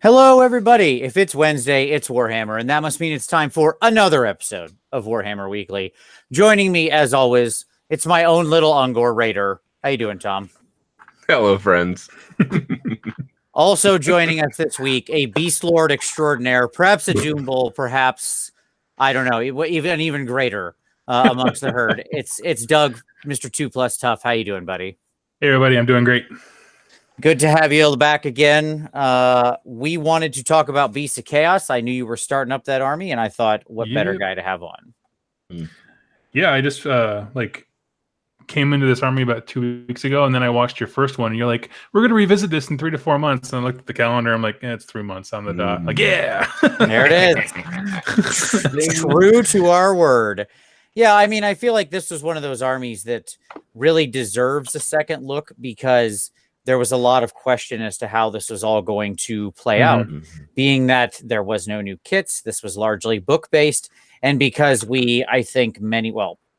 Hello, everybody. If it's Wednesday, it's Warhammer, and that must mean it's time for another episode of Warhammer Weekly. Joining me, as always, it's my own little Ungor Raider. How you doing, Tom? Hello, friends. Also joining us this week, a Beast Lord extraordinaire, perhaps a Doom Bull, perhaps, I don't know, even greater amongst the herd. It's Doug, Mr. 2+ Tough. How you doing, buddy? Hey, everybody. I'm doing great. Good to have you back again. We wanted to talk about Beasts of Chaos. I knew you were starting up that army, and I thought, what better guy to have on? Yeah, I just came into this army about 2 weeks ago, and then I watched your first one, and you're like, we're going to revisit this in 3 to 4 months. And I looked at the calendar. I'm like, it's 3 months on the dot. Like, yeah. There it is. True to our word. Yeah, I mean, I feel like this was one of those armies that really deserves a second look because there was a lot of question as to how this was all going to play out, being that there was no new kits. This was largely book-based. And because I think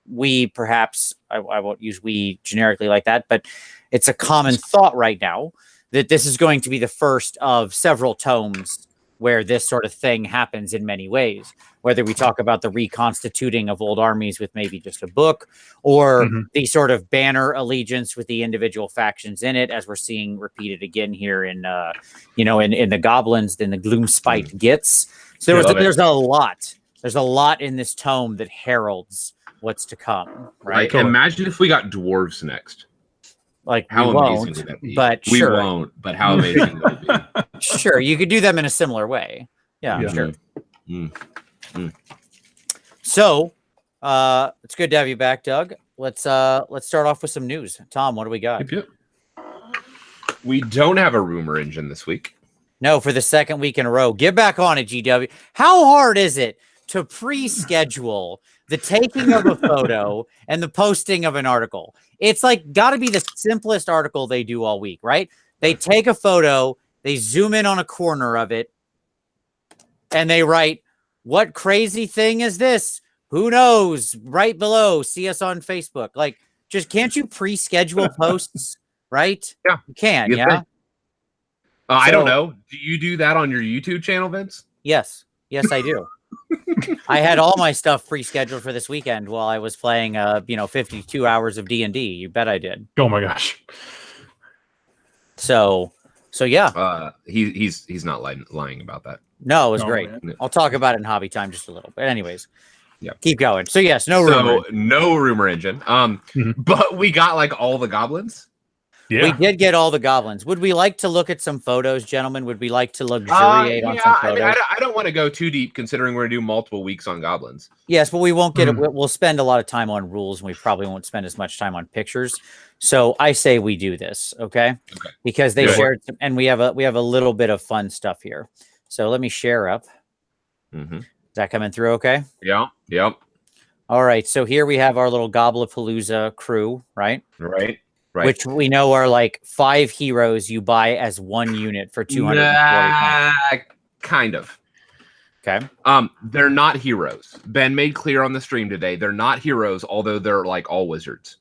we perhaps, I won't use we generically like that, but it's a common thought right now that this is going to be the first of several tomes where this sort of thing happens in many ways, whether we talk about the reconstituting of old armies with maybe just a book or the sort of banner allegiance with the individual factions in it, as we're seeing repeated again here in the goblins, in the Gloomspite Gitz. So there's a lot in this tome that heralds what's to come, right? Imagine if we got dwarves next. Like, how amazing would that be? But we won't, but how amazing would it be? Sure, you could do them in a similar way. Yeah. Sure. So, it's good to have you back, Doug. Let's start off with some news. Tom, what do we got? Yep. We don't have a rumor engine this week. No, for the second week in a row. Get back on it, GW. How hard is it to pre-schedule the taking of a photo and the posting of an article? It's like got to be the simplest article they do all week, right? They take a photo, they zoom in on a corner of it, and they write, "What crazy thing is this? Who knows?" Right below, see us on Facebook. Like, just can't you pre-schedule posts, right? Yeah. You can, yeah? I don't know. Do you do that on your YouTube channel, Vince? Yes. Yes, I do. I had all my stuff pre-scheduled for this weekend while I was playing 52 hours of D&D. You bet I did. Oh my gosh. So yeah. He's not lying about that. No, it was great. Man. I'll talk about it in hobby time just a little. But anyways, yeah. Keep going. So yes, no rumor engine. But we got like all the goblins. Yeah. We did get all the goblins. Would we like to look at some photos, gentlemen? Would we like to luxuriate on some photos? I don't want to go too deep considering we're going to do multiple weeks on goblins. Yes, but we won't get it. We'll spend a lot of time on rules, and we probably won't spend as much time on pictures. So I say we do this, okay? Because they shared some, and we have a little bit of fun stuff here. So let me share up. Is that coming through okay? Yeah. Yep. All right. So here we have our little Goblapalooza crew, right? Right. Which we know are like 5 heroes you buy as 1 unit for 240 points. Kind of. Okay. They're not heroes. Ben made clear on the stream today they're not heroes, although they're like all wizards.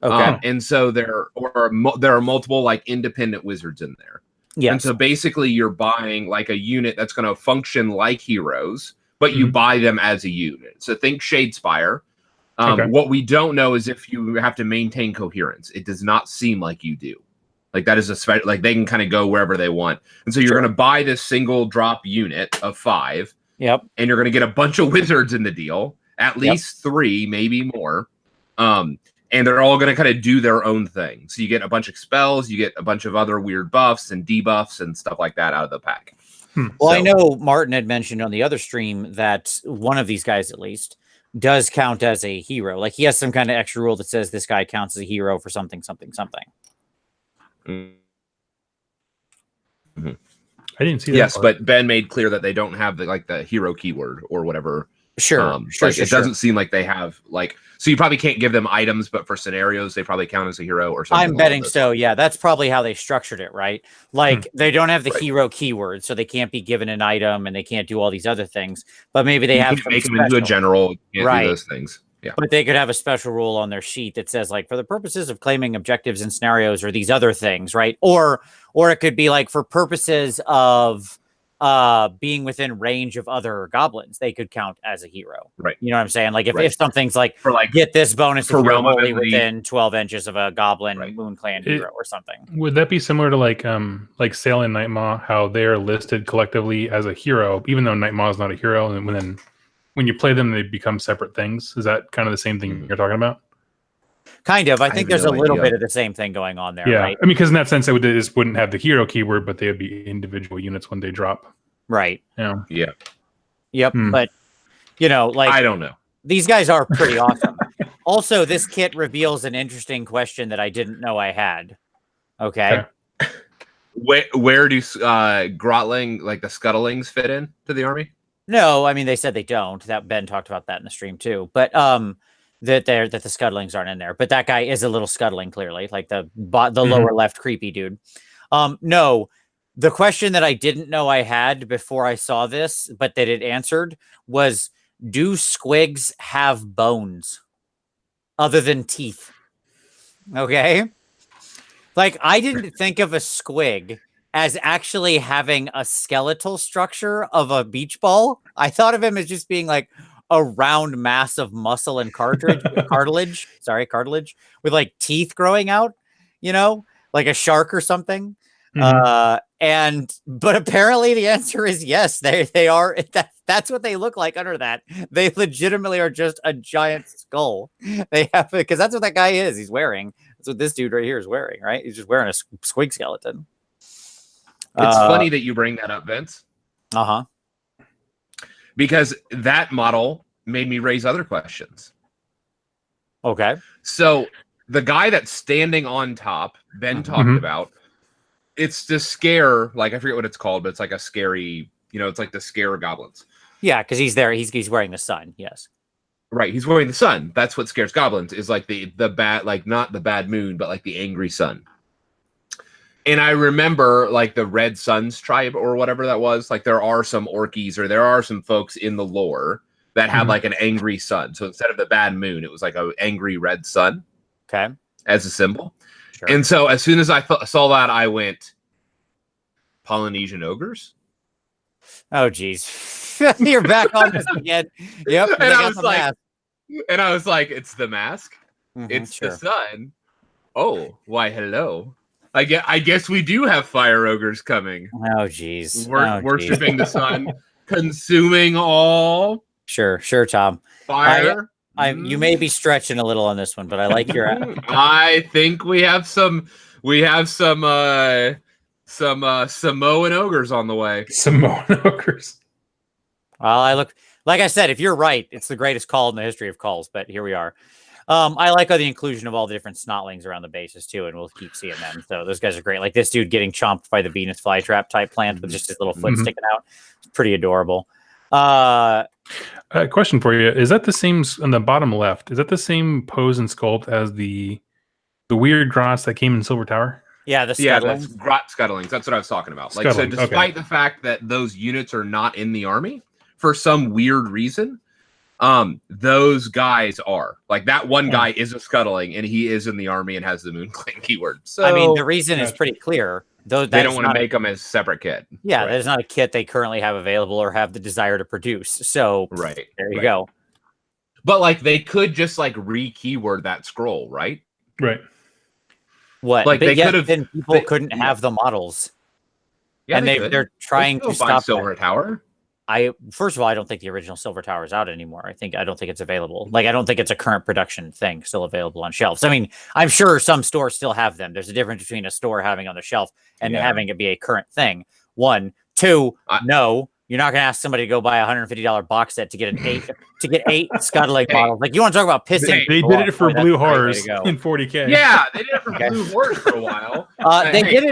Okay. And so there are multiple like independent wizards in there. Yeah. And so basically you're buying like a unit that's going to function like heroes, but you buy them as a unit. So think Shadespire. What we don't know is if you have to maintain coherence. It does not seem like you do. Like that is like they can kind of go wherever they want. And so you're going to buy this single drop unit of 5. Yep. And you're going to get a bunch of wizards in the deal, at least 3, maybe more. And they're all going to kind of do their own thing. So you get a bunch of spells, you get a bunch of other weird buffs and debuffs and stuff like that out of the pack. Well, I know Martin had mentioned on the other stream that one of these guys, at least, does count as a hero. Like he has some kind of extra rule that says this guy counts as a hero for something. I didn't see that. Yes, but Ben made clear that they don't have the hero keyword or whatever. Sure. It doesn't seem like they have so you probably can't give them items, but for scenarios they probably count as a hero or something. I'm betting so. Yeah, that's probably how they structured it, right? Like they don't have the hero keyword, so they can't be given an item and they can't do all these other things. But maybe they have to make them into a general. You can't do those things. Yeah. But they could have a special rule on their sheet that says like for the purposes of claiming objectives and scenarios or these other things, right? Or it could be like for purposes of being within range of other goblins, they could count as a hero. Right. You know what I'm saying? Like if something's like, for like get this bonus for if you're realm wholly ability. within 12 inches of a goblin Right. Moon Clan hero or something. Would that be similar to like Sail and Nightmaw, how they're listed collectively as a hero, even though Nightmaw is not a hero, and when you play them, they become separate things? Is that kind of the same thing you're talking about? Kind of. I think there's no a little idea. bit of the same thing going on there, Yeah, right? I mean, because in that sense, they just wouldn't have the hero keyword, but they would be individual units when they drop. Right. Yeah. Yeah. Yep. But, like... I don't know. These guys are pretty awesome. Also, this kit reveals an interesting question that I didn't know I had. Okay. Where do Grotling, like the Scuttlings, fit in to the army? No, I mean, they said they don't. That Ben talked about that in the stream too. But that the Scuttlings aren't in there. But that guy is a little Scuttling, clearly, like the lower left creepy dude. No, the question that I didn't know I had before I saw this, but that it answered, was, do squigs have bones other than teeth? Okay. Like, I didn't think of a squig as actually having a skeletal structure of a beach ball. I thought of him as just being like a round mass of muscle and cartilage with like teeth growing out, like a shark or something. But apparently the answer is yes. They are. That's what they look like under that. They legitimately are just a giant skull. They have, because that's what that guy is. He's wearing. That's what this dude right here is wearing. Right? He's just wearing a squig skeleton. It's funny that you bring that up, Vince. Because that model made me raise other questions. Okay. So the guy that's standing on top, Ben talked about, it's the scare, like I forget what it's called, but it's like a scary, it's like the scare goblins. Yeah, because he's there. He's wearing the sun. Yes. Right. He's wearing the sun. That's what scares goblins, is like the bad, like not the bad moon, but like the angry sun. And I remember like the Red Suns tribe or whatever that was, like there are some orkies or there are some folks in the lore that had like an angry sun. So instead of the bad moon, it was like an angry red sun. Okay. As a symbol. Sure. And so as soon as I saw that, I went, Polynesian ogres? Oh, geez. You're back on this again. Yep. And I was like, it's the mask. It's the sun. Oh, why, hello. I guess we do have fire ogres coming. Oh, geez. Worshipping the sun, consuming all. Sure, Tom. Fire. You may be stretching a little on this one, but I like your. I think we have some Samoan ogres on the way. Samoan ogres. Well, like I said, if you're right, it's the greatest call in the history of calls. But here we are. I like the inclusion of all the different snotlings around the bases too, and we'll keep seeing them. So those guys are great. Like this dude getting chomped by the Venus flytrap type plant with just his little foot sticking out. It's pretty adorable. Question for you: is that the same on the bottom left? Is that the same pose and sculpt as the weird grots that came in Silver Tower? Yeah, that's grot scuttlings. That's what I was talking about. Like, so despite the fact that those units are not in the army for some weird reason, those guys are. Like that one guy is a scuttling and he is in the army and has the Moon Clan keyword. So I mean, the reason is pretty clear. Though they don't want to make them as separate kit. Yeah, that is not a kit they currently have available or have the desire to produce. So there you go. But like they could just like re-keyword that scroll, right? Right. What? Like they could have. Then people couldn't have the models. Yeah, and they're trying to stop Silver Tower. First of all, I don't think the original Silver Tower is out anymore. I don't think it's available. Like, I don't think it's a current production thing still available on shelves. I mean, I'm sure some stores still have them. There's a difference between a store having on the shelf and having it be a current thing. 1, 2, no, you're not going to ask somebody to go buy a $150 box set to get eight scuttling models. Like, you want to talk about pissing? They did it for Blue Horrors in 40K. Yeah, they did it for Blue Horrors for a while. They did it.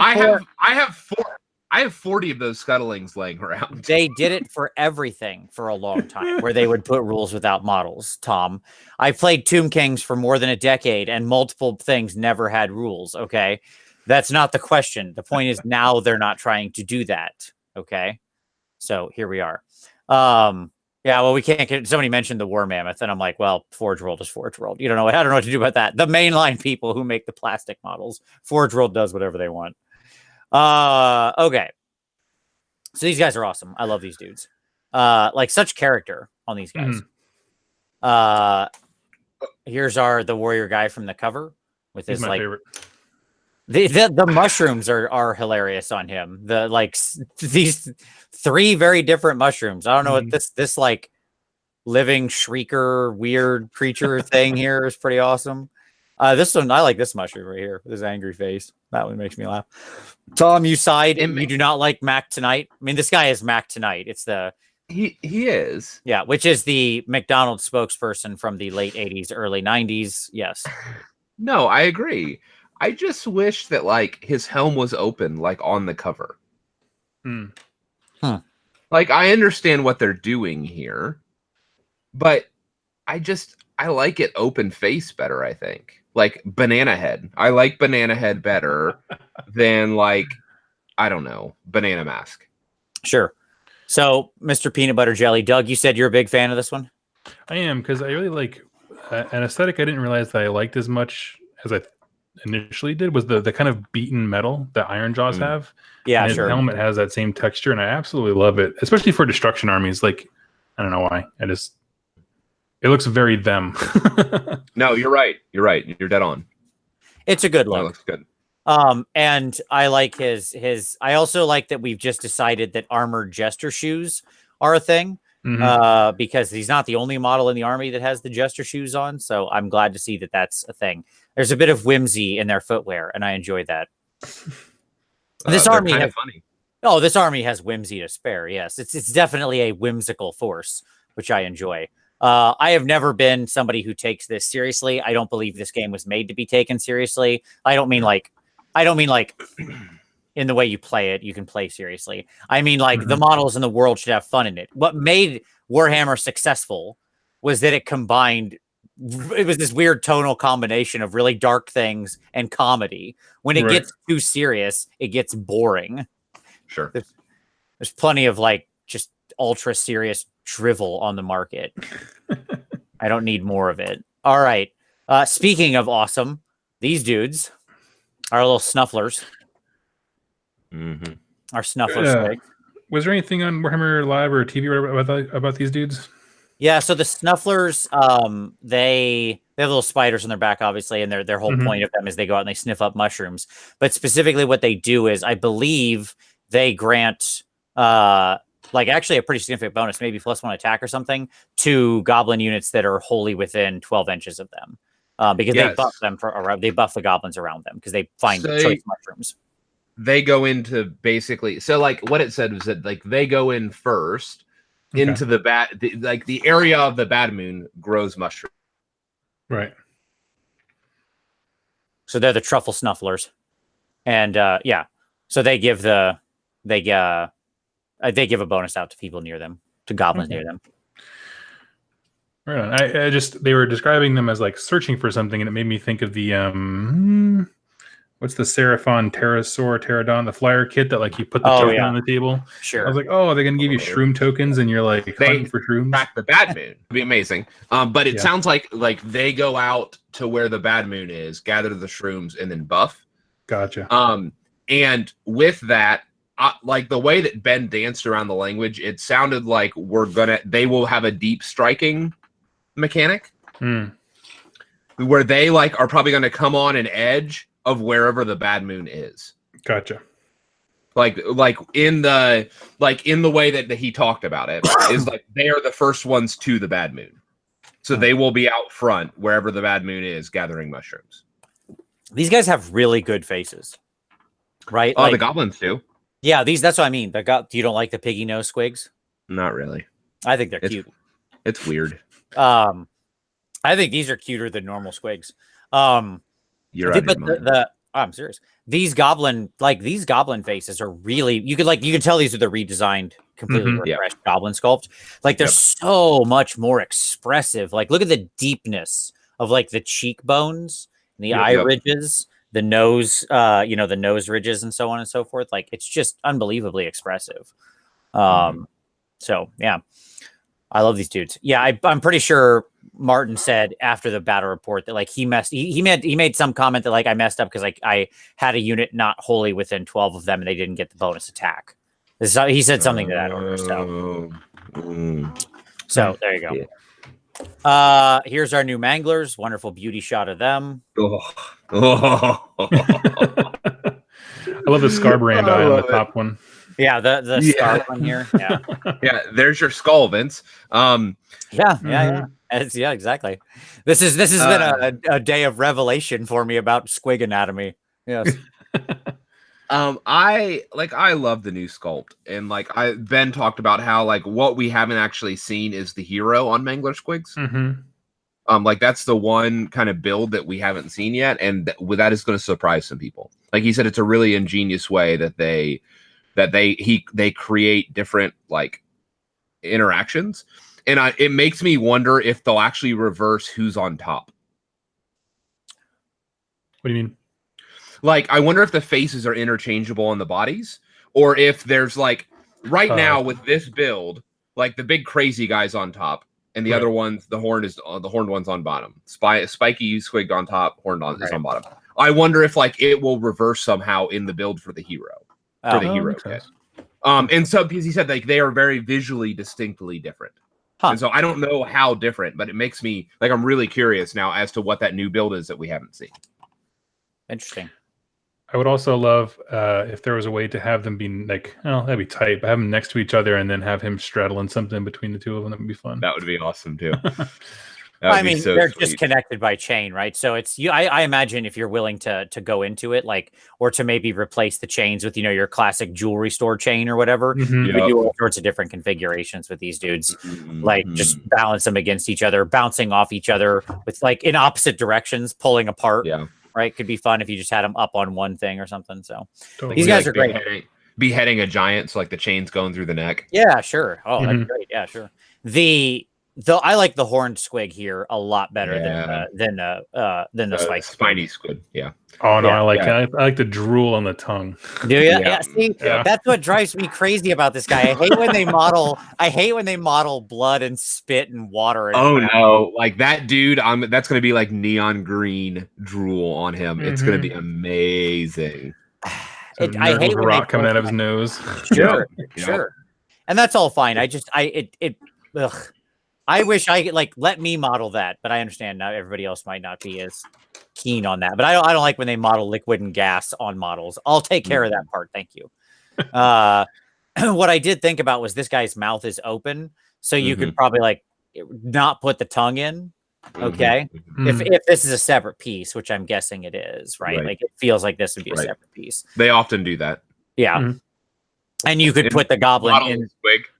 I have 40 of those scuttlings laying around. They did it for everything for a long time, where they would put rules without models, Tom. I played Tomb Kings for more than a decade, and multiple things never had rules, okay? That's not the question. The point is now they're not trying to do that, okay? So here we are. Yeah, well, we can't get... Somebody mentioned the War Mammoth, and I'm like, well, Forge World is Forge World. You don't know. I don't know what to do about that. The mainline people who make the plastic models. Forge World does whatever they want. Okay. So these guys are awesome. I love these dudes. Like such character on these guys. Here's the warrior guy from the cover with his like favorite. The mushrooms are hilarious on him. These 3 very different mushrooms. I don't know what this like living shrieker weird creature thing here is pretty awesome. This one, I like this mushroom right here with his angry face. That one makes me laugh. Tom, you side. You do not like Mac Tonight. I mean, this guy is Mac Tonight. It's the he is, yeah, which is the McDonald's spokesperson from the late 80s, early 90s. Yes. No, I agree. I just wish that like his helm was open, like on the cover. Like I understand what they're doing here, but I like it open face better. I think like Banana Head. I like Banana Head better than like I don't know, Banana Mask. Sure. So, Mr. Peanut Butter Jelly, Doug, you said you're a big fan of this one. I am because I really like an aesthetic I didn't realize that I liked as much as I initially did was the kind of beaten metal that Iron Jaws have. Yeah, and sure. His helmet has that same texture, and I absolutely love it, especially for destruction armies. Like, I don't know why. It looks very them. No, you're right. You're right. You're dead on. It's a good look. It looks good. And I like his. I also like that we've just decided that armored jester shoes are a thing. Because he's not the only model in the army that has the jester shoes on. So I'm glad to see that that's a thing. There's a bit of whimsy in their footwear, and I enjoy that. This army has funny. Oh, this army has whimsy to spare. Yes, it's definitely a whimsical force, which I enjoy. I have never been somebody who takes this seriously. I don't believe this game was made to be taken seriously. I don't mean like in the way you play it, you can play seriously. I mean, like the models in the world should have fun in it. What made Warhammer successful was that it combined. It was this weird tonal combination of really dark things and comedy. When it gets too serious, it gets boring. Sure. There's plenty of like just ultra serious drivel on the market. I don't need more of it. All right. Speaking of awesome, these dudes are little snufflers. Our snuffler. Was there anything on Warhammer Live or TV about these dudes? Yeah, so the snufflers, they have little spiders on their back, obviously, and their whole point of them is they go out and they sniff up mushrooms. But specifically, what they do is, I believe, they grant like actually a pretty significant bonus, maybe +1 attack or something, to goblin units that are wholly within 12 inches of them, because they buff them they buff the goblins around them because they find choice mushrooms. They go into basically, so like what it said was that like they go in first. Into the area of the bad moon grows mushroom. Right. So they're the truffle snufflers. And so they give a bonus out to people near them, to goblins near them. Right on. They were describing them as like searching for something, and it made me think of the what's the Seraphon Pterodon, the flyer kit that like you put the token on the table. Sure. I was like, oh, they're gonna give you shroom tokens, and you're like hunting for shrooms. Track the bad moon. It'd be amazing. But it sounds like they go out to where the bad moon is, gather the shrooms, and then buff. Gotcha. And with that, like the way that Ben danced around the language, it sounded like they will have a deep striking mechanic where they like are probably gonna come on an edge of wherever the bad moon is. Gotcha. Like in the way that he talked about it is like they are the first ones to the bad moon. So they will be out front wherever the bad moon is gathering mushrooms. These guys have really good faces. Right? Oh, the goblins do. Yeah, that's what I mean. You don't like the piggy nose squigs? Not really. I think they're cute. It's weird. I think these are cuter than normal squigs. You're out of your mind. I'm serious. These goblin faces are really you can tell these are the redesigned, completely refreshed goblin sculpt. Like they're so much more expressive. Like look at the deepness of like the cheekbones, and the eye ridges, the nose, the nose ridges, and so on and so forth. Like it's just unbelievably expressive. So yeah, I love these dudes. Yeah, I'm pretty sure Martin said after the battle report that like he made some comment that like I messed up because like I had a unit not wholly within 12 of them and they didn't get the bonus attack. He said something to that order. So there you go. Yeah. Here's our new Manglers. Wonderful beauty shot of them. I love the Scarbrand eye on the top one. Yeah, the star one here. Yeah. Yeah, there's your skull, Vince. Yeah, exactly. This has been a day of revelation for me about Squig anatomy. Yes. I love the new sculpt, and Ben talked about how what we haven't actually seen is the hero on Mangler Squigs. That's the one kind of build that we haven't seen yet, and that is going to surprise some people. Like he said, it's a really ingenious way that they create different interactions, and it makes me wonder if they'll actually reverse who's on top. What do you mean? I wonder if the faces are interchangeable on the bodies, or if there's right now with this build, the big crazy guy's on top, and the other ones, the horned one's on bottom. Spiky Squig on top, horned is on bottom. I wonder if it will reverse somehow in the build for the hero. Kit. And so because he said they are very visually distinctly different. And so I don't know how different, but it makes me I'm really curious now as to what that new build is that we haven't seen. Interesting. I would also love if there was a way to have them be that'd be tight, but have them next to each other and then have him straddling something between the two of them. That would be fun. That would be awesome too. I mean, they're just connected by chain, right? So it's I imagine if you're willing to go into it, or to maybe replace the chains with your classic jewelry store chain or whatever, you can do all sorts of different configurations with these dudes, just balance them against each other, bouncing off each other with in opposite directions, pulling apart. Yeah. Right, could be fun if you just had them up on one thing or something. So these guys are great. Beheading a giant, so the chain's going through the neck. Yeah, sure. Oh, that'd be great. Yeah, sure. I like the horned squig here a lot better than the spiny squid. Yeah. Oh no, I like the drool on the tongue. Do you? Yeah. See, that's what drives me crazy about this guy. I hate when they model blood and spit and water. No, that dude. That's gonna be neon green drool on him. It's gonna be amazing. I hate when rock coming out of his nose. Sure. And that's all fine. I wish I could let me model that, but I understand now everybody else might not be as keen on that. But I don't like when they model liquid and gas on models. I'll take care of that part. Thank you. What I did think about was this guy's mouth is open, so you could probably not put the tongue in. Okay, if this is a separate piece, which I'm guessing it is, right? It feels like this would be a separate piece. They often do that. Yeah, and you could put the goblin in.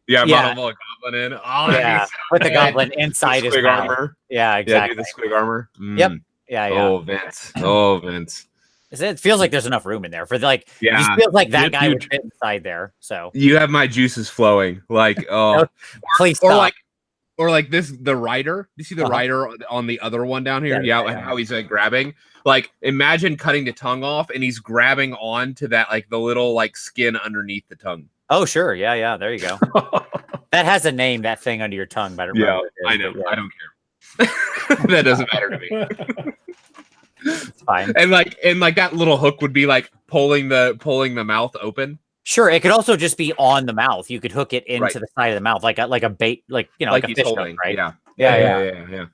Model a goblin in. Oh, yeah, put the goblin inside his armor. Yeah, exactly. The squig armor. Yep. Yeah. Oh, Vince. It feels like there's enough room in there for it just feels like that guy would fit inside there. So you have my juices flowing, please stop. Or this the rider. You see the rider on the other one down here? Yeah, how he's grabbing. Imagine cutting the tongue off and he's grabbing on to that the little skin underneath the tongue. Oh sure, yeah. There you go. That has a name. That thing under your tongue, but I know. I don't care. That doesn't matter to me. It's fine. And that little hook would be pulling the mouth open. Sure, it could also just be on the mouth. You could hook it into the side of the mouth, like a bait, like a fish hook, right? Yeah.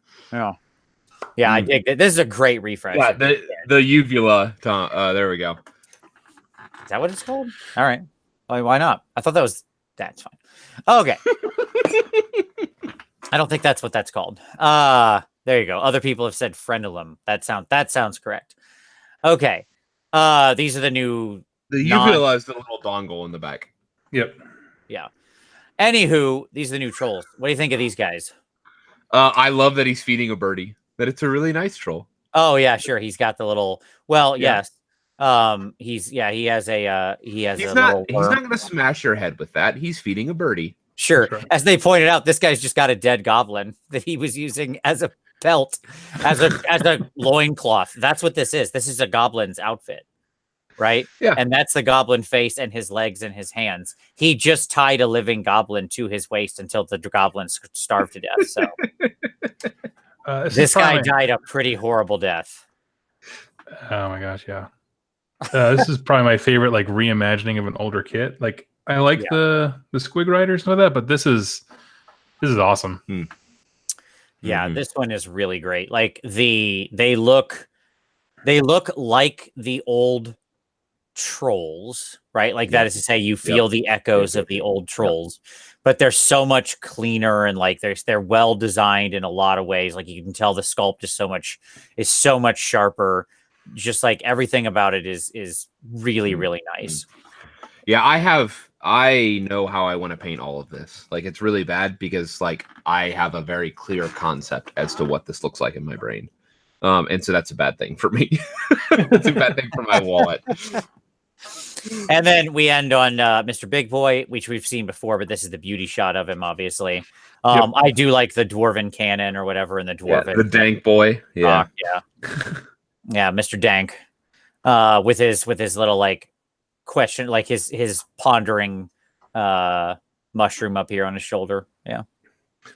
I dig it. This is a great refresh. Yeah, the uvula. There we go. Is that what it's called? All right. Why not? I thought that's fine. Okay. I don't think that's what that's called. There you go. Other people have said frenulum. That sounds correct. Okay. These are the new. The uvula is the little dongle in the back. Yep. Yeah. Anywho, these are the new trolls. What do you think of these guys? I love that he's feeding a birdie. That it's a really nice troll. Oh yeah, sure. He's got the little. Well, yes. He has a He's not going to smash your head with that. He's feeding a birdie. Sure. Right. As they pointed out, this guy's just got a dead goblin that he was using as a belt, as a loincloth. That's what this is. This is a goblin's outfit. Right? Yeah. And that's the goblin face and his legs and his hands. He just tied a living goblin to his waist until the goblin starved to death. So this guy died a pretty horrible death. Oh my gosh, yeah. This is probably my favorite reimagining of an older kit. I like the Squig Riders and all that, but this is awesome. Yeah, this one is really great. Like they look like the old trolls, right? Like that is to say, you feel the echoes of the old trolls, but they're so much cleaner and like they're well designed in a lot of ways. Like you can tell the sculpt is so much sharper. Just like everything about it is really, really nice. Yeah, I know how I want to paint all of this. Like it's really bad because like I have a very clear concept as to what this looks like in my brain. And so that's a bad thing for me. It's a bad thing for my wallet. And then we end on Mr. Big Boy, which we've seen before, but this is the beauty shot of him, obviously. I do like the dwarven cannon or whatever in the dwarven. The dank boy. Yeah. Yeah, Mr. Dank. With his little like question, like his pondering mushroom up here on his shoulder. Yeah.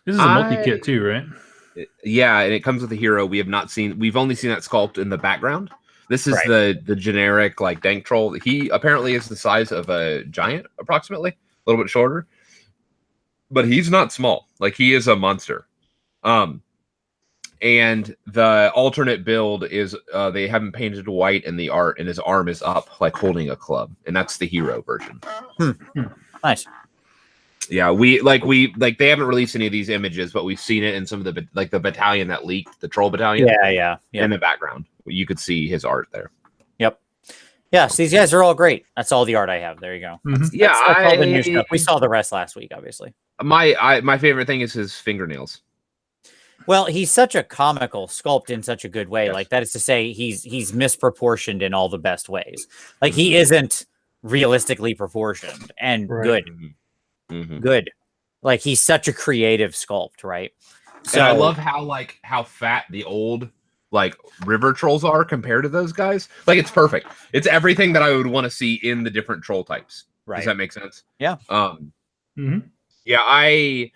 This is a multi-kit too, right? Yeah, and it comes with a hero we've only seen that sculpt in the background. This is the generic like dank troll. He apparently is the size of a giant, approximately, a little bit shorter. But he's not small. Like he is a monster. And the alternate build is they have him painted white in the art, and his arm is up like holding a club, and that's the hero version. Nice. Yeah, they haven't released any of these images, but we've seen it in some of the the battalion that leaked, the troll battalion. Yeah. In the background, you could see his art there. Yep. Yeah, so these guys are all great. That's all the art I have. There you go. That's all the new stuff. We saw the rest last week, obviously. My favorite thing is his fingernails. Well, he's such a comical sculpt in such a good way. Yes. Like that is to say, he's misproportioned in all the best ways. Like he isn't realistically proportioned and good. Good. Like he's such a creative sculpt, right? So and I love how fat the old like river trolls are compared to those guys. Like it's perfect. It's everything that I would want to see in the different troll types. Right. Does that make sense? Yeah. Yeah, I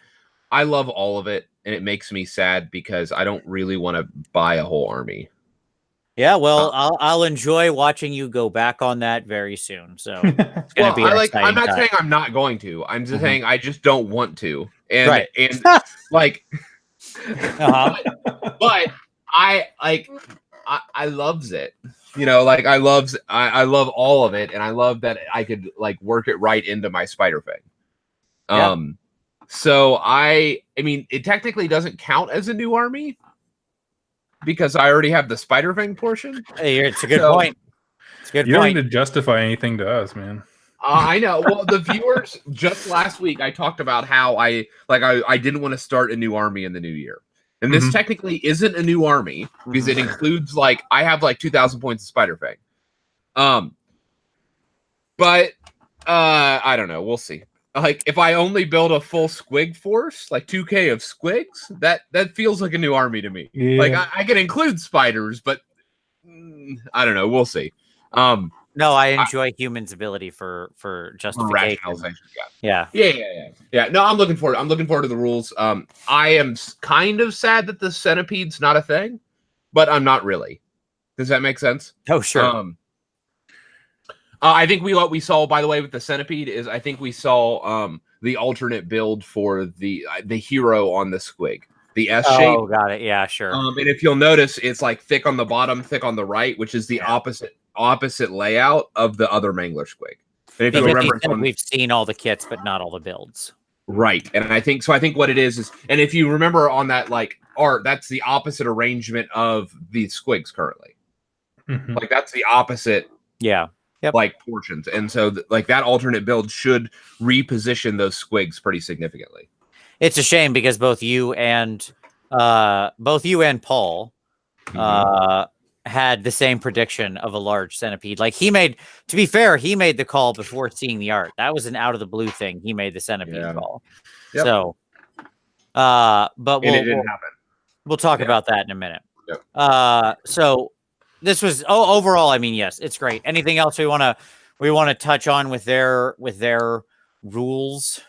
love all of it, and it makes me sad because I don't really want to buy a whole army. Yeah, well, I'll enjoy watching you go back on that very soon. So it's gonna be I'm not saying I'm not going to. I'm just saying I just don't want to. And and like but I loves it. You know, like I love all of it, and I love that I could like work it right into my spider thing. So I mean, it technically doesn't count as a new army because I already have the spider fang portion. Hey, it's a good point. It's a good point. You don't need to justify anything to us, man. I know. Well, the viewers, just last week, I talked about how I didn't want to start a new army in the new year. And this technically isn't a new army because it includes like I have like 2,000 points of spider fang. But I don't know. We'll see. Like if I only build a full squig force, like 2K of squigs, that feels like a new army to me. Yeah. Like I can include spiders, but I don't know. We'll see. No, I enjoy humans' ability for justification. Yeah. No, I'm looking forward. I'm looking forward to the rules. I am kind of sad that the centipede's not a thing, but I'm not really. Does that make sense? Oh, sure. I think what we saw, by the way, with the centipede is I think we saw the alternate build for the hero on the squig, the S shape. Oh, got it. Yeah, sure. And if you'll notice, it's like thick on the bottom, thick on the right, which is the opposite layout of the other Mangler Squig. And if you remember, we've seen all the kits, but not all the builds. Right, and I think what it is, and if you remember on that like art, that's the opposite arrangement of the squigs currently. Like that's the opposite. Yeah. Yep. Like portions, and so like that alternate build should reposition those squigs pretty significantly. It's a shame because both you and Paul had the same prediction of a large centipede. Like to be fair, he made the call before seeing the art. That was an out of the blue thing. He made the centipede call. Yep. So, but it didn't happen. We'll talk about that in a minute. Yep. So. This was overall. I mean, yes, it's great. Anything else we want to touch on with their rules?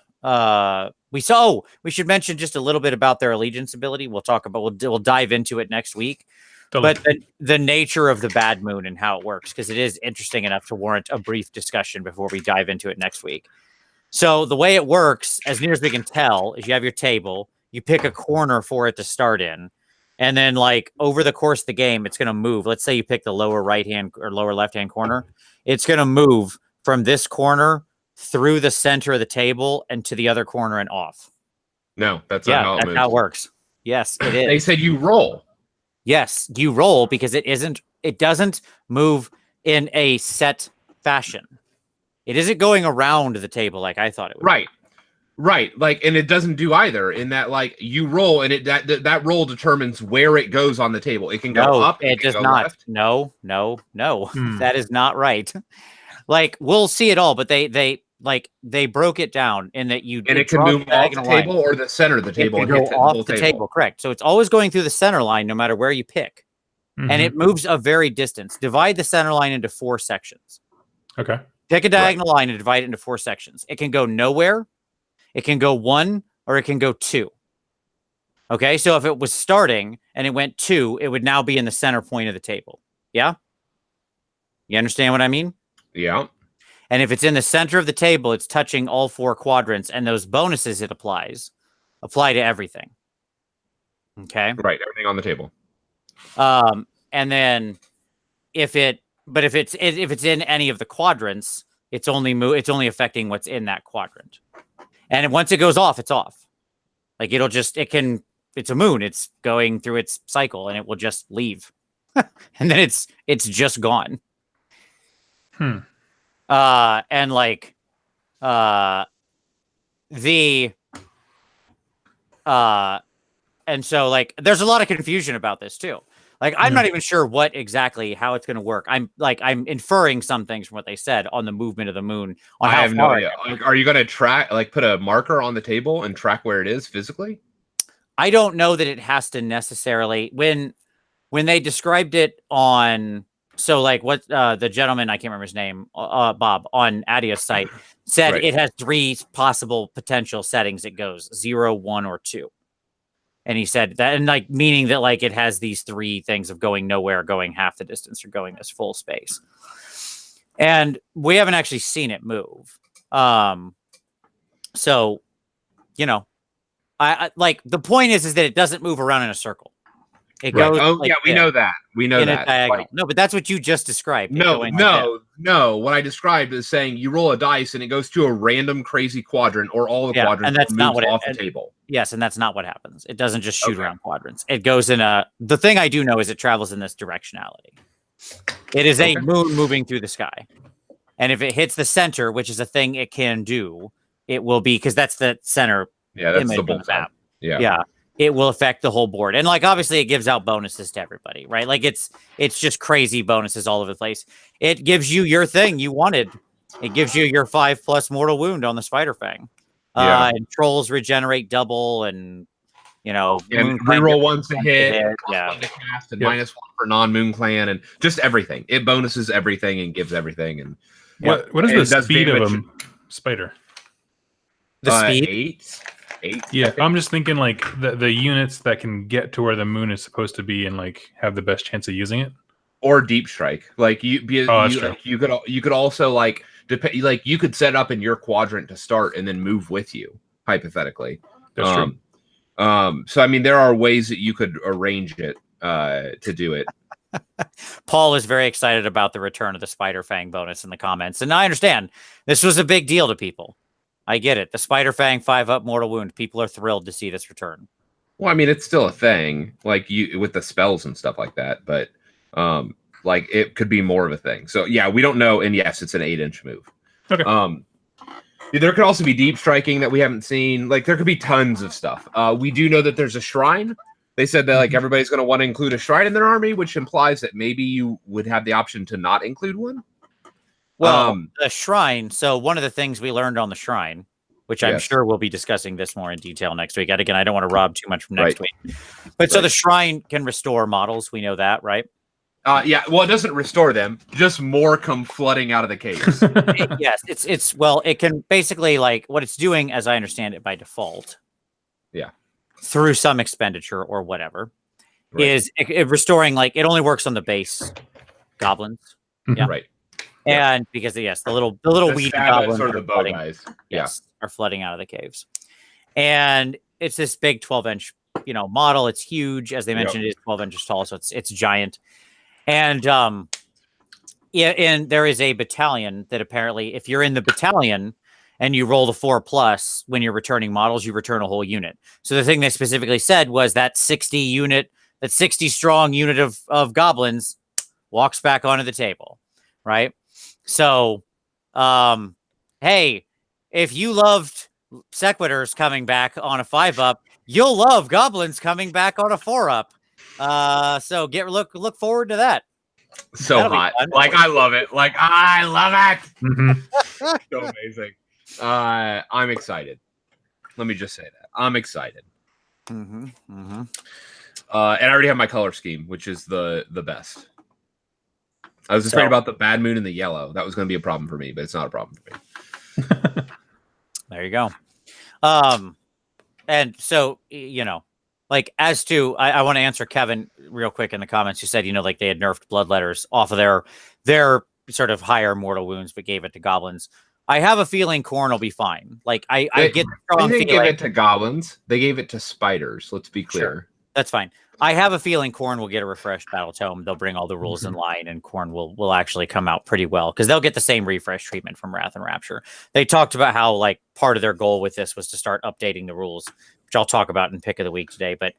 We should mention just a little bit about their allegiance ability. We'll dive into it next week. Totally. But the nature of the bad moon and how it works, because it is interesting enough to warrant a brief discussion before we dive into it next week. So the way it works, as near as we can tell, is you have your table, you pick a corner for it to start in, and then like over the course of the game, it's going to move. Let's say you pick the lower right-hand or lower left-hand corner. It's going to move from this corner through the center of the table and to the other corner and off. No, that's not how it moves. That's how it works. Yes, it is. They said you roll. Yes, you roll because it doesn't move in a set fashion. It isn't going around the table like I thought it would. Right. Like, and it doesn't do either in that, like, you roll and that roll determines where it goes on the table. It can go up. It does not. Left. No. That is not right. Like, we'll see it all, but they broke it down in that it can move off the table or the center of the table. It can go off the table, correct. So it's always going through the center line no matter where you pick. And it moves a very distance. Divide the center line into 4 sections. Okay. Pick a diagonal line and divide it into 4 sections. It can go nowhere, it can go 1, or it can go 2. Okay, so if it was starting and it went 2, it would now be in the center point of the table. Yeah? You understand what I mean? Yeah. And if it's in the center of the table, it's touching all 4 quadrants, and those bonuses it apply to everything. Okay? Right, everything on the table. And then if it's in any of the quadrants, it's only affecting what's in that quadrant. And once it goes off, it's off. Like it's a moon. It's going through its cycle and it will just leave. And then it's just gone. And like and so like there's a lot of confusion about this too. Like, I'm not even sure how it's going to work. I'm inferring some things from what they said on the movement of the moon. I have no idea. Like, are you going to put a marker on the table and track where it is physically? I don't know that it has to necessarily. When they described it on, so like what the gentleman, I can't remember his name, Bob, on Adia's site said it has 3 possible potential settings. It goes 0, 1, or 2. And he said that, and like meaning that like it has these 3 things of going nowhere, going half the distance, or going this full space. And we haven't actually seen it move. So, you know, I like the point is that it doesn't move around in a circle. It goes. Oh yeah, we know that. We know that. Like, no, but that's what you just described. No. What I described is saying you roll a dice and it goes to a random crazy quadrant or all the quadrants, and that's not what off the table. Yes, and that's not what happens. It doesn't just shoot around quadrants. It goes in the thing I do know is it travels in this directionality. It is a moon moving through the sky. And if it hits the center, which is a thing it can do, it will be, because that's the center. Yeah, that's the bullseye. Yeah. It will affect the whole board. And like, obviously it gives out bonuses to everybody, right? Like it's just crazy bonuses all over the place. It gives you your thing you wanted. It gives you your 5+ mortal wound on the Spider Fang. And trolls regenerate double, and you know, and reroll 1 to hit, yeah, 1 to cast, and -1 for non-moon clan, and just everything. It bonuses everything and gives everything. And what is the speed of a spider? The speed? 8. Yeah, I'm just thinking like the units that can get to where the moon is supposed to be and like have the best chance of using it, or deep strike. Like you could also like you could set up in your quadrant to start and then move with you hypothetically. That's true. So I mean, there are ways that you could arrange it to do it. Paul is very excited about the return of the Spider Fang bonus in the comments, and I understand this was a big deal to people. I get it. The Spider Fang 5+ mortal wound. People are thrilled to see this return. Well, I mean, it's still a thing, like you with the spells and stuff like that, but like it could be more of a thing. So yeah, we don't know. And yes, it's an 8-inch move. Okay. There could also be deep striking that we haven't seen. Like there could be tons of stuff. We do know that there's a shrine. They said that like everybody's going to want to include a shrine in their army, which implies that maybe you would have the option to not include one. Well, the shrine. So one of the things we learned on the shrine, which I'm sure we'll be discussing this more in detail next week. And again, I don't want to rob too much from next week. But so the shrine can restore models. We know that, right? Yeah. Well, it doesn't restore them. Just more come flooding out of the caves. Yes. It can basically, like, what it's doing, as I understand it by default. Yeah. Through some expenditure or whatever, is it restoring, like, it only works on the base goblins. Yeah. Right. And because yes, the little weedy goblins sort of the bow guys. Are flooding out of the caves. And it's this big 12-inch, model. It's huge, as they mentioned. It's 12 inches tall, so it's giant. And and there is a battalion that apparently, if you're in the battalion and you roll the 4+ when you're returning models, you return a whole unit. So the thing they specifically said was that 60 strong unit of goblins walks back onto the table, right? So, hey, if you loved sequiturs coming back on a 5-up, you'll love goblins coming back on a 4-up. So look forward to that. So that'll hot. Like, I love it. Like, I love it. So amazing. I'm excited. Let me just say that. I'm excited. And I already have my color scheme, which is the best. I was afraid about the bad moon and the yellow. That was going to be a problem for me, but it's not a problem for me. There you go. And so, like, as to, I want to answer Kevin real quick in the comments who said, like they had nerfed bloodletters off of their sort of higher mortal wounds, but gave it to goblins. I have a feeling Khorne will be fine. Like, I get the strong They didn't give it to goblins. They gave it to spiders. Let's be clear. Sure. That's fine. I have a feeling Khorne will get a refreshed battle tome. They'll bring all the rules in line, and Khorne will actually come out pretty well because they'll get the same refresh treatment from Wrath and Rapture. They talked about how, like, part of their goal with this was to start updating the rules, which I'll talk about in Pick of the Week today. But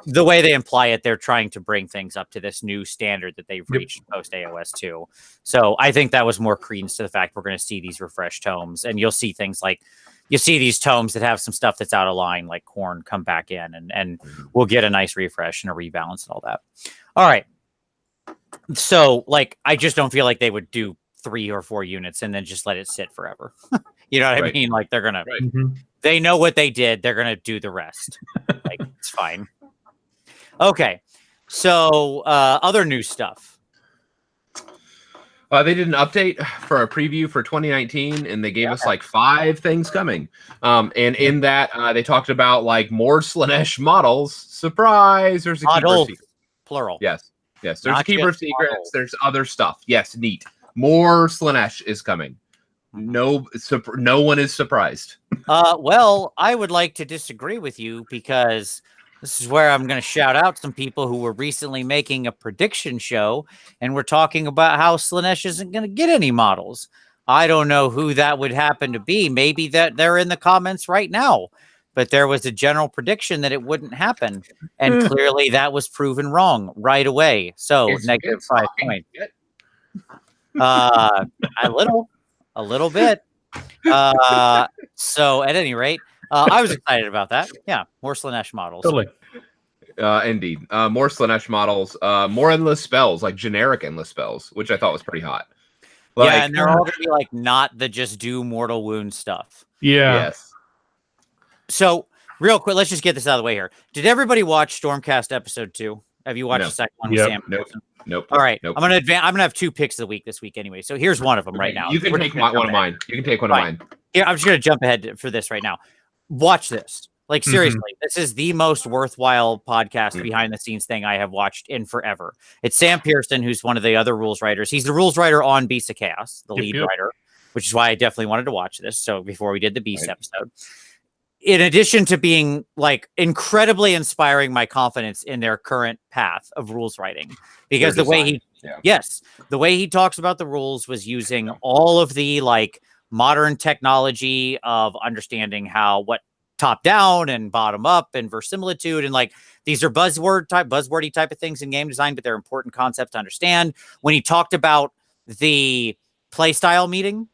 the way they imply it, they're trying to bring things up to this new standard that they've reached post AOS 2. So I think that was more credence to the fact we're going to see these refreshed tomes, and you'll see things like, you see these tomes that have some stuff that's out of line, like Khorne, come back in, and we'll get a nice refresh and a rebalance and all that. All right. So, like, I just don't feel like they would do 3 or 4 units and then just let it sit forever. You know what I mean? Like, they're going to, they know what they did. They're going to do the rest. Like, it's fine. Okay. So, other new stuff. They did an update for a preview for 2019, and they gave us like 5 things coming. And in that, they talked about like more Slaanesh models. Surprise! There's a keeper of secrets. Plural. Yes. There's a keeper of secrets. Models. There's other stuff. Yes, neat. More Slaanesh is coming. No one is surprised. Well, I would like to disagree with you because this is where I'm going to shout out some people who were recently making a prediction show, and we're talking about how Slaanesh isn't going to get any models. I don't know who that would happen to be. Maybe that they're in the comments right now, but there was a general prediction that it wouldn't happen, and clearly that was proven wrong right away. So negative 5 points. A little bit. So at any rate, I was excited about that. Yeah, more Slaanesh models. Totally. Indeed. More Slaanesh models. More endless spells, like generic endless spells, which I thought was pretty hot. Like, yeah, and they're all going to be like not the just do mortal wound stuff. Yeah. Yes. So real quick, let's just get this out of the way here. Did everybody watch Stormcast episode 2? Have you watched the second one with Sam? Nope. All right. Nope. I'm gonna have 2 picks of the week this week anyway. So here's one of them right now. You can take one of mine. You can take one of mine. Yeah, I'm just gonna jump ahead for this right now. Watch this. Like, seriously, this is the most worthwhile podcast behind the scenes thing I have watched in forever. It's Sam Pearson, who's one of the other rules writers. He's the rules writer on Beasts of Chaos, the lead writer, which is why I definitely wanted to watch this. So before we did the Beast episode, in addition to being like incredibly inspiring my confidence in their current path of rules writing, because the way the way he talks about the rules was using all of the like modern technology of understanding what top down and bottom up and verisimilitude, and like these are buzzwordy type of things in game design, but they're important concepts to understand. When he talked about the playstyle meeting,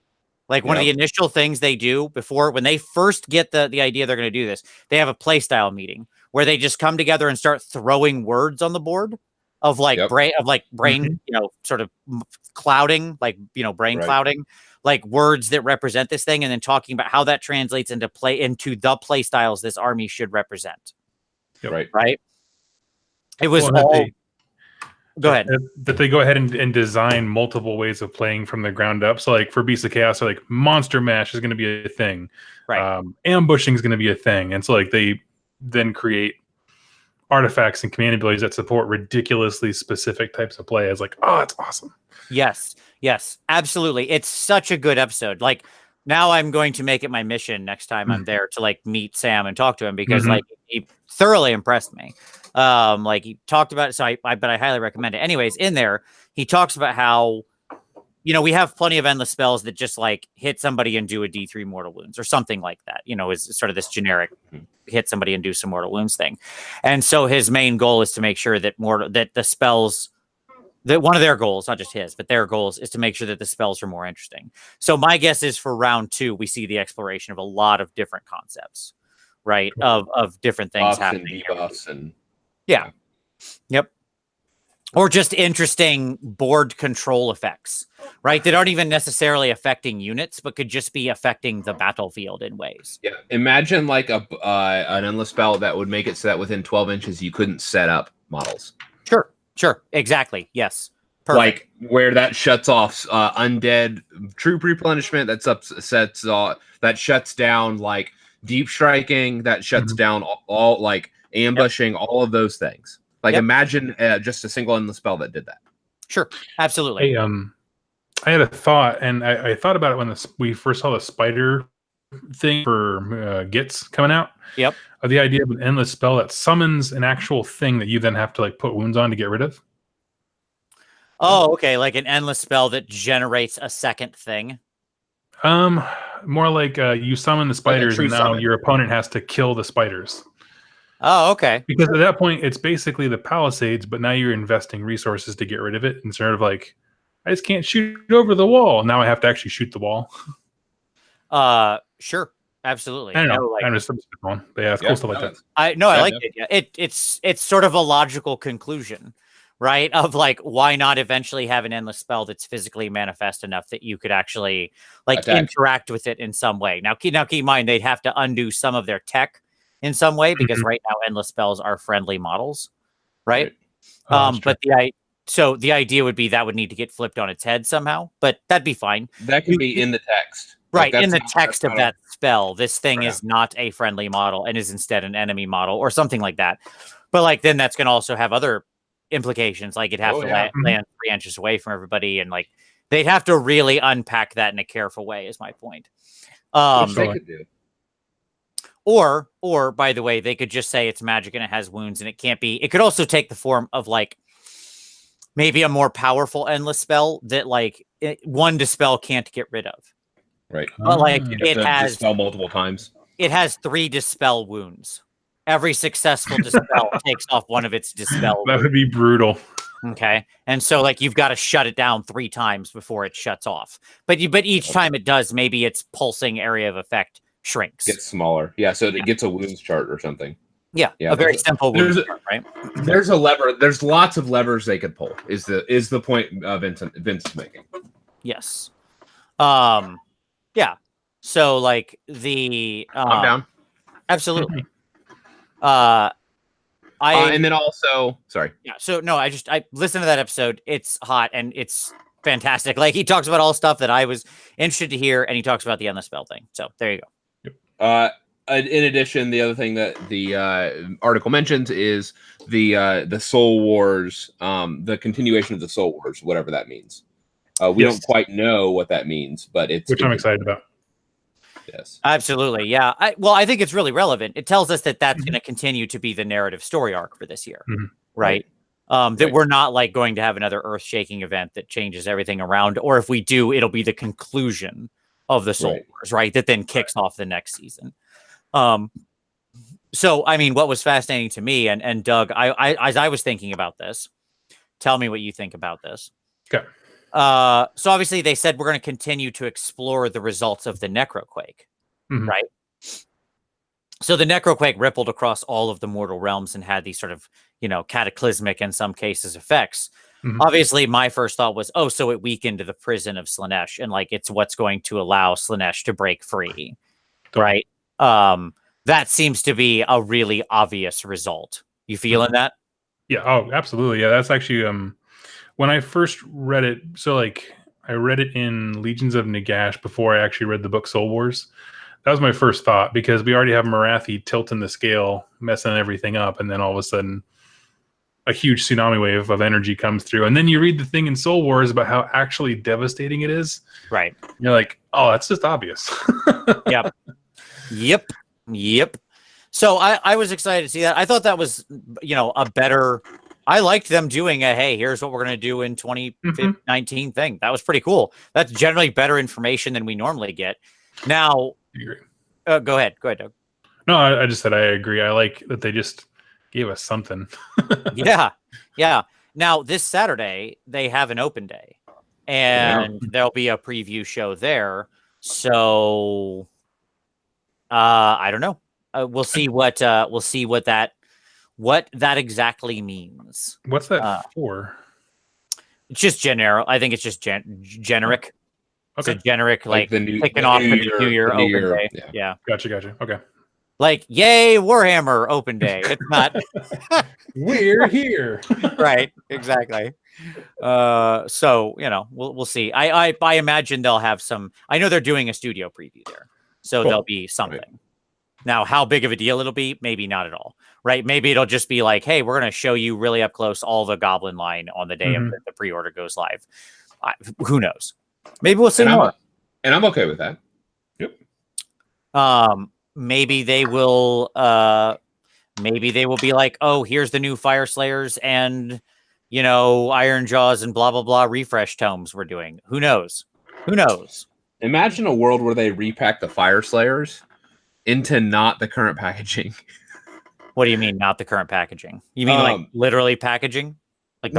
like one of the initial things they do before, when they first get the idea they're going to do this, they have a playstyle meeting where they just come together and start throwing words on the board of like brain, sort of clouding, like, brain clouding, like words that represent this thing, and then talking about how that translates into the play styles this army should represent. Right. It was go ahead. That they go ahead and design multiple ways of playing from the ground up. So like for Beasts of Chaos, like Monster Mash is going to be a thing. Right. Ambushing is going to be a thing. And so like they then create artifacts and command abilities that support ridiculously specific types of play. I was like, oh, that's awesome. Yes, absolutely. It's such a good episode. Like, now I'm going to make it my mission next time I'm there to like meet Sam and talk to him, because like he thoroughly impressed me. Like he talked about it, so but I highly recommend it. Anyways, in there he talks about how, you know, we have plenty of endless spells that just like hit somebody and do a D3 mortal wounds or something like that, you know, is sort of this generic hit somebody and do some mortal wounds thing. And so his main goal is to make sure that that the spells, that one of their goals, not just his, but their goals, is to make sure that the spells are more interesting. So my guess is for round 2, we see the exploration of a lot of different concepts, right? Of different things happening. And yeah. Yep. Or just interesting board control effects, right? That aren't even necessarily affecting units, but could just be affecting the battlefield in ways. Yeah. Imagine like an endless spell that would make it so that within 12 inches you couldn't set up models. Sure. Exactly. Yes. Perfect. Like where that shuts off undead troop replenishment, that shuts down like deep striking, that shuts down all like ambushing, all of those things. Like imagine just a single endless spell that did that. Sure. Absolutely. Hey, I had a thought, and I thought about it when we first saw the spider thing for Gitz coming out. Yep. The idea of an endless spell that summons an actual thing that you then have to like put wounds on to get rid of. Oh, okay. Like an endless spell that generates a second thing. More like you summon the spiders, and now your opponent has to kill the spiders. Oh, okay. Because at that point, it's basically the Palisades, but now you're investing resources to get rid of it instead of like, I just can't shoot over the wall. Now I have to actually shoot the wall. Sure. Absolutely. I don't know. I'm just one. But yeah, it's cool stuff like that. I like it. Yeah. It's sort of a logical conclusion, right? Of like, why not eventually have an endless spell that's physically manifest enough that you could actually like interact with it in some way. Now keep in mind, they'd have to undo some of their tech in some way, because right now endless spells are friendly models, right? But the idea would be that would need to get flipped on its head somehow, but that'd be fine. That could be in the text. Right, in the text of that spell, this thing is not a friendly model and is instead an enemy model or something like that. But like then that's going to also have other implications, like it'd have to land 3 inches away from everybody, and like they'd have to really unpack that in a careful way, is my point. Which they could do. Or by the way, they could just say it's magic and it has wounds, and it can't be. It could also take the form of like maybe a more powerful endless spell that like one dispel can't get rid of. Right. But like it has dispel multiple times. It has 3 dispel wounds. Every successful dispel takes off one of its dispel wounds. That would be brutal. Okay. And so like you've got to shut it down 3 times before it shuts off. But each time it does, maybe its pulsing area of effect shrinks. Gets smaller. Yeah, so it gets a wounds chart or something. Yeah, a very simple wounds chart, right? There's a lever. There's lots of levers they could pull. Is the point Vince's making? Yes. Yeah. So like the I'm down. Absolutely. And then also, sorry. Yeah. So no, I listened to that episode. It's hot and it's fantastic. Like he talks about all stuff that I was interested to hear, and he talks about the endless spell thing. So there you go. In addition, the other thing that the article mentions is the Soul Wars, the continuation of the Soul Wars, whatever that means. We don't quite know what that means, but which I'm excited about. Yes, absolutely. Yeah. I think it's really relevant. It tells us that that's going to continue to be the narrative story arc for this year, right? That we're not like going to have another earth-shaking event that changes everything around, or if we do, it'll be the conclusion of the Soul Wars, right? That then kicks off the next season. So, I mean, what was fascinating to me, and Doug, as I was thinking about this, tell me what you think about this. Okay. So obviously they said we're going to continue to explore the results of the Necroquake, right? So the Necroquake rippled across all of the mortal realms and had these sort of, cataclysmic, in some cases, effects. Obviously, my first thought was, so it weakened the prison of Slaanesh, and like it's what's going to allow Slaanesh to break free, right? That seems to be a really obvious result. You feeling that? Yeah. Oh, absolutely. Yeah, that's actually when I first read it. So like I read it in Legions of Nagash before I actually read the book Soul Wars. That was my first thought, because we already have Marathi tilting the scale, messing everything up, and then all of a sudden a huge tsunami wave of energy comes through. And then you read the thing in Soul Wars about how actually devastating it is. Right. You're like, oh, that's just obvious. Yep. So I was excited to see that. I thought that was, a better... I liked them doing a, hey, here's what we're going to do in 2019 thing. That was pretty cool. That's generally better information than we normally get. Now, go ahead, Doug. No, I just said I agree. I like that they just gave us something. Yeah. Now, this Saturday, they have an open day, and there'll be a preview show there. So, I don't know. We'll see what that exactly means. What's that for? It's just generic. I think it's just generic. Okay. It's a generic, like the new, kicking off the New Year open day. Yeah. Gotcha. Okay. Like, yay, Warhammer open day. It's not. We're here. Right. Exactly. So, we'll see. I imagine they'll have some. I know they're doing a studio preview there, so there'll be something. Right. Now, how big of a deal it'll be? Maybe not at all. Right? Maybe it'll just be like, hey, we're going to show you really up close all the Goblin line on the day of the pre-order goes live. Who knows? Maybe we'll see more. And I'm okay with that. Yep. Maybe they will. Maybe they will be like, oh, here's the new Fire Slayers and Iron Jaws and blah blah blah refresh tomes we're doing. Who knows? Imagine a world where they repack the Fire Slayers into not the current packaging. What do you mean, not the current packaging? You mean like literally packaging? Like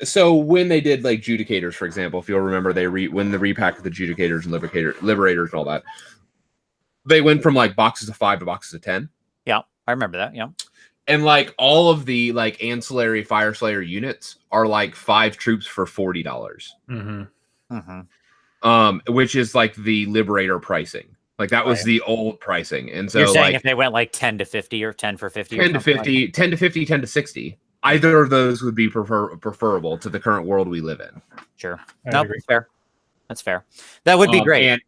so when they did like Judicators, for example, if you'll remember, when the repack of the Judicators and Liberators and all that, they went from like boxes of 5 to boxes of 10. Yeah, I remember that. Yeah, and like all of the like ancillary Fire Slayer units are like 5 troops for $40. Which is like the Liberator pricing. Like that was the old pricing. And so you're saying if they went like 10 to 50 or 10 for 50, 10 to 50, 10 to 50, 10 to 60, either of those would be preferable to the current world we live in. Sure. Nope, that's fair. That would be great.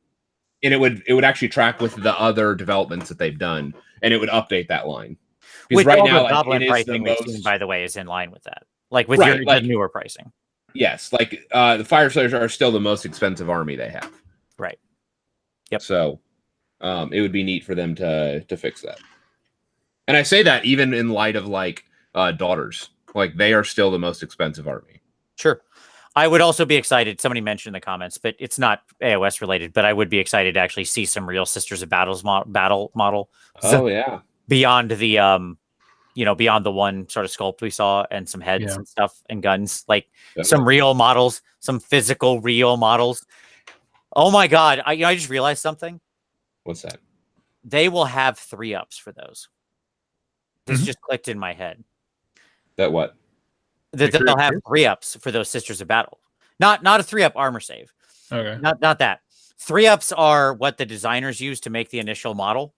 And it would actually track with the other developments that they've done, and it would update that line. Because right now, Goblin pricing, by the way, is in line with that. Like with the newer pricing. Yes, like the Fire Slayers are still the most expensive army they have. Right. Yep. So it would be neat for them to fix that. And I say that even in light of like Daughters. Like they are still the most expensive army. Sure. I would also be excited. Somebody mentioned in the comments, but it's not AOS related, but I would be excited to actually see some real Sisters of Battle model. Oh yeah. Beyond the beyond the one sort of sculpt we saw and some heads and stuff and guns, like some real models, some physical real models. Oh my God. I just realized something. What's that? They will have 3-ups for those. This just clicked in my head. That what? That they'll have 3-ups for those Sisters of Battle. Not a 3-up armor save. Okay. Not that. 3-ups are what the designers use to make the initial model.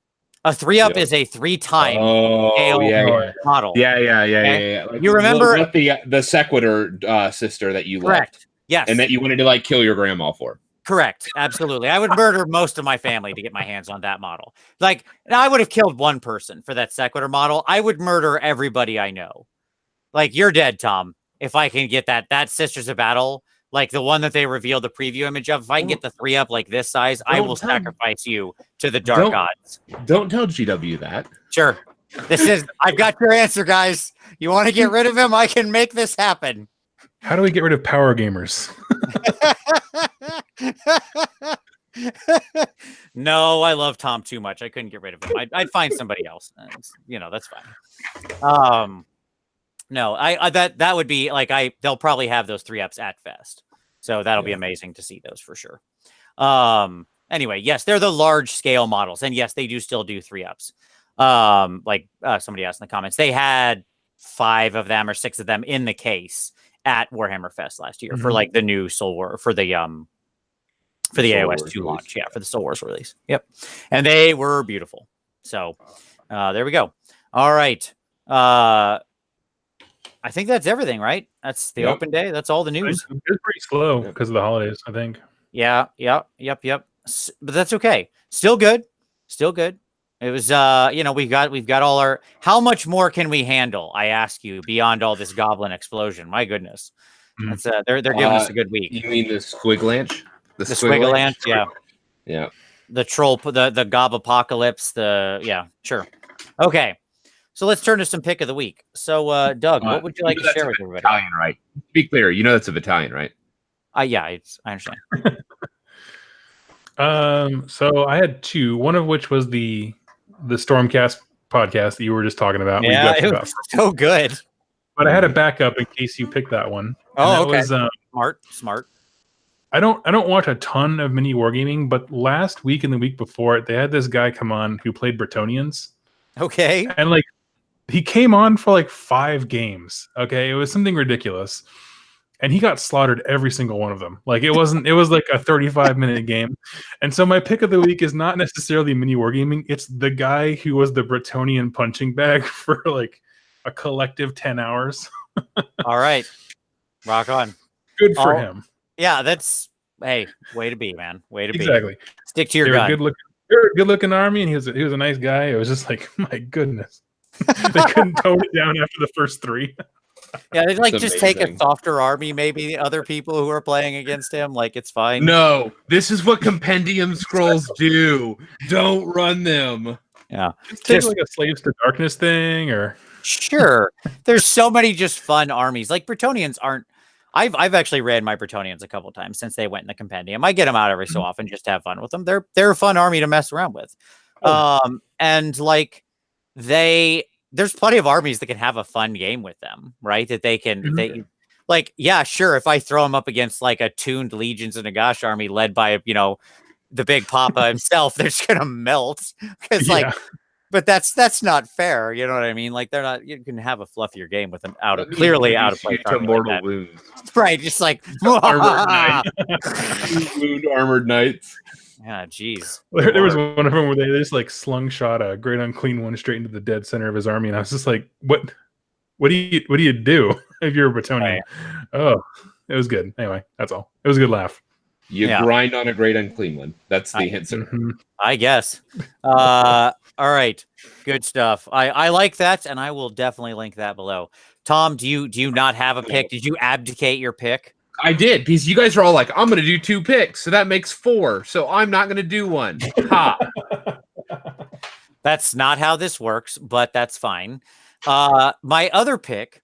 A 3-up is a 3-time scale model. Yeah. Like, you remember the Sequitur sister that you correct. Left, yes, and that you wanted to like kill your grandma for. Correct. Absolutely. I would murder most of my family to get my hands on that model. Like, I would have killed one person for that Sequitur model. I would murder everybody I know. Like, you're dead, Tom. If I can get that Sisters of Battle, like the one that they revealed the preview image of, if I can get the 3-up like this size, I will sacrifice you to the dark gods. Don't tell GW that. Sure. I've got your answer, guys. You want to get rid of him? I can make this happen. How do we get rid of power gamers? No, I love Tom too much. I couldn't get rid of him. I'd find somebody else. That's fine. No, that would be like they'll probably have those 3-ups at Fest. So that'll be amazing to see those for sure. Anyway, yes, they're the large scale models. And yes, they do still do 3-ups. Like somebody asked in the comments, they had 5 of them or 6 of them in the case at Warhammer Fest last year for like the new Soul War for the AOS 2 launch. Yeah, for the Soul Wars release. Yep. And they were beautiful. So there we go. All right. I think that's everything, right? That's the open day. That's all the news. It was pretty slow because of the holidays, I think. Yeah. Yep. but that's okay. Still good. Still good. It was, we've got all our. How much more can we handle? I ask you, beyond all this goblin explosion. My goodness, that's they're giving us a good week. You mean the Squiglanch? The Squiglanch, yeah, yeah. The troll, the gob apocalypse. Sure. Okay, so let's turn to some pick of the week. So, Doug, what would you like to share with everybody? Battalion, right? To be clear, that's a battalion, right? Yeah, I understand. So I had two. One of which was the Stormcast podcast that you were just talking about. Yeah, it was so good. But I had a backup in case you picked that one. Oh, okay. Smart. I don't watch a ton of mini wargaming, but last week and the week before it, they had this guy come on who played Bretonnians. Okay. And like he came on for like 5 games. Okay, it was something ridiculous. And he got slaughtered every single one of them. Like it was like a 35-minute game. And so my pick of the week is not necessarily mini wargaming. It's the guy who was the Bretonnian punching bag for like a collective 10 hours. All right. Rock on. Good for him. Yeah, way to be, man. Way to be. Exactly. Stick to your gun. They're a good-looking army, and he was a nice guy. It was just like, my goodness. They couldn't tone it down after the first 3. Yeah, they'd like just take a softer army, maybe the other people who are playing against him. Like, it's fine. No, this is what compendium scrolls do. Don't run them. Yeah. Just like a Slaves to Darkness thing, or sure. There's so many just fun armies. Like Bretonnians aren't. I've actually ran my Bretonnians a couple times since they went in the compendium. I get them out every so often just to have fun with them. They're a fun army to mess around with. And like there's plenty of armies that can have a fun game with them, right? That they can, sure. If I throw them up against like a tuned Legions of Nagash army led by, the big Papa himself, they're just going to melt because but that's not fair. You know what I mean? Like you can have a fluffier game with them clearly out of place. Mortal wounds. Right. Just like armored knights. Yeah, geez. There was one of them where they just like slung shot a great unclean one straight into the dead center of his army, and I was just like, "What do you do if you're a Bretonnian?" Right. Oh, it was good. Anyway, that's all. It was a good laugh. You grind on a great unclean one. That's the answer. I guess. All right, good stuff. I like that, and I will definitely link that below. Tom, do you not have a pick? Did you abdicate your pick? I did, because you guys are all like, I'm going to do 2 picks, so that makes 4. So I'm not going to do one. Ha! That's not how this works, but that's fine. My other pick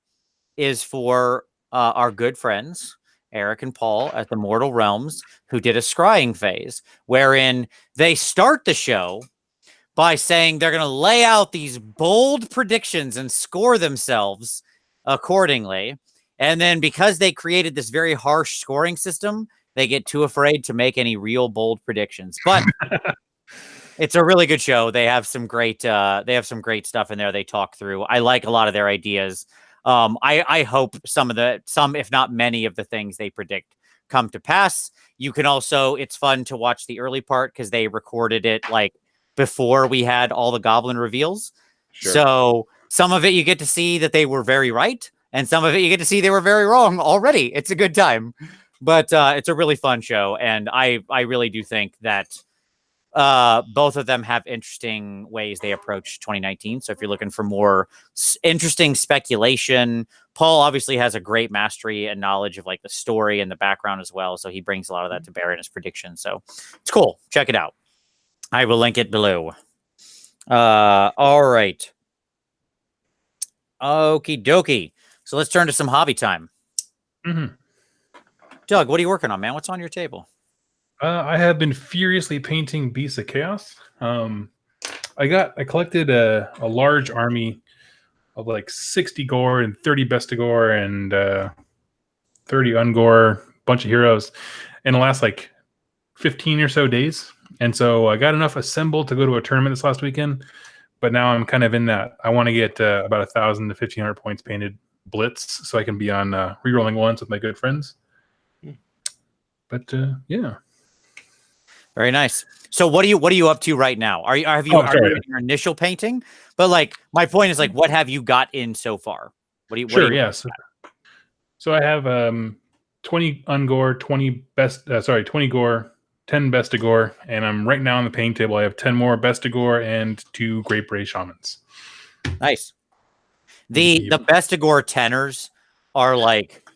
is for our good friends, Eric and Paul at the Mortal Realms, who did a scrying phase, wherein they start the show by saying they're going to lay out these bold predictions and score themselves accordingly. And then because they created this very harsh scoring system, they get too afraid to make any real bold predictions. But it's a really good show. They have some great stuff in there they talk through. I like a lot of their ideas. I hope some, if not many of the things they predict come to pass. You can also, it's fun to watch the early part because they recorded it like before we had all the goblin reveals. Sure. So some of it you get to see that they were very right. And some of it you get to see they were very wrong already. It's a good time, but it's a really fun show. And I really do think that both of them have interesting ways they approach 2019. So if you're looking for more interesting speculation, Paul obviously has a great mastery and knowledge of like the story and the background as well. So he brings a lot of that to bear in his predictions. So it's cool. Check it out. I will link it below. All right. Okie dokie. So let's turn to some hobby time. Doug, what are you working on, man? What's on your table? I have been furiously painting Beasts of Chaos. I collected a large army of like 60 gore and 30 Bestigor and 30 Ungor, bunch of heroes in the last like 15 or so days. And so I got enough assembled to go to a tournament this last weekend. But now I'm kind of in that. I want to get about 1,000 to 1,500 points painted blitz so I can be on rerolling ones with my good friends. But yeah. Very nice. So what are you up to right now? Are you in your initial painting? But like my point is like what have you got in so far? So I have 20 Ungor, 20 20 gore, 10 Bestigor, and I'm right now on the painting table. I have 10 more Bestigor and 2 Great Bray Shamans. Nice. The Bestigor tenors are like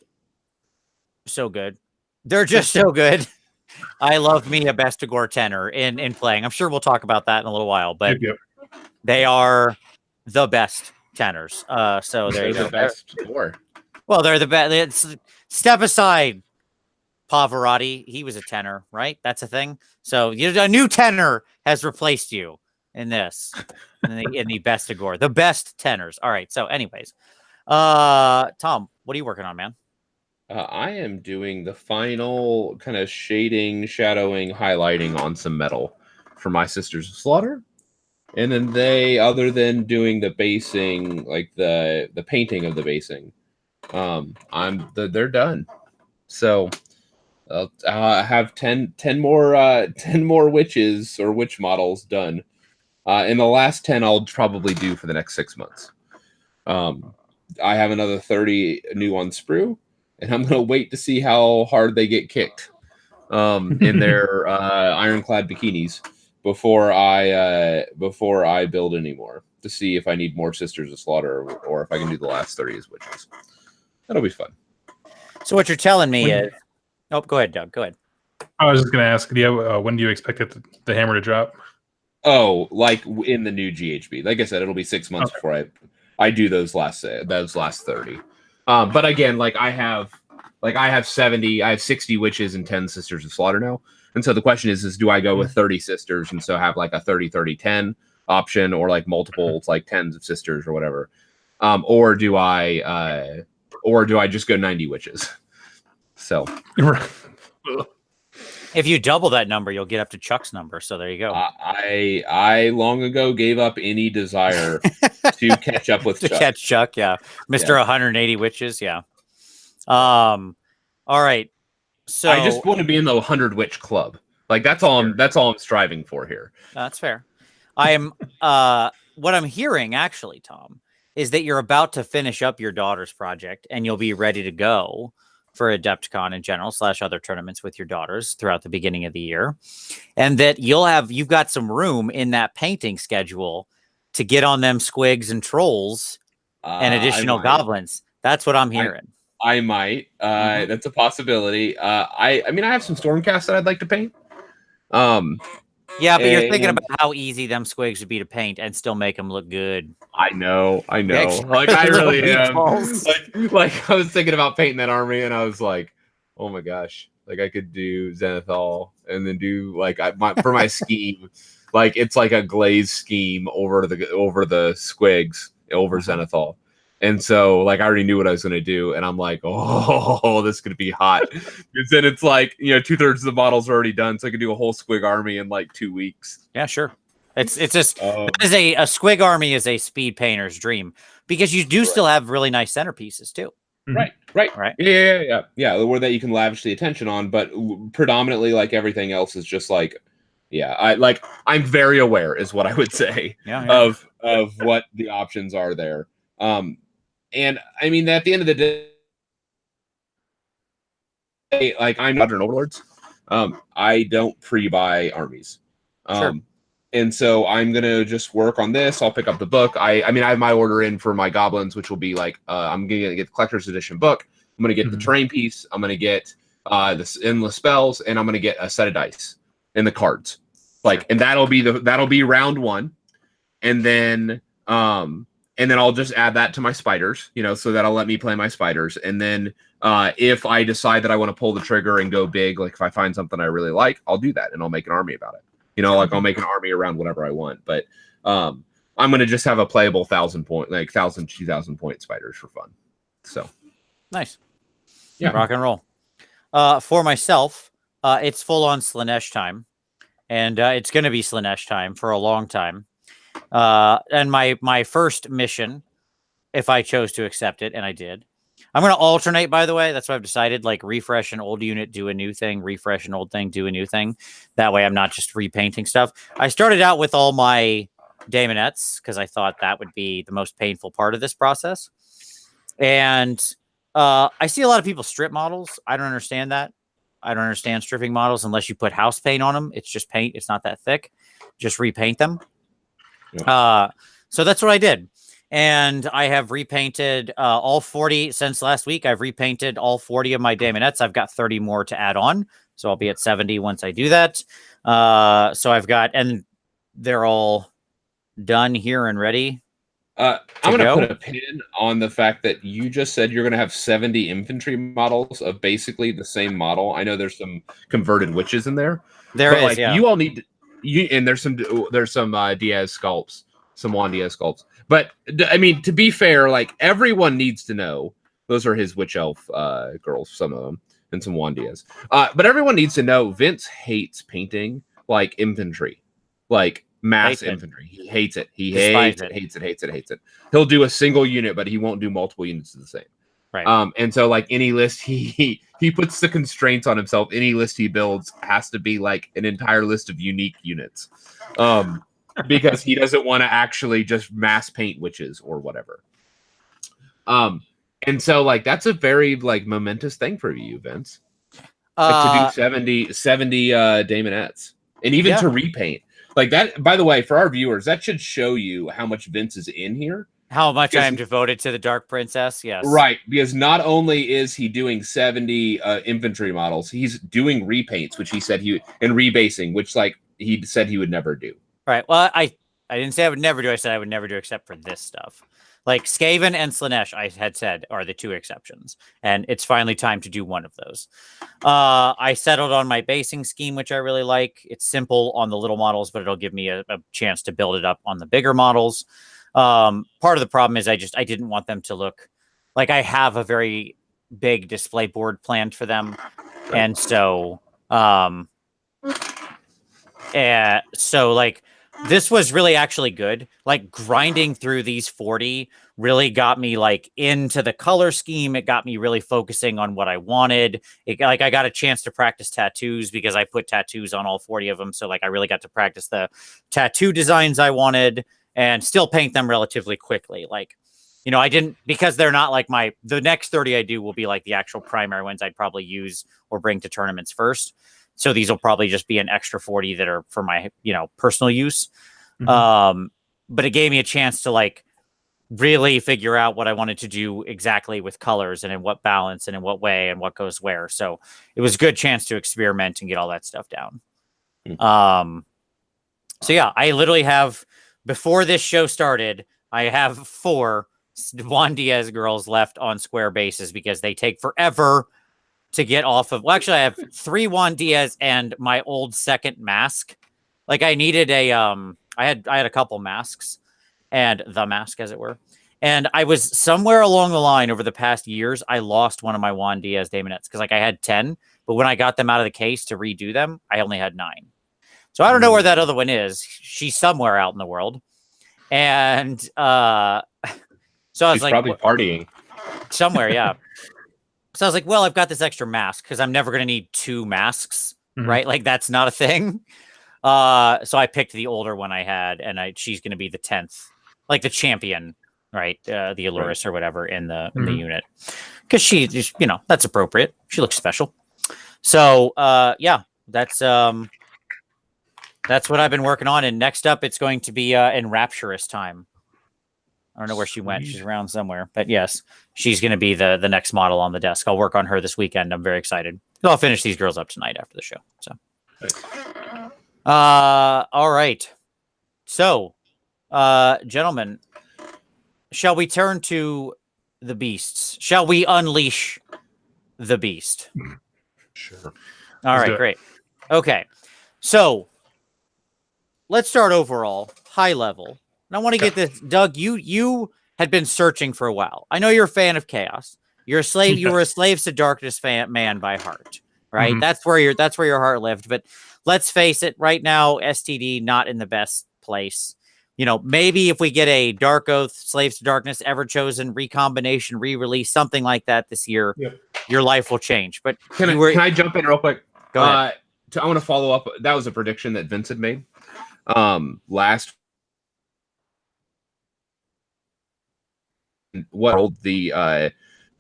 so good. They're just so good. I love me a Bestigor tenor in playing. I'm sure we'll talk about that in a little while, but they are the best tenors. So there you go. The best score. Well, they're the best. Step aside, Pavarotti. He was a tenor, right? That's a thing. So a new tenor has replaced you in this, in the Bestigor, the best tenors. All right. So, anyways, Tom, what are you working on, man? I am doing the final kind of shading, shadowing, highlighting on some metal for my Sisters of Slaughter. And then other than doing the basing, like the painting of the basing, they're done. So I have 10 more witches or witch models done. And the last 10 I'll probably do for the next 6 months. I have another 30 new on sprue. And I'm gonna wait to see how hard they get kicked in their ironclad bikinis before I build anymore, to see if I need more Sisters of Slaughter or if I can do the last 30 as witches. That'll be fun. So what you're telling me is, oh, go ahead, Doug. Go ahead. I was just gonna ask, when do you expect the hammer to drop? Oh, like in the new GHB. Like I said, it'll be 6 months before I do those last 30. But again, I have 60 witches and 10 Sisters of Slaughter now. And so the question is do I go with 30 sisters and so have like a 30-30-10 option, or like multiples, like tens of sisters or whatever? Or do I just go 90 witches? So if you double that number, you'll get up to Chuck's number. So there you go. I long ago gave up any desire to catch up with Chuck. Catch Chuck, yeah. Mr. 180 witches, yeah. All right. So I just want to be in the 100 witch club. Like that's all I'm striving for here. That's fair. I am what I'm hearing actually, Tom, is that you're about to finish up your daughter's project and you'll be ready to go for AdeptCon in general / other tournaments with your daughters throughout the beginning of the year. And that you've got some room in that painting schedule to get on them squigs and trolls and additional goblins. That's what I'm hearing. I might. That's a possibility. I mean, I have some Stormcast that I'd like to paint. Yeah, but you're thinking about how easy them squigs would be to paint and still make them look good. I know. Like I really am. Like I was thinking about painting that army, and I was like, oh my gosh, like I could do Zenithal and then do for my scheme, like it's like a glaze scheme over the squigs over Zenithal. And so, I already knew what I was going to do, and I'm like, oh, this is going to be hot. Because then it's 2/3 of the models are already done, so I could do a whole squig army in 2 weeks. Yeah, sure. It's just a squig army is a speed painter's dream, because you do still have really nice centerpieces too. Right. Yeah. Where that you can lavish the attention on, but predominantly, everything else is just I'm very aware, is what I would say, of what the options are there. And I mean, at the end of the day, I'm not an overlords. I don't pre-buy armies. And so I'm gonna just work on this. I'll pick up the book. I mean, I have my order in for my goblins, which will be I'm gonna get the collector's edition book. I'm gonna get the terrain piece. I'm gonna get the endless spells, and I'm gonna get a set of dice and the cards. And that'll be round 1, and then I'll just add that to my spiders, so that'll let me play my spiders. And then if I decide that I want to pull the trigger and go big, if I find something I really like, I'll do that and I'll make an army about it. I'll make an army around whatever I want. But I'm going to just have a playable 1,000 point, 1,000, 2,000 point spiders for fun. So nice. Yeah. Rock and roll. For myself, it's full on Slaanesh time. And it's going to be Slaanesh time for a long time. And my first mission, if I chose to accept it, and I did, I'm going to alternate, by the way. That's what I've decided, refresh an old unit, do a new thing, refresh an old thing, do a new thing. That way I'm not just repainting stuff. I started out with all my daemonettes because I thought that would be the most painful part of this process. And I see a lot of people strip models. I don't understand that. I don't understand stripping models unless you put house paint on them. It's just paint. It's not that thick. Just repaint them. Yeah. So that's what I did. And I have repainted all 40 since last week. I've repainted all 40 of my Daemonettes. I've got 30 more to add on. So I'll be at 70 once I do that. So I've got, and they're all done here and ready. I'm going to put a pin on the fact that you just said you're going to have 70 infantry models of basically the same model. I know there's some converted witches in there. There is, yeah. You all need and there's some Diaz sculpts, some Juan Diaz sculpts. But I mean, to be fair, like everyone needs to know those are his witch elf girls, some of them, and some Juan Diaz. But everyone needs to know Vince hates painting like infantry, like mass infantry. He hates it. He hates it. He'll do a single unit, but he won't do multiple units of the same. Right. And so like any list he puts the constraints on himself. Any list he builds has to be like an entire list of unique units. Because he doesn't want to actually just mass paint witches or whatever. And so like that's a very like momentous thing for you, Vince. Like, to do 70 Daemonettes. And even to repaint. Like that, by the way, for our viewers, that should show you how much Vince is in here. How much I am devoted to the Dark Princess, yes. Right, because not only is he doing 70 infantry models, he's doing repaints, which he said and rebasing, which like he said he would never do. Right. Well, I didn't say I would never do. I said I would never do except for this stuff. Like Skaven and Slaanesh, I had said, are the two exceptions. And it's finally time to do one of those. I settled on my basing scheme, which I really like. It's simple on the little models, but it'll give me a chance to build it up on the bigger models. Part of the problem is I didn't want them to look like I have a very big display board planned for them. Right. And so, like, this was really actually good. Like grinding through these 40 really got me like into the color scheme. It got me really focusing on what I wanted. I got a chance to practice tattoos because I put tattoos on all 40 of them. So like I really got to practice the tattoo designs I wanted and still paint them relatively quickly. Like, you know, I didn't, because they're not like the next 30 I do will be like the actual primary ones I'd probably use or bring to tournaments first. So these will probably just be an extra 40 that are for my, you know, personal use. Mm-hmm. But it gave me a chance to like really figure out what I wanted to do exactly with colors and in what balance and in what way and what goes where. So it was a good chance to experiment and get all that stuff down. Mm-hmm. So yeah, I literally have, before this show started, I have 4 Juan Diaz girls left on square bases because they take forever to get off of. Well, actually, I have 3 Juan Diaz and my old second mask. Like I needed a I had a couple masks and the mask, as it were. And I was somewhere along the line over the past years, I lost one of my Juan Diaz Daemonettes because like I had 10, but when I got them out of the case to redo them, I only had 9. So I don't know where that other one is. She's somewhere out in the world. And so I was She's like, probably partying somewhere, yeah. So I was like, well, I've got this extra mask because I'm never going to need 2 masks, right? Like that's not a thing. So I picked the older one I had, and she's going to be the 10th, like the champion, right? The Aluris or whatever in the unit, because she just, you know, that's appropriate. She looks special. So yeah, that's what I've been working on. And next up, it's going to be in Rapturous time. I don't know where she went. She's around somewhere. But yes, she's going to be the next model on the desk. I'll work on her this weekend. I'm very excited. I'll finish these girls up tonight after the show. So, all right. So, gentlemen, shall we turn to the beasts? Shall we unleash the beast? Sure. All right, great. Okay. So, let's start overall, high level. And I want to get this, Doug, you had been searching for a while. I know you're a fan of chaos. You're a slave. You were a Slaves to Darkness man by heart, right? That's where your heart lived. But let's face it, right now, STD not in the best place. You know, maybe if we get a Dark Oath, Slaves to Darkness, Ever Chosen recombination, re-release, something like that this year, your life will change. But can I jump in real quick? Go ahead. I want to follow up. That was a prediction that Vince had made last. What the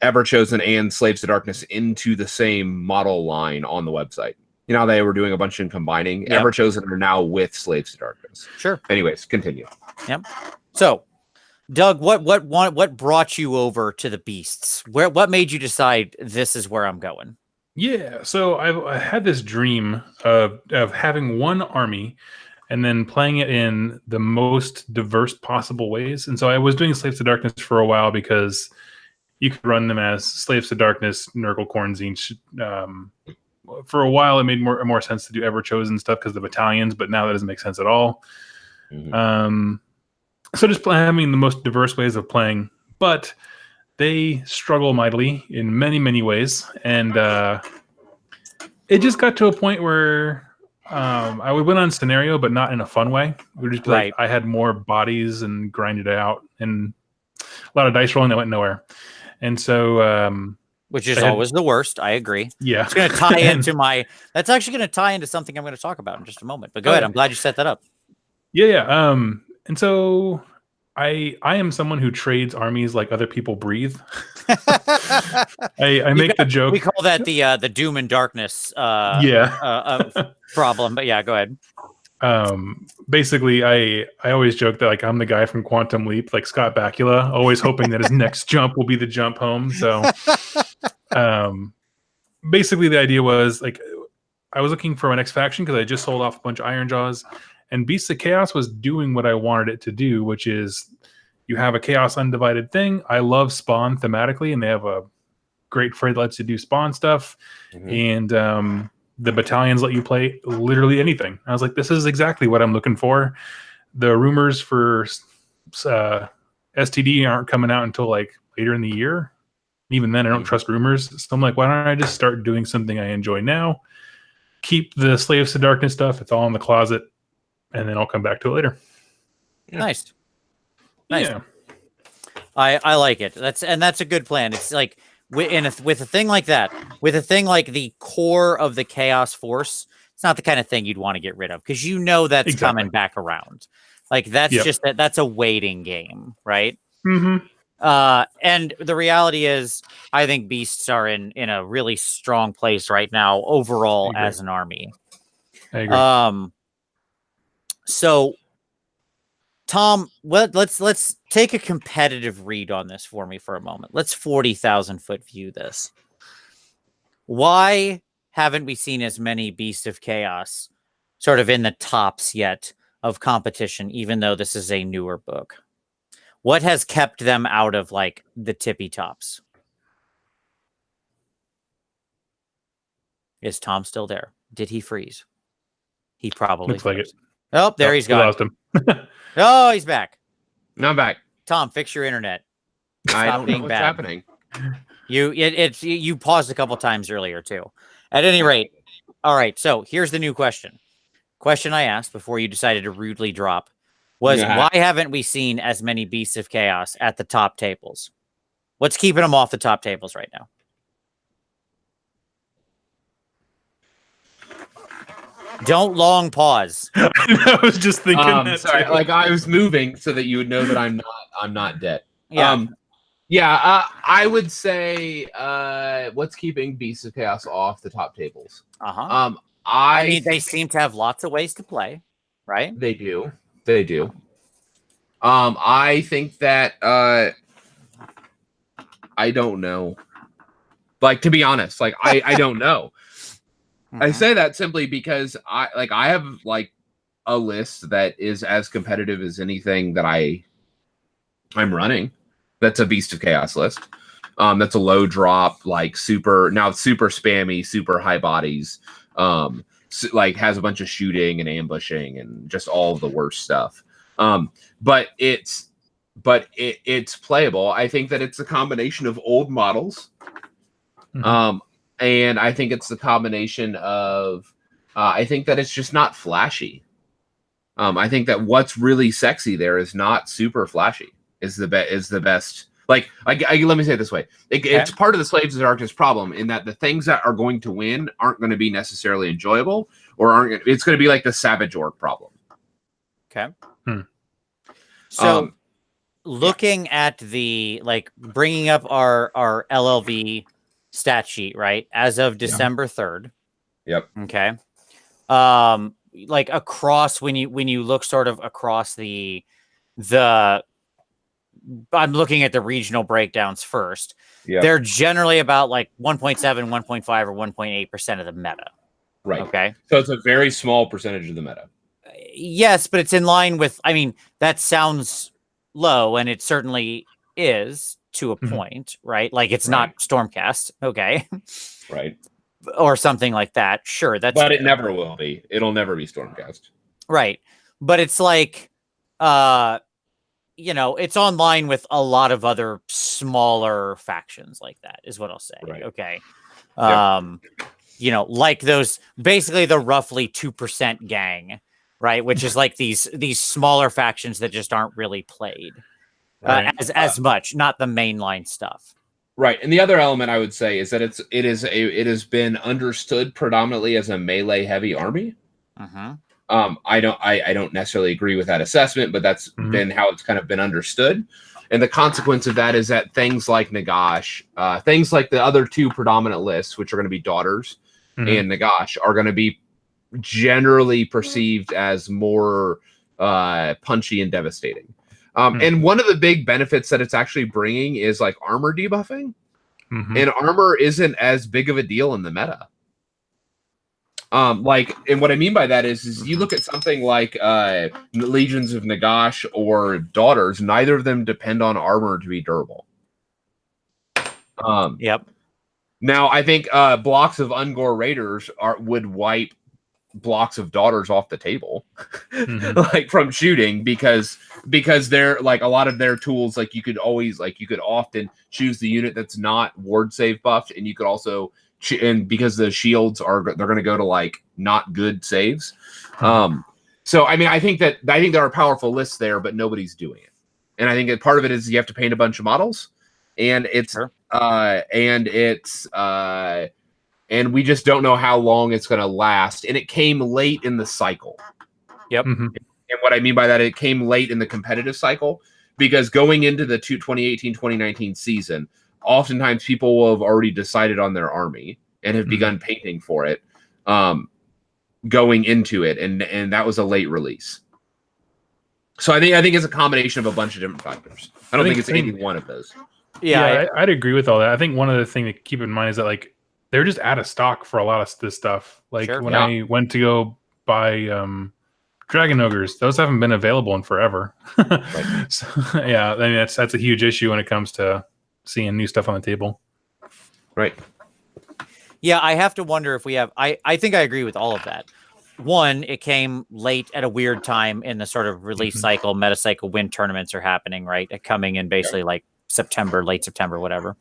Everchosen and Slaves to Darkness into the same model line on the website. You know how they were doing a bunch and combining? Yep. Everchosen are now with Slaves to Darkness. Sure. Anyways, continue. Yep. So, Doug, what brought you over to the Beasts? What made you decide this is where I'm going? Yeah, so I had this dream of having one army and then playing it in the most diverse possible ways. And so I was doing Slaves to Darkness for a while because you could run them as Slaves to Darkness, Nurgle, Khorne, for a while, it made more sense to do Everchosen stuff because of the battalions, but now that doesn't make sense at all. Mm-hmm. So just having the most diverse ways of playing, but they struggle mightily in many, many ways. And it just got to a point where I would win on scenario, but not in a fun way. It would just be like I had more bodies and grinded it out, and a lot of dice rolling that went nowhere. And so... which is always the worst. I agree. Yeah. It's going to tie into that's actually going to tie into something I'm going to talk about in just a moment. But go ahead. I'm glad you set that up. Yeah. And so I am someone who trades armies like other people breathe. I make the joke. We call that the doom and darkness problem. But yeah, go ahead. Basically, I always joke that like I'm the guy from Quantum Leap, like Scott Bakula, always hoping that his next jump will be the jump home. So basically the idea was like I was looking for my next faction because I just sold off a bunch of Ironjaws, and Beasts of Chaos was doing what I wanted it to do, which is you have a Chaos Undivided thing. I love Spawn thematically, and they have a great fray that lets you do Spawn stuff. Mm-hmm. And the battalions let you play literally anything. I was like, this is exactly what I'm looking for. The rumors for STD aren't coming out until like later in the year. Even then, I don't trust rumors. So I'm like, why don't I just start doing something I enjoy now? Keep the Slaves to Darkness stuff. It's all in the closet. And then I'll come back to it later. Yeah. Nice. Yeah. I like it. That's a good plan. It's like, with a thing like that, with a thing like the core of the Chaos Force, it's not the kind of thing you'd want to get rid of because you know that's coming back around. Like that's just that's a waiting game, right? Mm-hmm. And the reality is, I think Beasts are in a really strong place right now overall as an army. I agree. So, Tom, let's take a competitive read on this for me for a moment. Let's 40,000 foot view this. Why haven't we seen as many Beasts of Chaos sort of in the tops yet of competition, even though this is a newer book? What has kept them out of like the tippy tops? Is Tom still there? Did he freeze? He probably looks like it. Oh, there he's gone. Lost him. Oh, he's back. No, I'm back. Tom, fix your internet. I don't know what's happening. You paused a couple times earlier too. At any rate, all right. So here's the new question. Question I asked before you decided to rudely drop was why haven't we seen as many Beasts of Chaos at the top tables? What's keeping them off the top tables right now? Don't long pause. I was just thinking that. Sorry, like I was moving so that you would know that I'm not dead. Yeah. I would say what's keeping Beasts of Chaos off the top tables? I mean, they seem to have lots of ways to play, right? They do. I think that I don't know. Like, to be honest, like I don't know. Mm-hmm. I say that simply because I have like a list that is as competitive as anything that I'm running. That's a Beast of Chaos list. That's a low drop, like super spammy, super high bodies. Like has a bunch of shooting and ambushing and just all of the worst stuff. But it's playable. I think that it's a combination of old models. Mm-hmm. And I think it's the combination of, I think that it's just not flashy. I think that what's really sexy there is not super flashy. Is the best. Like, let me say it this way: it's part of the Slaves of Darkness problem in that the things that are going to win aren't going to be necessarily enjoyable, or it's going to be like the Savage Orc problem. Okay. So looking at the bringing up our LLV stat sheet, right? As of December 3rd. Yep. Okay. Across when you look sort of across the I'm looking at the regional breakdowns first. Yep. They're generally about 1.7, 1.5, or 1.8% of the meta. Right. Okay. So it's a very small percentage of the meta. Yes, but it's in line with, that sounds low, and it certainly is to a point, right? It's not Stormcast, okay? Right. Or something like that. Sure, that's but it never will be. It'll never be Stormcast. Right. But it's it's online with a lot of other smaller factions like that, is what I'll say. Right. Okay. Yep. Those basically the roughly 2% gang, right? Which is these smaller factions that just aren't really played as much, not the mainline stuff. Right. And the other element I would say is that it has been understood predominantly as a melee heavy army. Mm-hmm. I don't necessarily agree with that assessment, but that's been how it's kind of been understood. And the consequence of that is that things like Nagash, things like the other two predominant lists, which are going to be Daughters and Nagash, are going to be generally perceived as more punchy and devastating. And one of the big benefits that it's actually bringing is armor debuffing. And armor isn't as big of a deal in the meta. And what I mean by that is you look at something like Legions of Nagash or Daughters, neither of them depend on armor to be durable. Yep. Now, I think blocks of Ungor Raiders would wipe blocks of Daughters off the table, from shooting, because they're a lot of their tools, you could often choose the unit that's not ward save buffed, and you could also and because the shields they're going to go to not good saves. So I think there are powerful lists there, but nobody's doing it. And I think that part of it is you have to paint a bunch of models, and and we just don't know how long it's going to last. And it came late in the cycle. Yep. And what I mean by that, it came late in the competitive cycle, because going into the 2018-2019 season, oftentimes people will have already decided on their army and have begun painting for it, going into it, and that was a late release. So I think it's a combination of a bunch of different factors. I don't think it's any one of those. Yeah, I'd agree with all that. I think one other thing to keep in mind is that they're just out of stock for a lot of this stuff. I went to go buy Dragon Ogres, those haven't been available in forever. So, yeah, that's a huge issue when it comes to seeing new stuff on the table. Right. Yeah, I have to wonder if we have... I think I agree with all of that. One, it came late at a weird time in the sort of release cycle, meta cycle, when tournaments are happening, right? Coming in basically September, late September, whatever.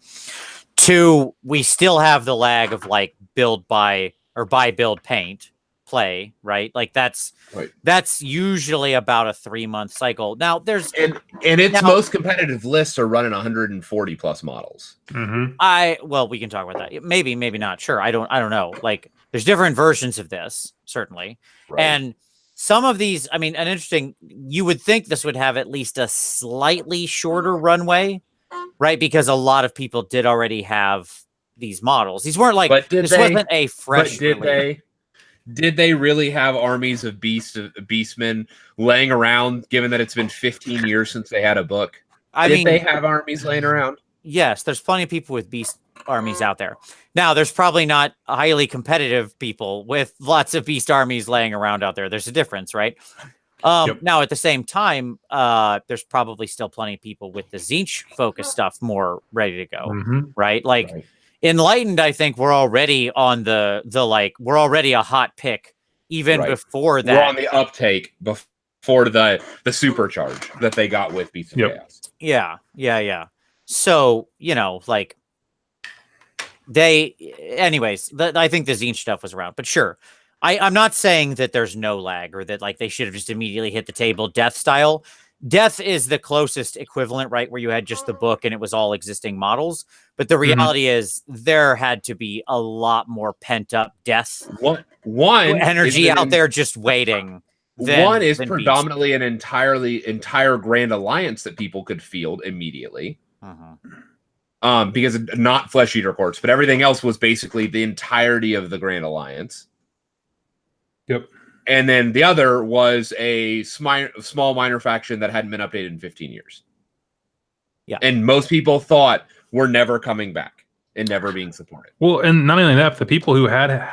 Two, we still have the lag of build, buy, or buy, build, paint play, right? That's usually about a 3-month cycle. Now there's most competitive lists are running 140 plus models. We can talk about that. Maybe not. Sure. I don't know. There's different versions of this, certainly. Right. And some of these, you would think this would have at least a slightly shorter runway, right? Because a lot of people did already have these models. These weren't wasn't a fresh release. Did they really have armies of beastmen laying around, given that it's been 15 years since they had a book? Did they have armies laying around? Yes, there's plenty of people with beast armies out there. Now, there's probably not highly competitive people with lots of beast armies laying around out there. There's a difference, right? Now, at the same time, there's probably still plenty of people with the Tzeentch focus stuff more ready to go, right? Enlightened, I think we're already on we're already a hot pick even before that. We're on the uptake before the supercharge that they got with Beasts of Chaos. Yeah. So, I think the Tzeentch stuff was around, but sure. I'm not saying that there's no lag or that they should have just immediately hit the table death style. Death is the closest equivalent, right? Where you had just the book and it was all existing models. But the reality is there had to be a lot more pent up death one energy out there just waiting, One is predominantly an entire Grand Alliance that people could field immediately. Because not Flesh Eater Corps, but everything else was basically the entirety of the Grand Alliance. Yep. And then the other was a small minor faction that hadn't been updated in 15 years. Yeah. And most people thought we're never coming back and never being supported. Well, and not only that, the people who had,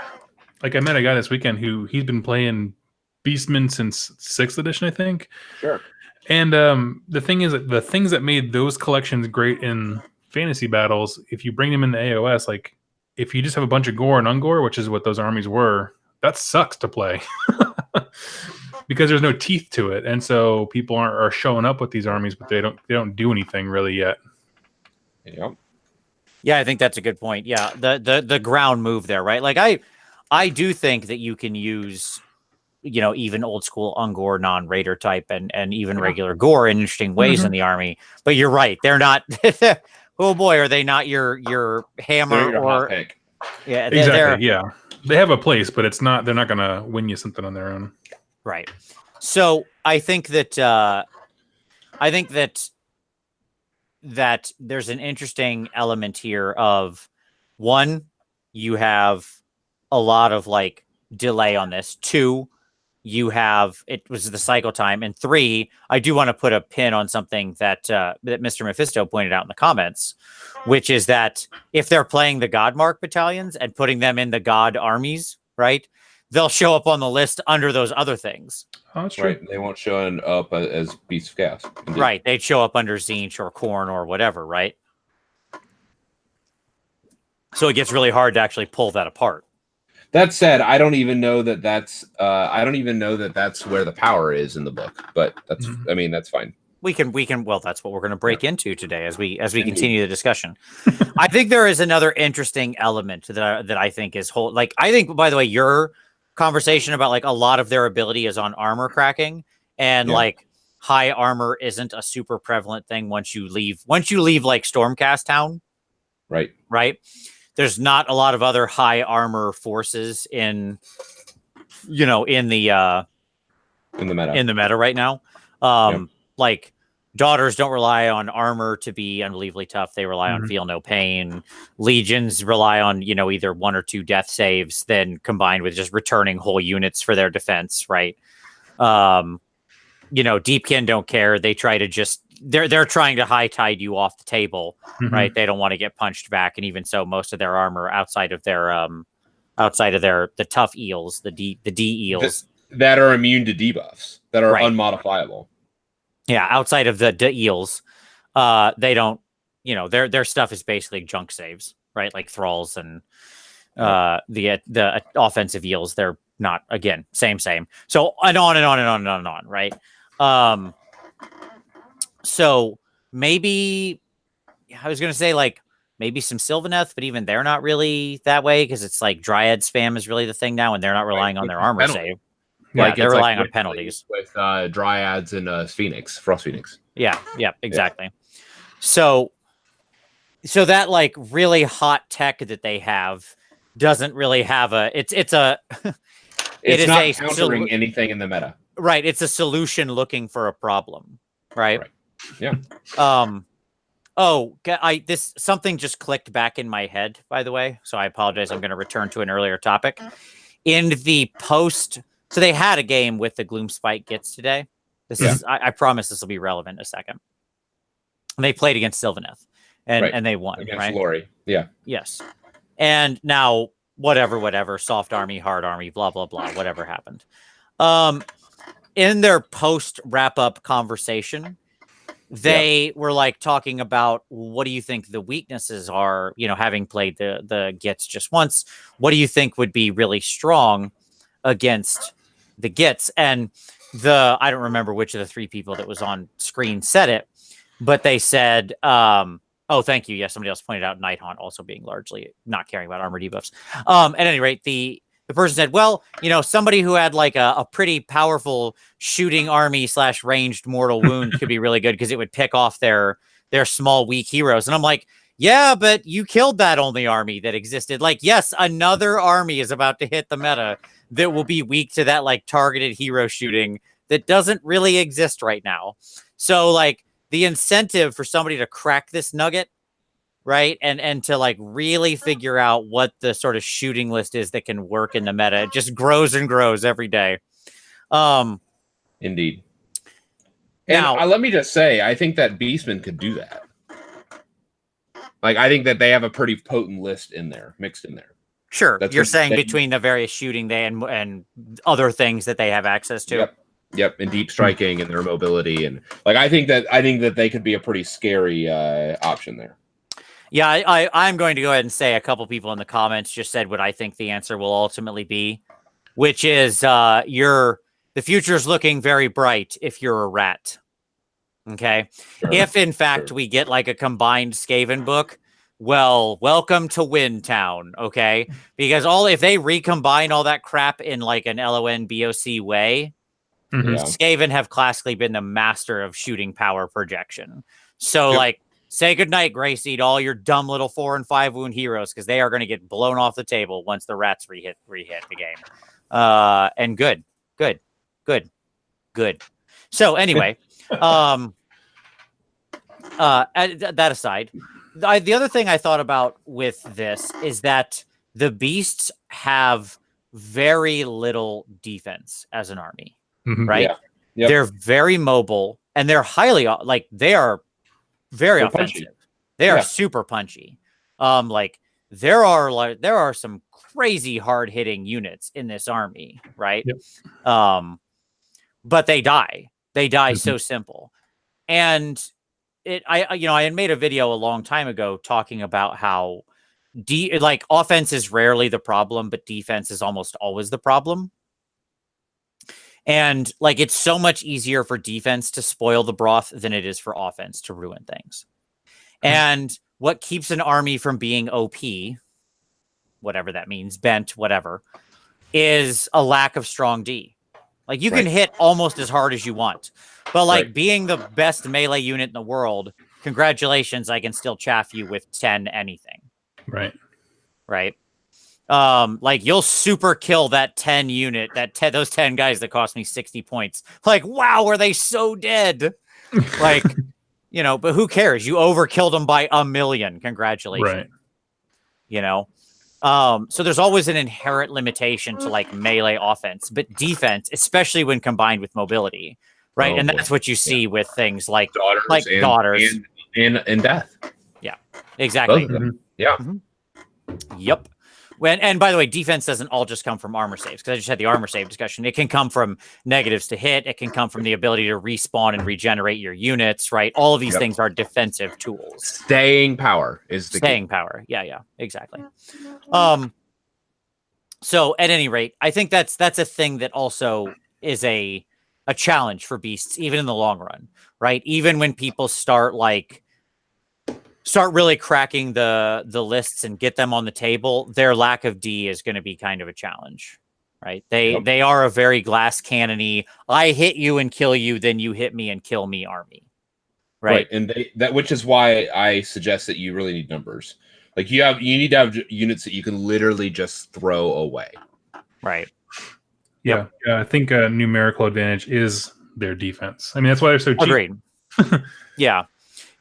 like I met a guy this weekend he's been playing Beastmen since 6th edition, I think. Sure. And the thing is that the things that made those collections great in fantasy battles, if you bring them into AOS, like if you just have a bunch of gore and ungore, which is what those armies were, that sucks to play because there's no teeth to it, and so people are showing up with these armies, but they don't do anything really yet. Yep. Yeah, I think that's a good point. Yeah, the ground move there, right? Like I do think that you can use, even old school ungore non-raider type and even regular gore in interesting ways in the army. But you're right, they're not. Oh boy, are they not your hammer or pick? Yeah, exactly. Yeah. They have a place, but it's not. They're not going to win you something on their own, right? So I think that that there's an interesting element here of one, you have a lot of like delay on this. Two, you have it was the cycle time, and three, I do want to put a pin on something that Mr. Mephisto pointed out in the comments, which is that if they're playing the Godmark battalions and putting them in the God armies, right, they'll show up on the list under those other things. Oh, that's true. Right. They won't show up as Beasts of Chaos. Indeed. Right. They'd show up under Tzeentch or Khorne or whatever, right? So it gets really hard to actually pull that apart. That said, I don't even know that that's where the power is in the book, but that's I mean, that's fine. We can well, that's what we're going to break into today as we continue the discussion. I think there is another interesting element that I think is I think, by the way, your conversation about like a lot of their ability is on armor cracking, and like high armor isn't a super prevalent thing once you leave like Stormcast town. Right. There's not a lot of other high armor forces in the meta right now. Like daughters don't rely on armor to be unbelievably tough. They rely on feel no pain. Legions rely on, either 1 or 2 death saves, then combined with just returning whole units for their defense. Right. Deepkin don't care. They try to just, they're trying to high tide you off the table, right? They don't want to get punched back. And even so, most of their armor outside of the tough eels, the D eels that are immune to debuffs, that are unmodifiable. Yeah. Outside of the eels, they don't, their stuff is basically junk saves, right? Like thralls and the offensive eels. They're not, again, same. So and on and on and on and on and on, right? So maybe I was going to say like maybe some Sylvaneth, but even they're not really that way because it's like Dryad spam is really the thing now, and they're not relying on their armor save. Yeah, they're relying on penalties with Dryads and Frost Phoenix. Yeah, exactly. Yeah. So that like really hot tech that they have doesn't really have it's not countering anything in the meta. Right, it's a solution looking for a problem. Right. Yeah. Something just clicked back in my head, by the way. So I apologize. I'm going to return to an earlier topic. In the post, so they had a game with the Gloomspite Gitz today. I promise this will be relevant in a second. And they played against Sylvaneth, and they won. Against right? Lori. Yeah. Yes. And now whatever, soft army, hard army, blah blah blah, whatever happened. In their post wrap up conversation, they were like talking about what do you think the weaknesses are, having played the Gitz just once, what do you think would be really strong against the Gitz? And I don't remember which of the 3 people that was on screen said it, but they said, oh, thank you. Yes, somebody else pointed out Night Haunt also being largely not caring about armor debuffs. At any rate, the person said, well, somebody who had like a pretty powerful shooting army / ranged mortal wound could be really good because it would pick off their small, weak heroes. And I'm like, yeah, but you killed that only army that existed. Like, yes, another army is about to hit the meta that will be weak to that like targeted hero shooting that doesn't really exist right now. So like the incentive for somebody to crack this nugget, right, and to like really figure out what the sort of shooting list is that can work in the meta, it just grows and grows every day. Indeed. Now, And let me just say, I think that Beastmen could do that. Like, I think that they have a pretty potent list in there, mixed in there. Sure, you're saying between the various shooting and other things that they have access to. Yep, and deep striking and their mobility, and like I think that they could be a pretty scary option there. Yeah, I'm going to go ahead and say a couple people in the comments just said what I think the answer will ultimately be, which is the future's looking very bright if you're a rat. Okay. Sure. If in fact we get like a combined Skaven book, well, welcome to Windtown. Okay. Because if they recombine all that crap in like an LONBOC way, Skaven have classically been the master of shooting power projection. So like say goodnight, Greyseed, all your dumb little 4 and 5 wound heroes, because they are going to get blown off the table once the rats rehit the game. And good. So anyway, that aside, the other thing I thought about with this is that the beasts have very little defense as an army, right? Yeah. Yep. They're very mobile and they're highly they are very offensive. Punchy. They are super punchy. Like there are some crazy hard hitting units in this army, right? Yep. But they die. They die so simple. And I had made a video a long time ago talking about how offense is rarely the problem, but defense is almost always the problem. And like it's so much easier for defense to spoil the broth than it is for offense to ruin things. And what keeps an army from being OP, whatever that means, bent, whatever, is a lack of strong D. Like you can hit almost as hard as you want, but like being the best melee unit in the world, congratulations, I can still chaff you with 10 anything. Right. Like you'll super kill that 10 unit, those 10 guys that cost me 60 points. Like, wow, are they so dead? Like, but who cares? You overkilled them by 1,000,000. Congratulations. Right. So there's always an inherent limitation to like melee offense, but defense, especially when combined with mobility, right? And that's what you see with things like daughters and death. Yeah, exactly. Yeah. Yep. And by the way, defense doesn't all just come from armor saves, because I just had the armor save discussion. It can come from negatives to hit. It can come from the ability to respawn and regenerate your units, right? All of these things are defensive tools. Staying power is the staying power. Yeah, exactly. So at any rate, I think that's a thing that also is a challenge for beasts, even in the long run, right? Even when people start really cracking the lists and get them on the table, their lack of D is going to be kind of a challenge, right? They are a very glass cannony. I hit you and kill you, then you hit me and kill me army, right? And which is why I suggest that you really need numbers. Like you need to have units that you can literally just throw away, right? Yeah, I think a numerical advantage is their defense. I mean, that's why they're so cheap. Agreed. Yeah.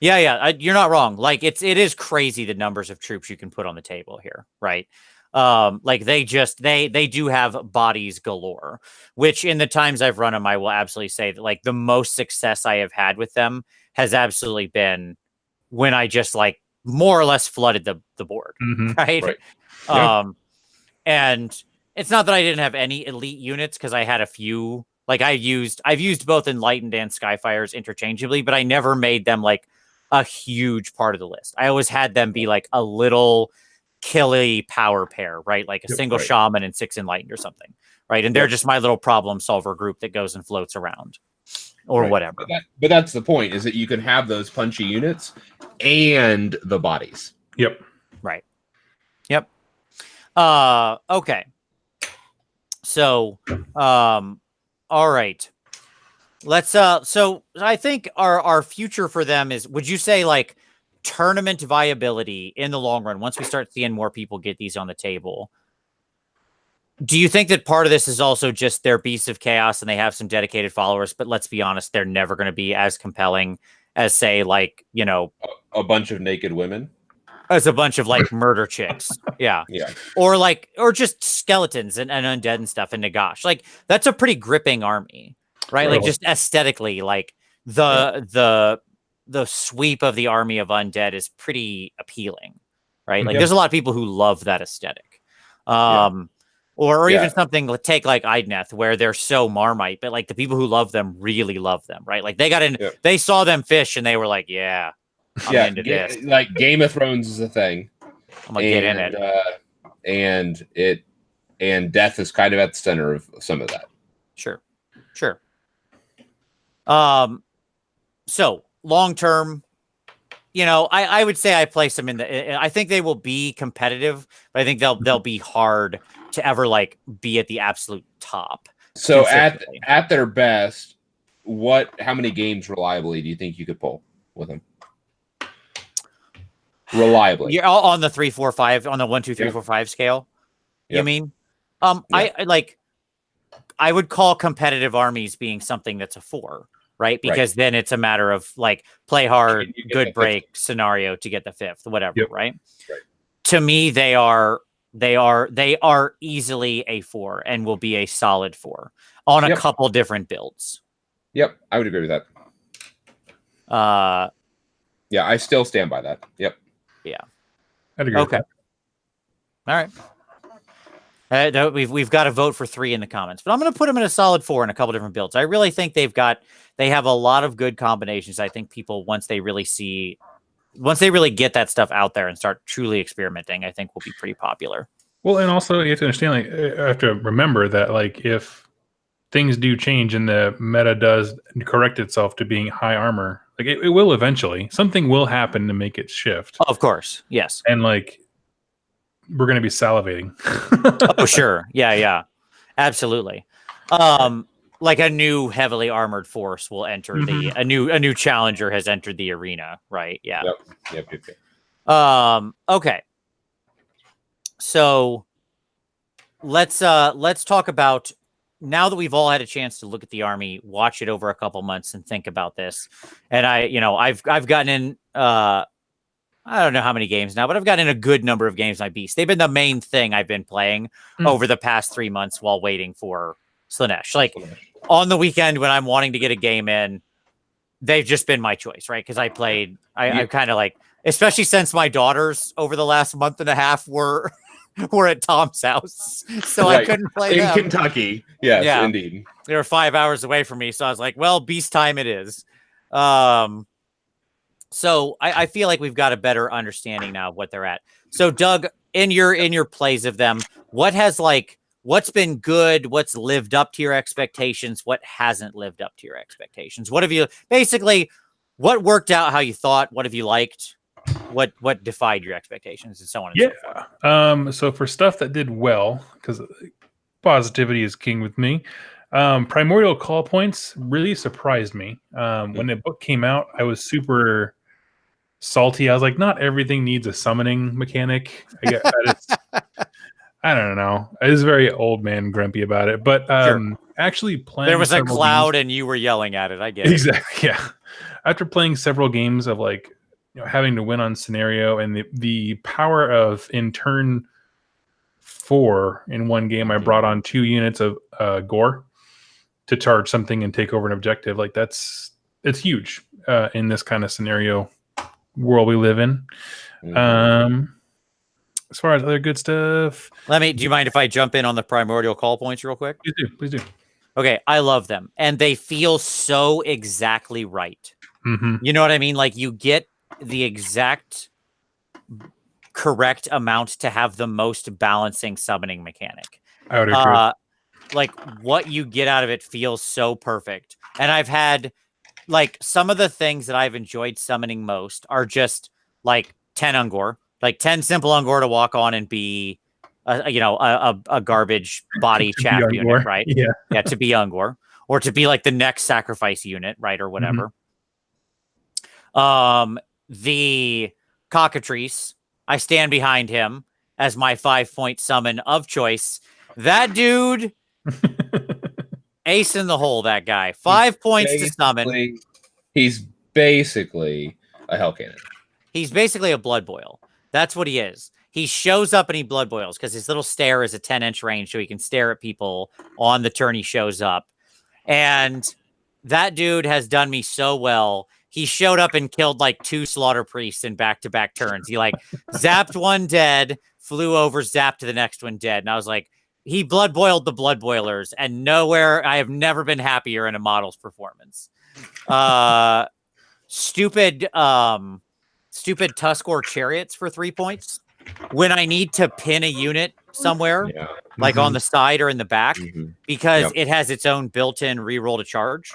You're not wrong. Like it is crazy the numbers of troops you can put on the table here, right? Like they do have bodies galore, which in the times I've run them, I will absolutely say that like the most success I have had with them has absolutely been when I just like more or less flooded the board, right? And it's not that I didn't have any elite units, because I had a few. Like I've used both Enlightened and Skyfires interchangeably, but I never made them like a huge part of the list. I always had them be like a little killy power pair, right? Like a single shaman and 6 Enlightened or something, right? And they're just my little problem solver group that goes and floats around or whatever. But that's the point, is that you can have those punchy units and the bodies. Yep. Right. Yep. Okay. So, all right. Let's so I think our future for them is, would you say like tournament viability in the long run, once we start seeing more people get these on the table, Do you think that part of this is also just their beasts of chaos and they have some dedicated followers, but let's be honest, they're never going to be as compelling as, say, like, you know, a bunch of naked women, as a bunch of like murder chicks. Yeah. Yeah. Or just skeletons and undead and stuff in Nagash. Like, that's a pretty gripping army, right? Like, just aesthetically, like the sweep of the army of undead is pretty appealing, right? Like, there's a lot of people who love that aesthetic. Or even something, take like Idneth, where they're so Marmite, but like the people who love them really love them, right? Like, they got in, they saw them fish and they were like, I'm into this. Like Game of Thrones is a thing. I'm gonna get in it. And death is kind of at the center of some of that. Sure. So long term, you know, I would say I place them in I think they will be competitive, but I think they'll be hard to ever like be at the absolute top. So at their best, how many games reliably do you think you could pull with them? Reliably. You're all on the 3, 4, 5 on the 1, 2, 3, 4, 5 scale. You mean? I would call competitive armies being something that's a 4, right? Because then it's a matter of like play hard, good break scenario to get the 5th, whatever, right? To me, they are easily a 4 and will be a solid 4 on a couple different builds. Yep, I would agree with that. Yeah, I still stand by that. Yep. Yeah. I'd agree with that. All right. We've got to vote for 3 in the comments, but I'm going to put them in a solid 4 in a couple different builds. I really think they have a lot of good combinations. I think people, once they really get that stuff out there and start truly experimenting, I think will be pretty popular. Well, and also you have to understand, like, I have to remember that, like, if things do change and the meta does correct itself to being high armor, like it will eventually. Something will happen to make it shift. Of course, yes. And like, we're going to be salivating. Oh, sure. Yeah. Absolutely. Like a new heavily armored force will enter a new challenger has entered the arena, right? Yeah. Yep. Okay. So let's talk about, now that we've all had a chance to look at the army, watch it over a couple months and think about this. And I've gotten in, I don't know how many games now, but I've gotten in a good number of games. My beast, they've been the main thing I've been playing over the past 3 months while waiting for Slaanesh. Like on the weekend when I'm wanting to get a game in, they've just been my choice, right? Because I kind of like, especially since my daughters over the last month and a half were at Tom's house, so I couldn't play in Kentucky. Yes, yeah, indeed. They were 5 hours away from me, so I was like, "Well, beast time it is." So I feel like we've got a better understanding now of what they're at. So, Doug, in your plays of them, what's been good? What's lived up to your expectations? What hasn't lived up to your expectations? What worked out how you thought? What have you liked? What defied your expectations, and so on and so forth. So for stuff that did well, because positivity is king with me, Primordial Call points really surprised me. When the book came out, I was super salty. I was like, not everything needs a summoning mechanic. I don't know. I was very old man grumpy about it, but actually playing, there was a cloud and you were yelling at it. I get it. Exactly. Yeah. After playing several games of like, having to win on scenario and the power of in turn 4 in one game, I brought on 2 units of gore to charge something and take over an objective. Like it's huge in this kind of scenario world we live in. As far as other good stuff, do you mind if I jump in on the Primordial Call points real quick? Please do. Okay, I love them, and they feel so exactly right. You know what I mean? Like you get the exact correct amount to have the most balancing summoning mechanic. I would agree. Like what you get out of it feels so perfect. And I've had like some of the things that I've enjoyed summoning most are just like 10 Ungor, like 10 simple Ungor to walk on and be a garbage body chaff unit, right? Yeah, to be Ungor, or to be like the next sacrifice unit, right, or whatever. The Cockatrice, I stand behind him as my 5-point summon of choice. That dude, ace in the hole, that guy. 5 points to summon. He's basically a hell cannon. He's basically a blood boil. That's what he is. He shows up and he blood boils because his little stare is a 10-inch range, so he can stare at people on the turn he shows up. And that dude has done me so well. He showed up and killed like 2 slaughter priests in back-to-back turns. He like zapped one dead, flew over, zapped to the next one dead. And I was like, he blood boiled the blood boilers, and nowhere I have never been happier in a model's performance. Stupid Tuskor chariots for 3 points. When I need to pin a unit somewhere, like on the side or in the back, because it has its own built-in reroll to charge.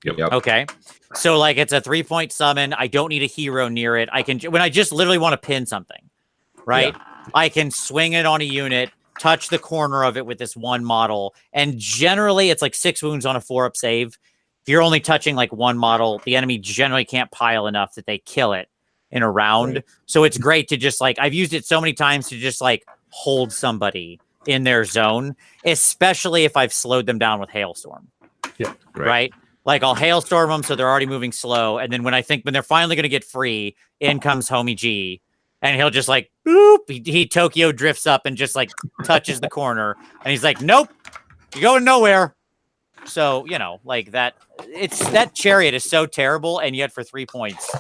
Okay. So like it's a 3-point summon. I don't need a hero near it. I can, when I just literally want to pin something, right? I can swing it on a unit, touch the corner of it with this one model. And generally it's like 6 wounds on a 4-up save. If you're only touching like one model, the enemy generally can't pile enough that they kill it in a round. Right. So it's great to just like, I've used it so many times to just like hold somebody in their zone, especially if I've slowed them down with Hailstorm. Yeah. Right. Like I'll Hailstorm them so they're already moving slow. And then when they're finally going to get free, in comes Homie G. And he'll just like, boop, he Tokyo drifts up and just like touches the corner. And he's like, nope, you're going nowhere. So, you know, like that chariot is so terrible. And yet for 3 points,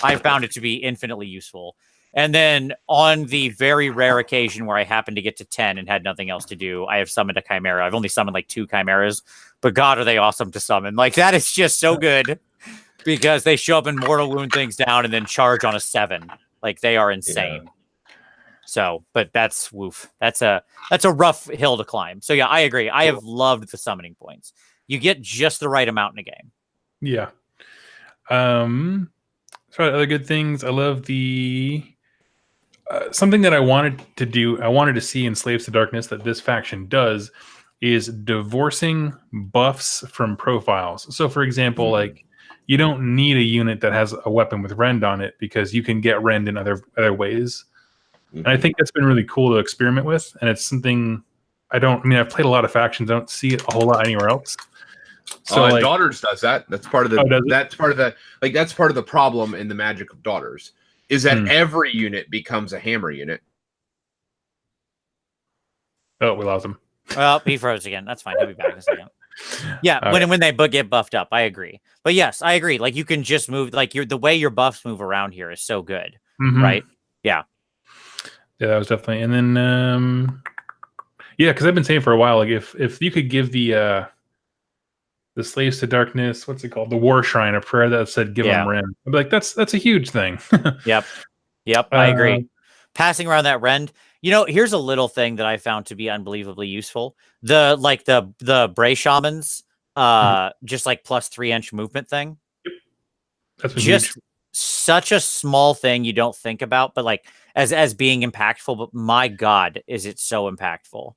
I found it to be infinitely useful. And then on the very rare occasion where I happened to get to 10 and had nothing else to do, I have summoned a Chimera. I've only summoned like 2 Chimeras, but God, are they awesome to summon. Like that is just so good because they show up and mortal wound things down and then charge on a 7. Like they are insane. So, but that's woof. That's a rough hill to climb. So yeah, I agree. I have loved the summoning points. You get just the right amount in a game. Yeah. So other good things. I love the something that I wanted to do. I wanted to see in Slaves to Darkness that this faction does is divorcing buffs from profiles. So, for example, like you don't need a unit that has a weapon with rend on it because you can get rend in other ways. And I think that's been really cool to experiment with. And it's something I've played a lot of factions. I don't see it a whole lot anywhere else. So like, Daughters does that. That's part of the that's part of the problem in the magic of Daughters is that every unit becomes a hammer unit. Oh, we lost him. Well, he froze again. That's fine. He'll be back in a second. Yeah, when they get buffed up, I agree. But yes, I agree. Like you can just move, like the way your buffs move around here is so good, right? Yeah. Yeah, that was definitely. And then, because I've been saying for a while, like if you could give the Slaves to Darkness, what's it called, the War Shrine, a prayer that said "Give them rend," I'd be like, that's a huge thing. Yep, I agree. Passing around that rend. You know, here's a little thing that I found to be unbelievably useful. The Bray Shamans, just like plus 3-inch movement thing. Yep. That's just huge. Such a small thing you don't think about, but like as being impactful. But my God, is it so impactful?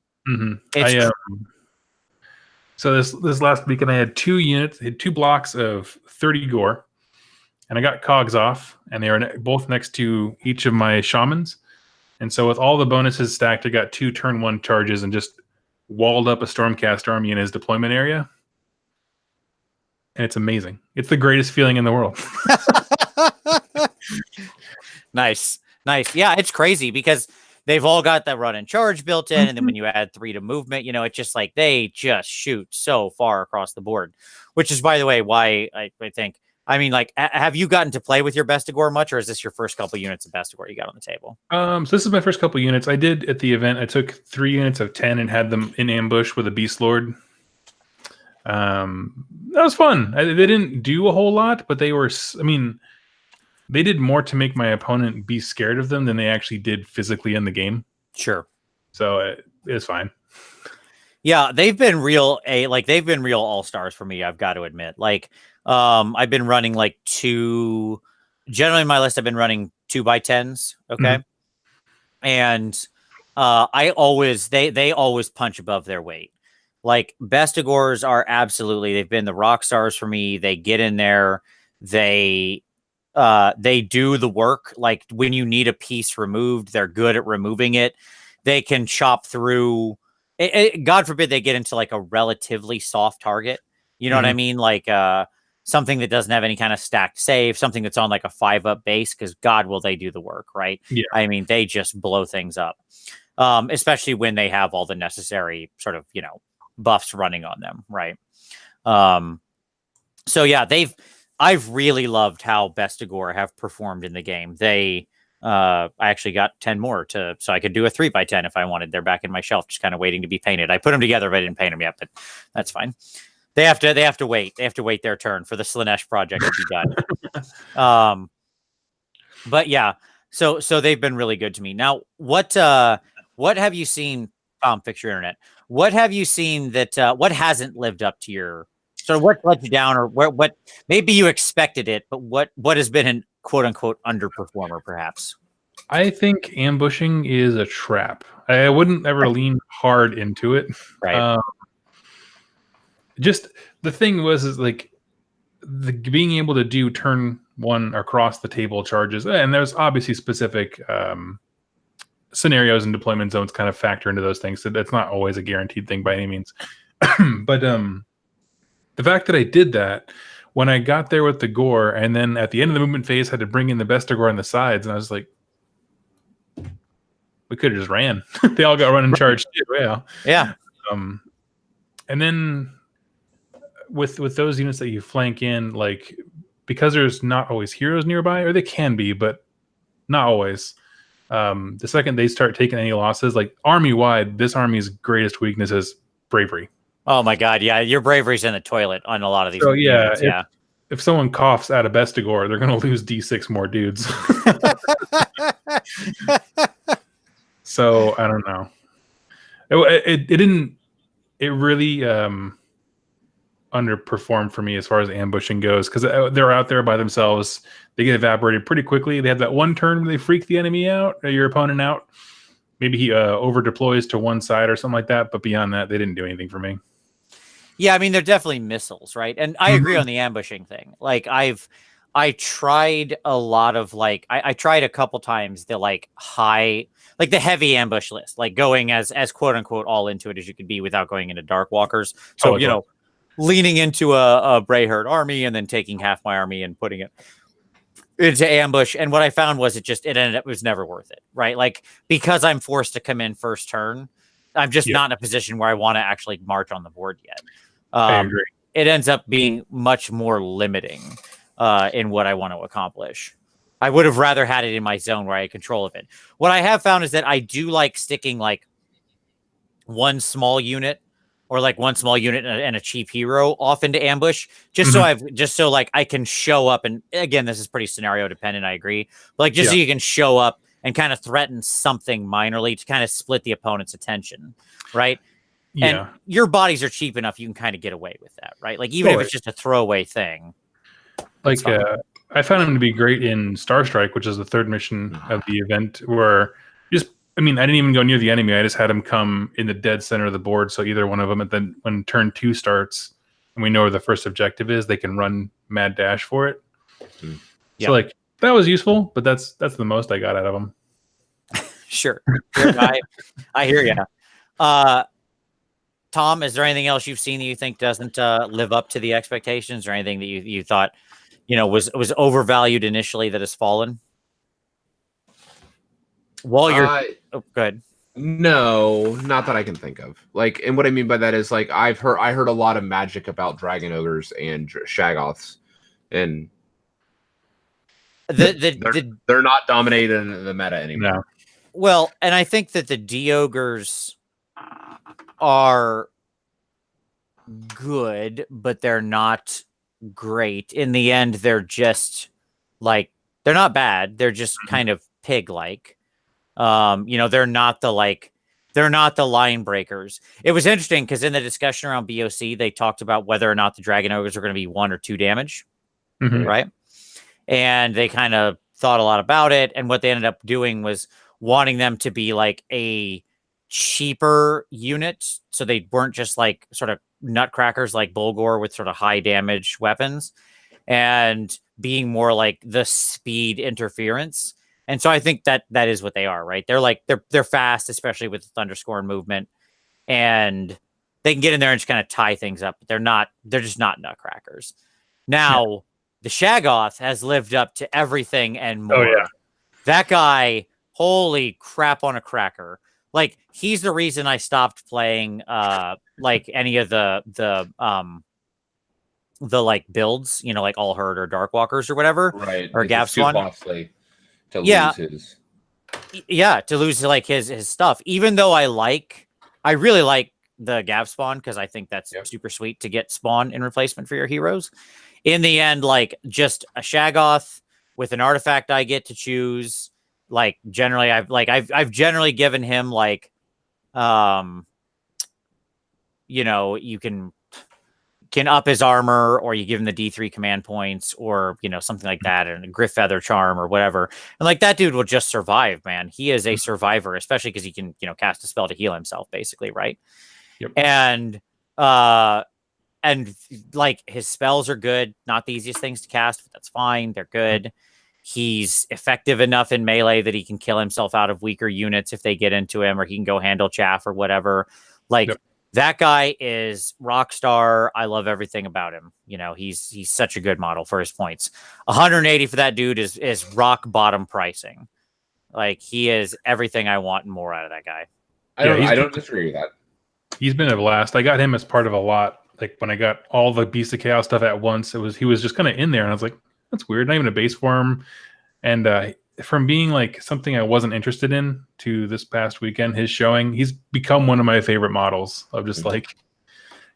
So this last weekend, I had 2 blocks of 30 gore, and I got cogs off, and they were both next to each of my shamans. And so with all the bonuses stacked, I got 2 turn 1 charges and just walled up a Stormcast army in his deployment area. And it's amazing. It's the greatest feeling in the world. Nice. Yeah, it's crazy because they've all got that run and charge built in. And then when you add 3 to movement, it's just like they just shoot so far across the board, which is, by the way, why I think, like, have you gotten to play with your Bestigor much, or is this your first couple units of Bestigor you got on the table? So this is my first couple units. I did at the event. I took 3 units of 10 and had them in ambush with a Beast Lord. That was fun. They didn't do a whole lot, but they were. They did more to make my opponent be scared of them than they actually did physically in the game. Sure. So it was fine. Yeah, they've been real all-stars for me, I've got to admit. Like, I've been running like 2. Generally, in my list, I've been running 2x10s. Okay, and I always they always punch above their weight. Like Bestigors are they've been the rock stars for me. They get in there, they do the work. Like when you need a piece removed, they're good at removing it. They can chop through God forbid they get into like a relatively soft target. You know what I mean? Like something that doesn't have any kind of stacked save, something that's on like a 5-up base, because God will they do the work, right? Yeah. I mean, they just blow things up. Especially when they have all the necessary sort of, buffs running on them, right? So yeah, I've really loved how Bestigor have performed in the game. I actually got 10 more so I could do a 3x10 if I wanted. They're back in my shelf, just kind of waiting to be painted. I put them together, but I didn't paint them yet, but that's fine. They have to wait. They have to wait their turn for the Slaanesh project to be done. But yeah, so they've been really good to me. Now, what have you seen? Fix your internet. What have you seen that what hasn't lived up to your? So what let you down, or what maybe you expected it, but what has been an quote unquote underperformer, perhaps? I think ambushing is a trap. I wouldn't ever lean hard into it. Right. Just the thing is like being able to do turn one across the table charges, and there's obviously specific scenarios and deployment zones kind of factor into those things. So that's not always a guaranteed thing by any means. But the fact that I did that when I got there with the gore, and then at the end of the movement phase had to bring in the Bestigor on the sides, and I was like, we could have just ran. They all got run and charged too. Yeah. And then with those units that you flank in, like, because there's not always heroes nearby, or they can be, but not always. The second they start taking any losses, like army wide, this army's greatest weakness is bravery. Oh my God, yeah, your bravery's in the toilet on a lot of these. So units, yeah, if someone coughs out of Bestigor, they're going to lose D6 more dudes. So I don't know. It didn't. It really underperformed for me as far as ambushing goes, because they're out there by themselves. They get evaporated pretty quickly. They have that one turn where they freak the enemy out, or your opponent out. Maybe he over deploys to one side or something like that. But beyond that, they didn't do anything for me. Yeah, I mean, they're definitely missiles, right? And I agree on the ambushing thing. Like I tried a lot of I tried a couple times the the heavy ambush list, like going as quote unquote all into it as you could be without going into Dark Walkers. So leaning into a Brayherd army and then taking half my army and putting it into ambush. And what I found was it was never worth it, right? Like, because I'm forced to come in first turn, I'm just not in a position where I want to actually march on the board yet. I agree. It ends up being much more limiting in what I want to accomplish. I would have rather had it in my zone where I had control of it. What I have found is that I do like sticking one small unit and a cheap hero off into ambush, just so I can show up. And again, this is pretty scenario dependent, I agree. But so you can show up and kind of threaten something minorly to kind of split the opponent's attention, right? Yeah. And your bodies are cheap enough, you can kind of get away with that, right? Like, even if it's just a throwaway thing. Like, I found him to be great in Star Strike, which is the third mission of the event, where I didn't even go near the enemy. I just had him come in the dead center of the board. So either one of them, and then when turn 2 starts and we know where the first objective is, they can run mad dash for it. So that was useful, but that's the most I got out of them. Sure. I hear you. Tom, is there anything else you've seen that you think doesn't live up to the expectations, or anything that you thought, was overvalued initially that has fallen? While you're good. No, not that I can think of. And what I mean by that is I heard a lot of magic about dragon ogres and shagoths, and they're not dominating the meta anymore. No. Well, and I think that the D-ogres are good, but they're not great. In the end, they're just they're not bad. They're just kind of pig-like. They're not the line breakers. It was interesting because in the discussion around BOC, they talked about whether or not the dragon ogres are going to be 1 or 2 damage, right? And they kind of thought a lot about it, and what they ended up doing was wanting them to be a cheaper unit, so they weren't just sort of nutcrackers like Bulgor with sort of high damage weapons, and being more like the speed interference. And so I think that is what they are, right? They're they're fast, especially with the Thunderscorn movement. and they can get in there and just kind of tie things up, but they're just not nutcrackers. Now, the Shaggoth has lived up to everything and more. Oh, yeah. That guy, holy crap on a cracker. Like, he's the reason I stopped playing like any of the like builds, you know, like All Herd or Darkwalkers or whatever. Right. Or It's too Gavspawn. costly to lose his. Yeah, to lose like his stuff. Even though I really like the Gav spawn because I think that's super sweet to get spawn in replacement for your heroes. In the end, like just a Shaggoth with an artifact I get to choose. Like generally, I've generally given him like, you know, you can up his armor, or you give him the D3 command points, or you know, something like that, and a Griff Feather charm or whatever. And like that dude will just survive, man. He is a survivor, especially because he can, you know, cast a spell to heal himself, basically, right? Yep. And like his spells are good, not the easiest things to cast, but that's fine. They're good. He's effective enough in melee that he can kill himself out of weaker units if they get into him, or he can go handle chaff or whatever. Like that guy is rock star. I love everything about him. You know, he's such a good model for his points. 180 for that dude is rock bottom pricing. Like he is everything I want and more out of that guy. I don't disagree with that. He's been a blast. I got him as part of a lot. Like when I got all the Beast of Chaos stuff at once, he was just kind of in there, and I was like, that's weird. Not even a base form. And from being like something I wasn't interested in to this past weekend, his showing, he's become one of my favorite models of just like,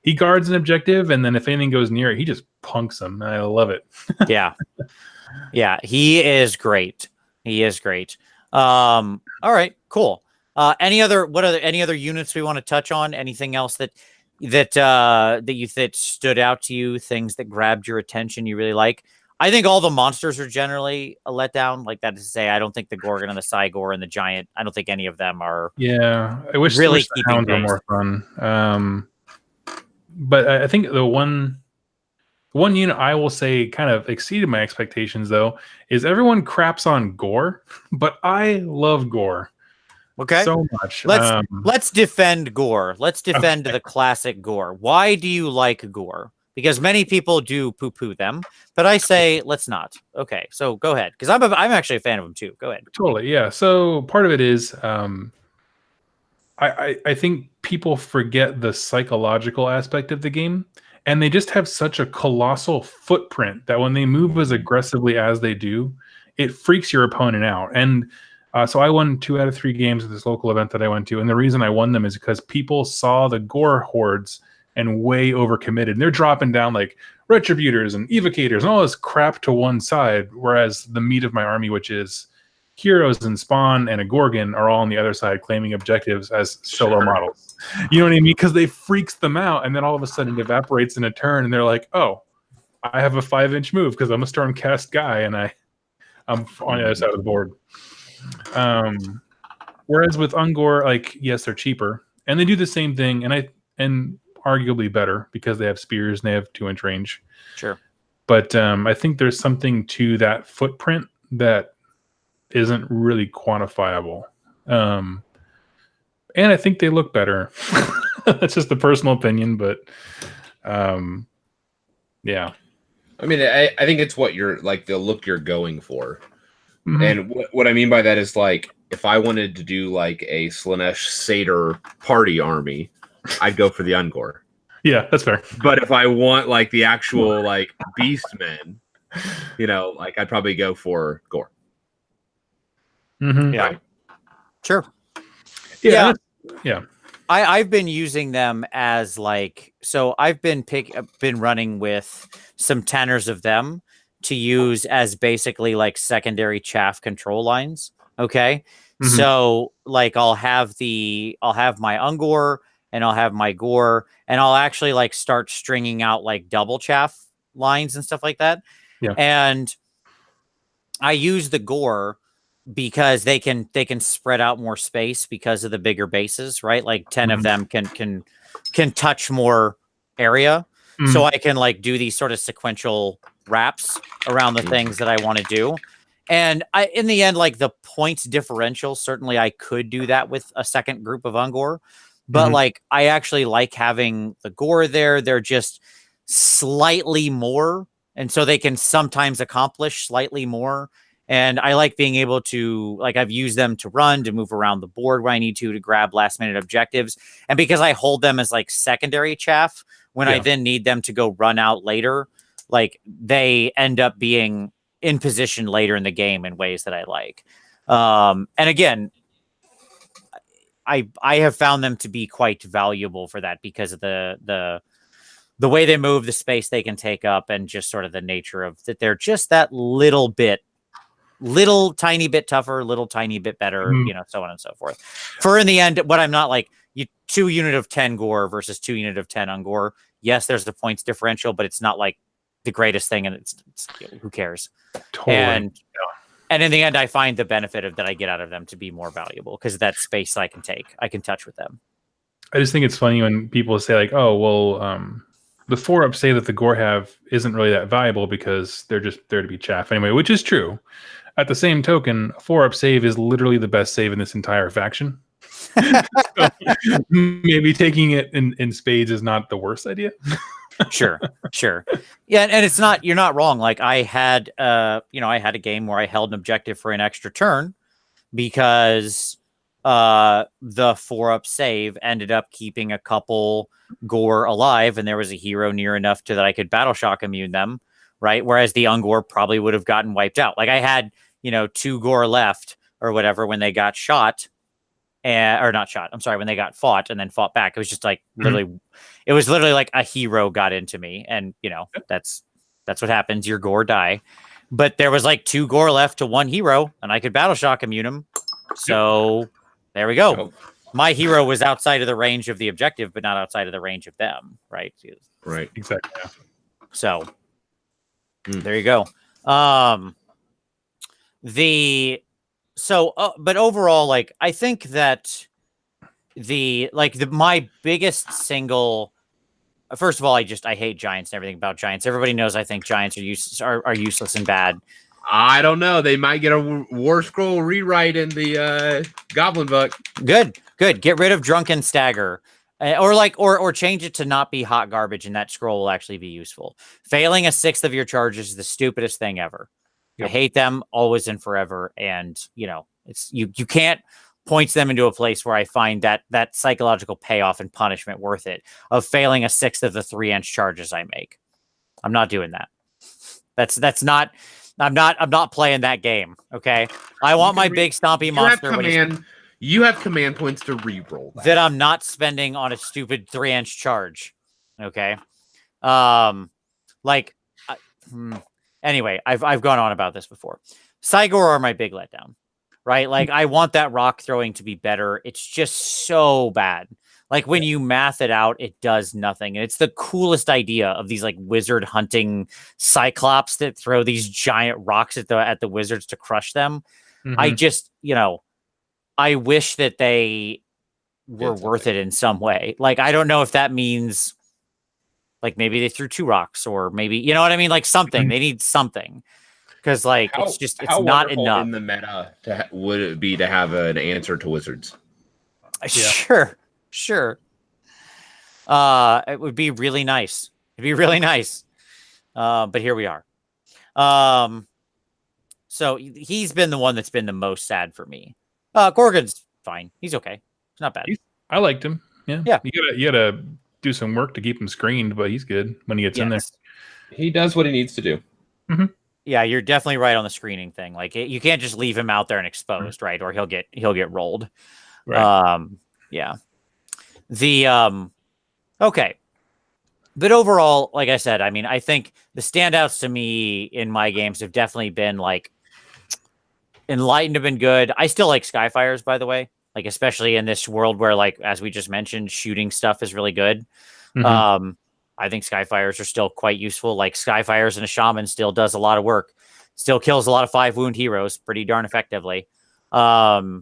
he guards an objective, and then if anything goes near it, he just punks them. And I love it. Yeah. He is great. He is great. All right, cool. Any other units we want to touch on? Anything else that stood out to you? Things that grabbed your attention you really like? I think all the monsters are generally a letdown. Like that is to say, I don't think the Gorgon and the Cygor and the Giant, I don't think any of them are. Yeah, I wish really the Hounds were more fun. But I think the one unit I will say kind of exceeded my expectations, though, is everyone craps on Gore, but I love Gore. Okay, so much. Let's defend Gore. Let's defend the classic Gore. Why do you like Gore? Because many people do poo-poo them, but I say let's not. Okay, so go ahead, because I'm actually a fan of them too. Go ahead. Totally, yeah. So part of it is, I think people forget the psychological aspect of the game, and they just have such a colossal footprint that when they move as aggressively as they do, it freaks your opponent out. And so I won 2 out of 3 games at this local event that I went to, and the reason I won them is because people saw the Gore hordes and way overcommitted. And they're dropping down like Retributors and Evocators and all this crap to one side, whereas the meat of my army, which is Heroes and Spawn and a Gorgon, are all on the other side claiming objectives as solo models. You know what I mean? Because they freaks them out, and then all of a sudden it evaporates in a turn, and they're like, oh, I have a 5-inch move because I'm a Stormcast guy, and I'm on the other side of the board. Whereas with Ungor, like, yes, they're cheaper, and they do the same thing, and arguably better because they have spears and they have 2-inch range. Sure. But I think there's something to that footprint that isn't really quantifiable. And I think they look better. That's just a personal opinion, but yeah. I mean, I think it's what you're like, the look you're going for. Mm-hmm. And what I mean by that is, like, if I wanted to do like a Slaanesh Satyr party army, I'd go for the Ungor. Yeah, that's fair. But if I want like the actual like Beastmen, you know, like I'd probably go for Gore. Mm-hmm. Yeah. Sure. Yeah. I've been using them as like, so I've been running with some tenors of them to use as basically like secondary chaff control lines. Okay. Mm-hmm. So like I'll have my Ungor and I'll have my Gore, and I'll actually like start stringing out like double chaff lines and stuff like that. Yeah. And I use the Gore because they can spread out more space because of the bigger bases, right? Like 10 of them can touch more area. Mm-hmm. So I can like do these sort of sequential wraps around the things that I want to do. And in the end, like the points differential, certainly I could do that with a second group of Ungor, But like, I actually like having the gore there. They're just slightly more, and so they can sometimes accomplish slightly more. And I like being able to, like, I've used them to run, to move around the board when I need to grab last minute objectives. And because I hold them as like secondary chaff, when I then need them to go run out later, like, they end up being in position later in the game in ways that I like. And again, I have found them to be quite valuable for that because of the way they move, the space they can take up, and just sort of the nature of that. They're just that little tiny bit tougher, little tiny bit better, so on and so forth. For in the end, what I'm not like, 2 unit of 10 gore versus 2 unit of 10 on gore. Yes, there's the points differential, but it's not like the greatest thing, and it's who cares? Totally. And in the end, I find the benefit of that I get out of them to be more valuable because of that space I can take. I can touch with them. I just think it's funny when people say like, oh, well, the 4-up save that the gore have isn't really that valuable because they're just there to be chaff anyway, which is true. At the same token, 4-up save is literally the best save in this entire faction. So maybe taking it in spades is not the worst idea. Sure. Yeah, and it's not, you're not wrong. Like, I had I had a game where I held an objective for an extra turn because the 4-up save ended up keeping a couple gore alive, and there was a hero near enough to that I could battle shock immune them, right? Whereas the ungore probably would have gotten wiped out. Like, I had 2 gore left or whatever when they got shot, or not shot. I'm sorry, when they got fought and then fought back. It was just like literally, it was literally like a hero got into me, and that's what happens. Your gore die, but there was like 2 gore left to 1 hero, and I could battle shock immune him. So there we go. My hero was outside of the range of the objective, but not outside of the range of them. Right. Right. Exactly. Yeah. So there you go. But overall, like, I think that my biggest single, first of all, I hate giants and everything about giants. Everybody knows I think giants are useless and bad. I don't know. They might get a War Scroll rewrite in the Goblin book. Good. Get rid of Drunken Stagger. Or change it to not be hot garbage, and that scroll will actually be useful. Failing a 6th of your charges is the stupidest thing ever. Yep. I hate them always and forever, and it's you can't point them into a place where I find that psychological payoff and punishment worth it of failing a 6th of the 3-inch charges I make. I'm not doing that. That's not. I'm not playing that game. Okay, I want my big stompy monster. You have command points to reroll that I'm not spending on a stupid 3-inch charge. Okay. Anyway, I've gone on about this before. Cygor are my big letdown, right? Like, I want that rock throwing to be better. It's just so bad. Like, when you math it out, it does nothing. And it's the coolest idea of these like wizard hunting cyclops that throw these giant rocks at the wizards to crush them. I just, I wish that they were worth it in some way. Like, I don't know if that means like maybe they threw 2 rocks, or maybe, you know what I mean? Like something, they need something. Because like, it's not enough. In the meta would it be to have an answer to wizards? Sure. It would be really nice. It'd be really nice. But here we are. So he's been the one that's been the most sad for me. Gorgon's fine. He's okay. It's not bad. I liked him. Yeah. Yeah. You gotta do some work to keep him screened, but he's good when he gets in there. He does what he needs to do. Yeah, you're definitely right on the screening thing. Like, you can't just leave him out there and exposed, right? Or he'll get rolled. Right. Yeah. Okay. But overall, like I said, I mean, I think the standouts to me in my games have definitely been like Enlightened have been good. I still like Skyfires, by the way, like, especially in this world where, like, as we just mentioned, shooting stuff is really good. I think Skyfires are still quite useful. Like, Skyfires and a shaman still does a lot of work, still kills a lot of 5-wound heroes pretty darn effectively. I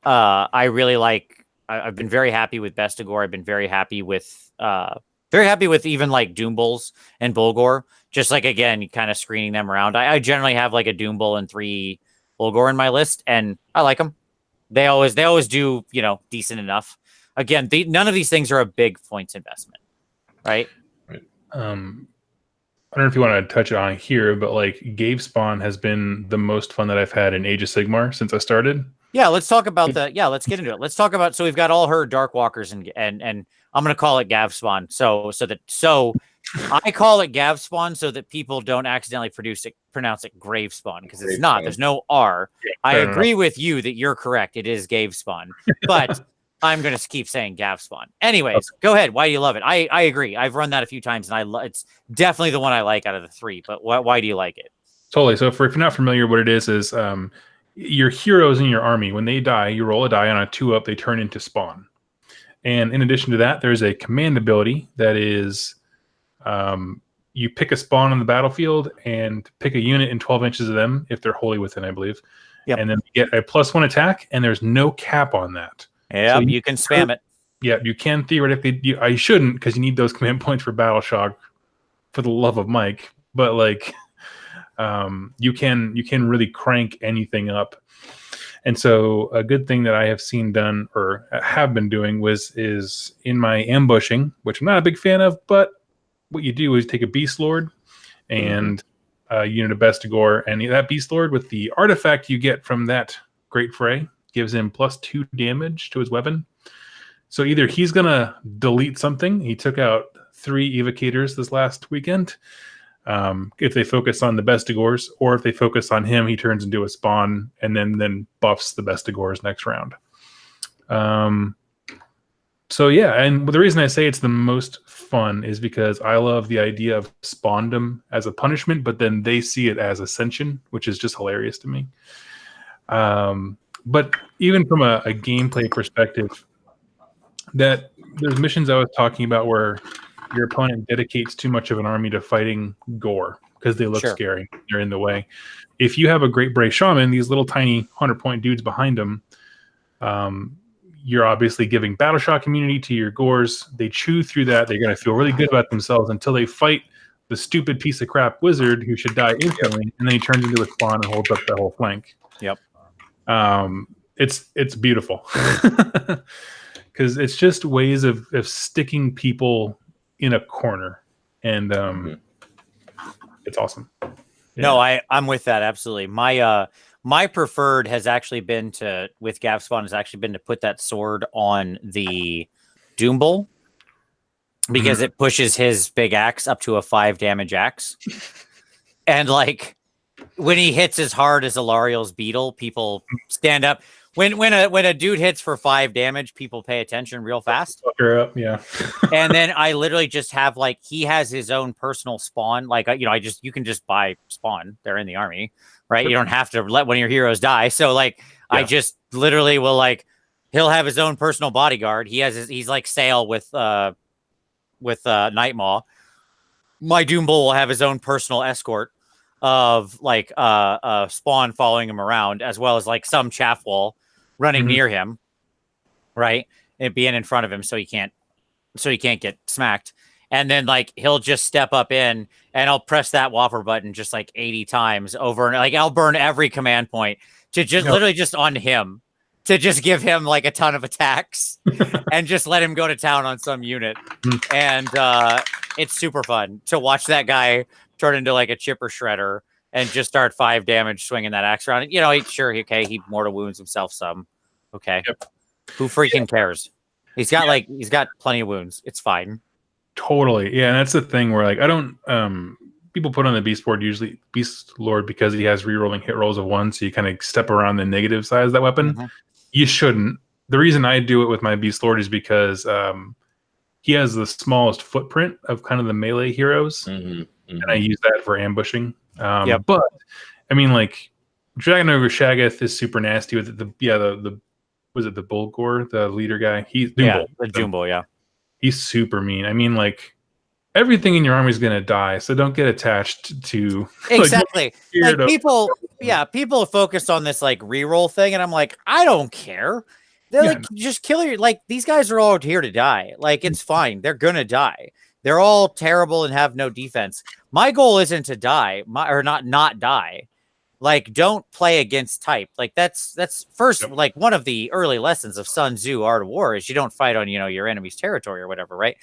really like, I've been very happy with Bestigor. I've been very happy with even like Doom Bulls and Bulgor. Just like, again, kind of screening them around. I generally have like a Doom Bull and 3 Bulgor in my list, and I like them. They always do, decent enough. again, none of these things are a big points investment, right? I don't know if you want to touch on it here, but like Gave Spawn has been the most fun that I've had in Age of Sigmar since I started. Yeah, let's talk about let's get into it. Let's talk about, so we've got all her Dark Walkers and I'm going to call it Gav Spawn. So I call it Gav Spawn so that people don't accidentally pronounce it Grave Spawn, because it's not. There's no R. Yeah, I agree with you that you're correct. It is Gave Spawn, but I'm going to keep saying Gav Spawn. Anyways, Go ahead. Why do you love it? I agree. I've run that a few times, and it's definitely the one I like out of the three. But why do you like it? Totally. So if you're not familiar, what it is your heroes in your army, when they die, you roll a die on a 2-up, they turn into spawn. And in addition to that, there's a command ability that is you pick a spawn on the battlefield and pick a unit in 12 inches of them if they're wholly within, I believe. Yep. And then you get a +1 attack, and there's no cap on that. Yeah, so you can spam it. Yeah, you can theoretically. I shouldn't, because you need those command points for Battle Shock, for the love of Mike. But like, you can really crank anything up. And so a good thing that I have seen done, or have been doing, is in my ambushing, which I'm not a big fan of, but what you do is take a Beast Lord and a unit of Bestigor, and that Beast Lord with the artifact you get from that Great Fray gives him +2 damage to his weapon. So either he's going to delete something. He took out 3 evocators this last weekend. If they focus on the Bestigors, or if they focus on him, he turns into a spawn and then buffs the Bestigors next round. So yeah, and the reason I say it's the most fun is because I love the idea of spawndom as a punishment, but then they see it as ascension, which is just hilarious to me. But even from a gameplay perspective, that there's missions I was talking about where your opponent dedicates too much of an army to fighting gore because they look scary. They're in the way. If you have a Great Bray Shaman, these little tiny 100-point dudes behind them, you're obviously giving Battle Shock immunity to your gores. They chew through that. They're going to feel really good about themselves until they fight the stupid piece of crap wizard who should die instantly, and then he turns into a spawn and holds up that whole flank. Yep. It's beautiful because it's just ways of sticking people in a corner, and it's awesome. Yeah. No, I'm with that absolutely. My preferred has actually been with Gav Spawn to put that sword on the Doom Bull, because it pushes his big axe up to a 5 damage axe, and like when he hits as hard as Alariel's beetle, people stand up. When a dude hits for 5 damage, people pay attention real fast. Fuck her up, yeah. And then I literally just have he has his own personal spawn. Like you can just buy spawn. They're in the army, right? You don't have to let one of your heroes die. So I just literally will he'll have his own personal bodyguard. He's like Sail with Nightmaw. My Doom Bull will have his own personal escort of spawn following him around, as well as some chaff wall running near him, right, and being in front of him so he can't get smacked. And then he'll just step up in, and I'll press that whopper button just 80 times over, and I'll burn every command point to just literally just on him, to just give him a ton of attacks and just let him go to town on some unit. And it's super fun to watch that guy turn into a chipper shredder and just start 5 damage swinging that axe around. He mortal wounds himself some. Okay. Yep. Who freaking cares? He's got plenty of wounds. It's fine. Totally. Yeah, and that's the thing where I don't people put on the Beast Lord usually Beast Lord because he has rerolling hit rolls of 1, so you kind of step around the negative side of that weapon. You shouldn't. The reason I do it with my Beast Lord is because he has the smallest footprint of kind of the melee heroes. And I use that for ambushing. But I mean, Dragon Ogre Shaggoth is super nasty with the was it the Bulgor, the leader guy? He's the Doom Bull, yeah. He's super mean. I mean, everything in your army is gonna die, so don't get attached to exactly. People focused on this reroll thing, and I'm I don't care. They're just kill your these guys are all here to die. It's fine. They're gonna die. They're all terrible and have no defense. My goal isn't to die, or not die. like don't play against type. Like that's first like one of the early lessons of Sun Tzu Art of War is you don't fight on your enemy's territory or whatever, right?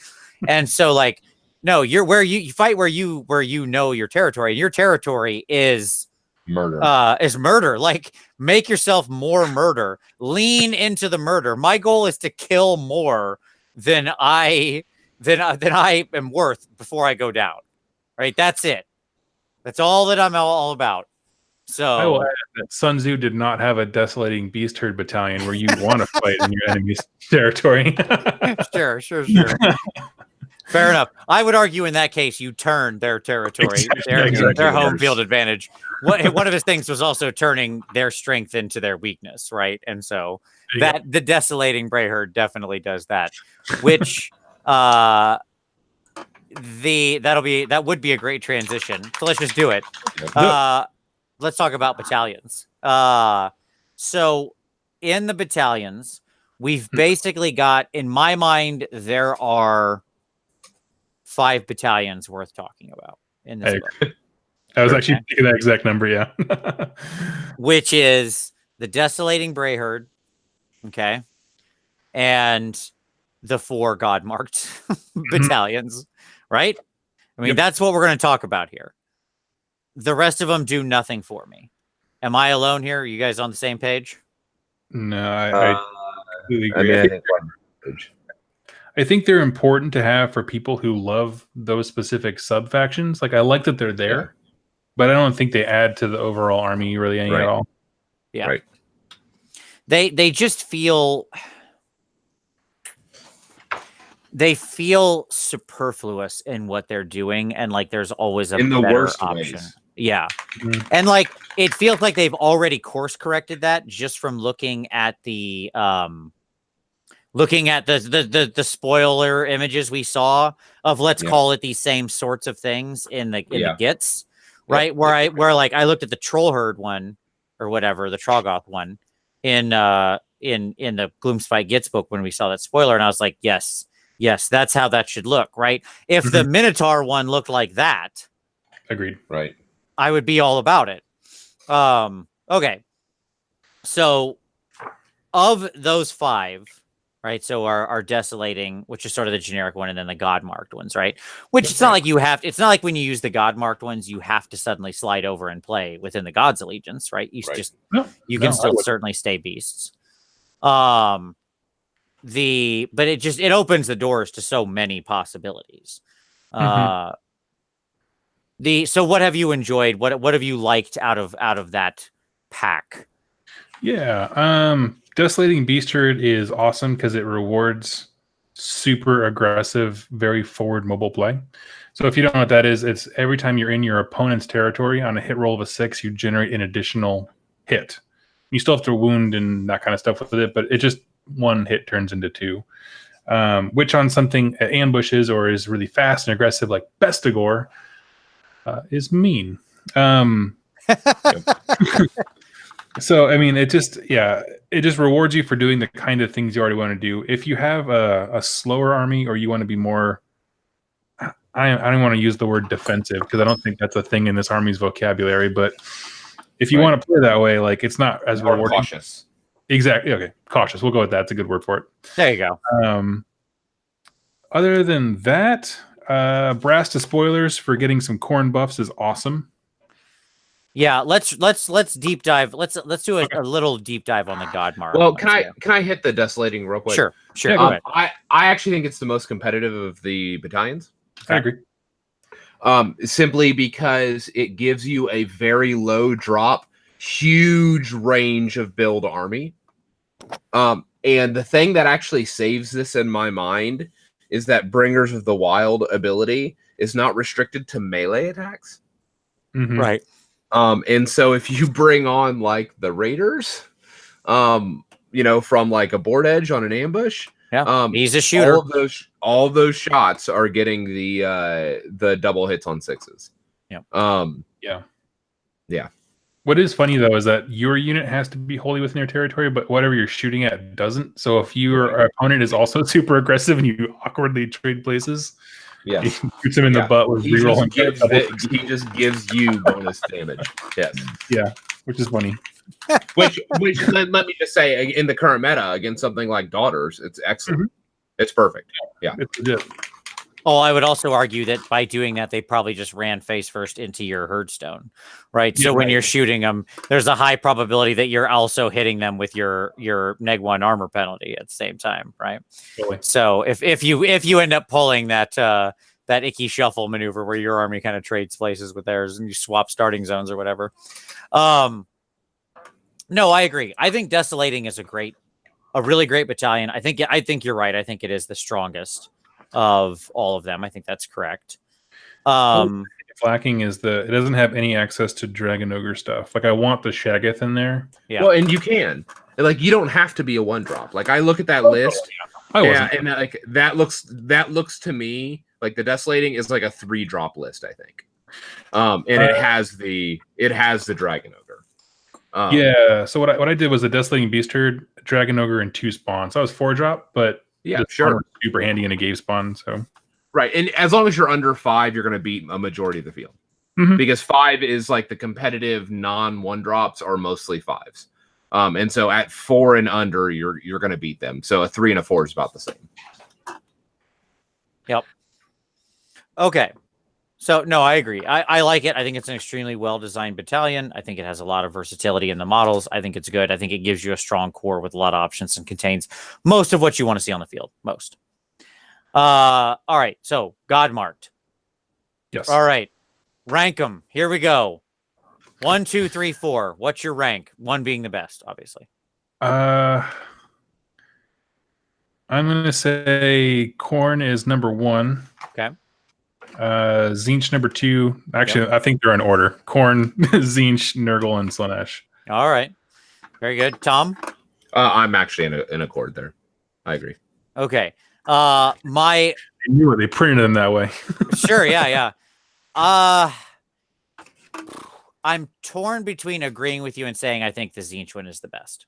And so like no, you're where you fight where you know your territory. Your territory is murder. Like make yourself more murder. Lean into the murder. My goal is to kill more than I am worth before I go down. Right? That's it. That's all that I'm all about. So I will add that Sun Tzu did not have a desolating beast herd battalion where you want to fight in your enemy's territory. Sure. Fair enough. I would argue in that case you turn their territory, their home field advantage. One of his things was also turning their strength into their weakness, right? And so the Desolating Brayherd definitely does that, which that would be a great transition. So let's just do it. Let's talk about battalions. So in the battalions, we've basically got, in my mind, there are 5 battalions worth talking about in this book. I was actually thinking that exact number, yeah. Which is the Desolating Brayherd, okay, and the 4 God-marked battalions, right? I mean, that's what we're going to talk about here. The rest of them do nothing for me. Am I alone here? Are you guys on the same page? No, I completely agree. I think they're important to have for people who love those specific sub-factions. Like, I like that they're there, but I don't think they add to the overall army really any at all. Yeah. Right. They just feel... They feel superfluous in what they're doing, and like there's always a better option. Ways. Yeah. Mm-hmm. And like it feels like they've already course corrected that just from looking at the spoiler images we saw of call it these same sorts of things in the Gitz, right? Where I looked at the Troll Herd one or whatever, the Troggoth one in the Gloomspite Gitz book when we saw that spoiler, and I was like, yes, that's how that should look, right? If the Minotaur one looked like that, agreed, right, I would be all about it. Okay, so of those 5, right? So our Desolating, which is sort of the generic one, and then the God-marked ones, right? Which it's not like you have. It's not like when you use the God-marked ones, you have to suddenly slide over and play within the God's Allegiance, right? You can still certainly stay beasts. But it opens the doors to so many possibilities. So what have you enjoyed? What have you liked out of that pack? Yeah, Desolating Beast Herd is awesome because it rewards super aggressive, very forward mobile play. So if you don't know what that is, it's every time you're in your opponent's territory on a hit roll of a 6, you generate an additional hit. You still have to wound and that kind of stuff with it, but it just one hit turns into 2, which on something ambushes or is really fast and aggressive like Bestigor is mean. So I mean, it just rewards you for doing the kind of things you already want to do. If you have a slower army or you want to be more, I don't want to use the word defensive because I don't think that's a thing in this army's vocabulary, but if you want to play that way, like it's not as rewarding. Cautious. Exactly. Okay. Cautious. We'll go with that. It's a good word for it. There you go. Other than that, brass to spoilers for getting some corn buffs is awesome. Yeah, let's deep dive. Let's do a little deep dive on the God-mark. Well, can I hit the Desolating real quick? Sure. Yeah, go ahead. I actually think it's the most competitive of the battalions. I agree. Simply because it gives you a very low drop, huge range of build army. And the thing that actually saves this in my mind is that Bringers of the Wild ability is not restricted to melee attacks. Right. And so if you bring on like the Raiders, from like a board edge on an ambush, he's a shooter. All of those shots are getting the double hits on 6s. Yeah. What is funny though is that your unit has to be wholly within your territory, but whatever you're shooting at doesn't. So if your opponent is also super aggressive and you awkwardly trade places, he shoots him in the butt with rerolling. He just gives you bonus damage. Yes. Yeah. which is funny. Which let me just say, in the current meta against something like Daughters, it's excellent. It's perfect. Yeah, it's legit. Oh, I would also argue that by doing that, they probably just ran face first into your herdstone, right? So when you're shooting them, there's a high probability that you're also hitting them with your -1 armor penalty at the same time, right? Totally. So if you end up pulling that that icky shuffle maneuver where your army kind of trades places with theirs and you swap starting zones or whatever, no, I agree. I think Desolating is a really great battalion. I think you're right. I think it is the strongest of all of them. I think that's correct. It's lacking is it doesn't have any access to Dragon Ogre stuff. Like I want the Shaggoth in there. Yeah. Well, and you can. Like you don't have to be a 1-drop. Like I look at that list. And like that looks to me like the Desolating is like a 3-drop list, I think. And it has the Dragon Ogre. Yeah. So what I did was a Desolating Beast Herd, Dragon Ogre, and 2 spawns. So I was 4-drop, but yeah, sure, super handy in a Gave spawn. So right, and as long as you're under 5, you're going to beat a majority of the field because 5 is like the competitive non-1-drops are mostly 5s, and so at 4 and under, you're going to beat them. So a 3 and a 4 is about the same. Yep. Okay. So, no, I agree. I like it. I think it's an extremely well-designed battalion. I think it has a lot of versatility in the models. I think it's good. I think it gives you a strong core with a lot of options and contains most of what you want to see on the field. Most. All right. So, God marked. Yes. All right. Rank them. Here we go. 1, 2, 3, 4. What's your rank? 1 being the best, obviously. I'm going to say Khorne is number 1. Okay. Tzeentch number 2. Actually, I think they're in order. Khorne, Tzeentch, Nurgle, and Slaanesh. All right. Very good. Tom? I'm actually in accord there. I agree. Okay. I knew it. They printed them that way. Sure, yeah. I'm torn between agreeing with you and saying I think the Tzeentch one is the best.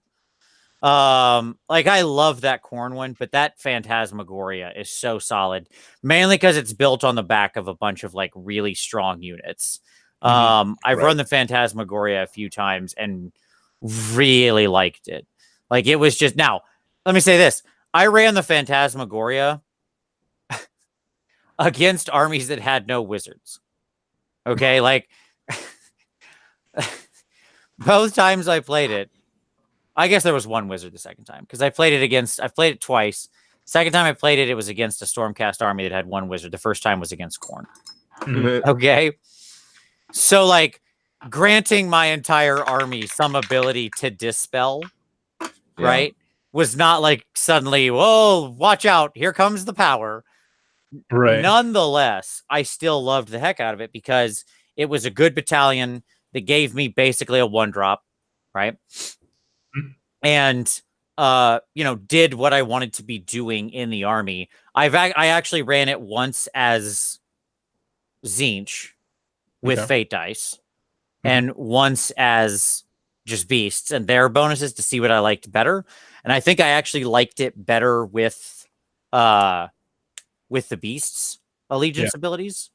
Like I love that Khorne one, but that Phantasmagoria is so solid, mainly because it's built on the back of a bunch of like really strong units. I've run the Phantasmagoria a few times and really liked it. Like it was just now, let me say this. I ran the Phantasmagoria against armies that had no wizards. Okay, like both times I played it, I guess there was 1 wizard the second time because I've played it twice. Second time I played it, it was against a Stormcast army that had 1 wizard. The first time was against Khorne. Okay. So like granting my entire army some ability to dispel, right, was not like suddenly, whoa, watch out, here comes the power. Right. Nonetheless, I still loved the heck out of it because it was a good battalion that gave me basically a 1-drop, right? And did what I wanted to be doing in the army. I actually ran it once as Tzeentch with Fate Dice, and once as just Beasts and their bonuses to see what I liked better. And I think I actually liked it better with the Beasts Allegiance abilities.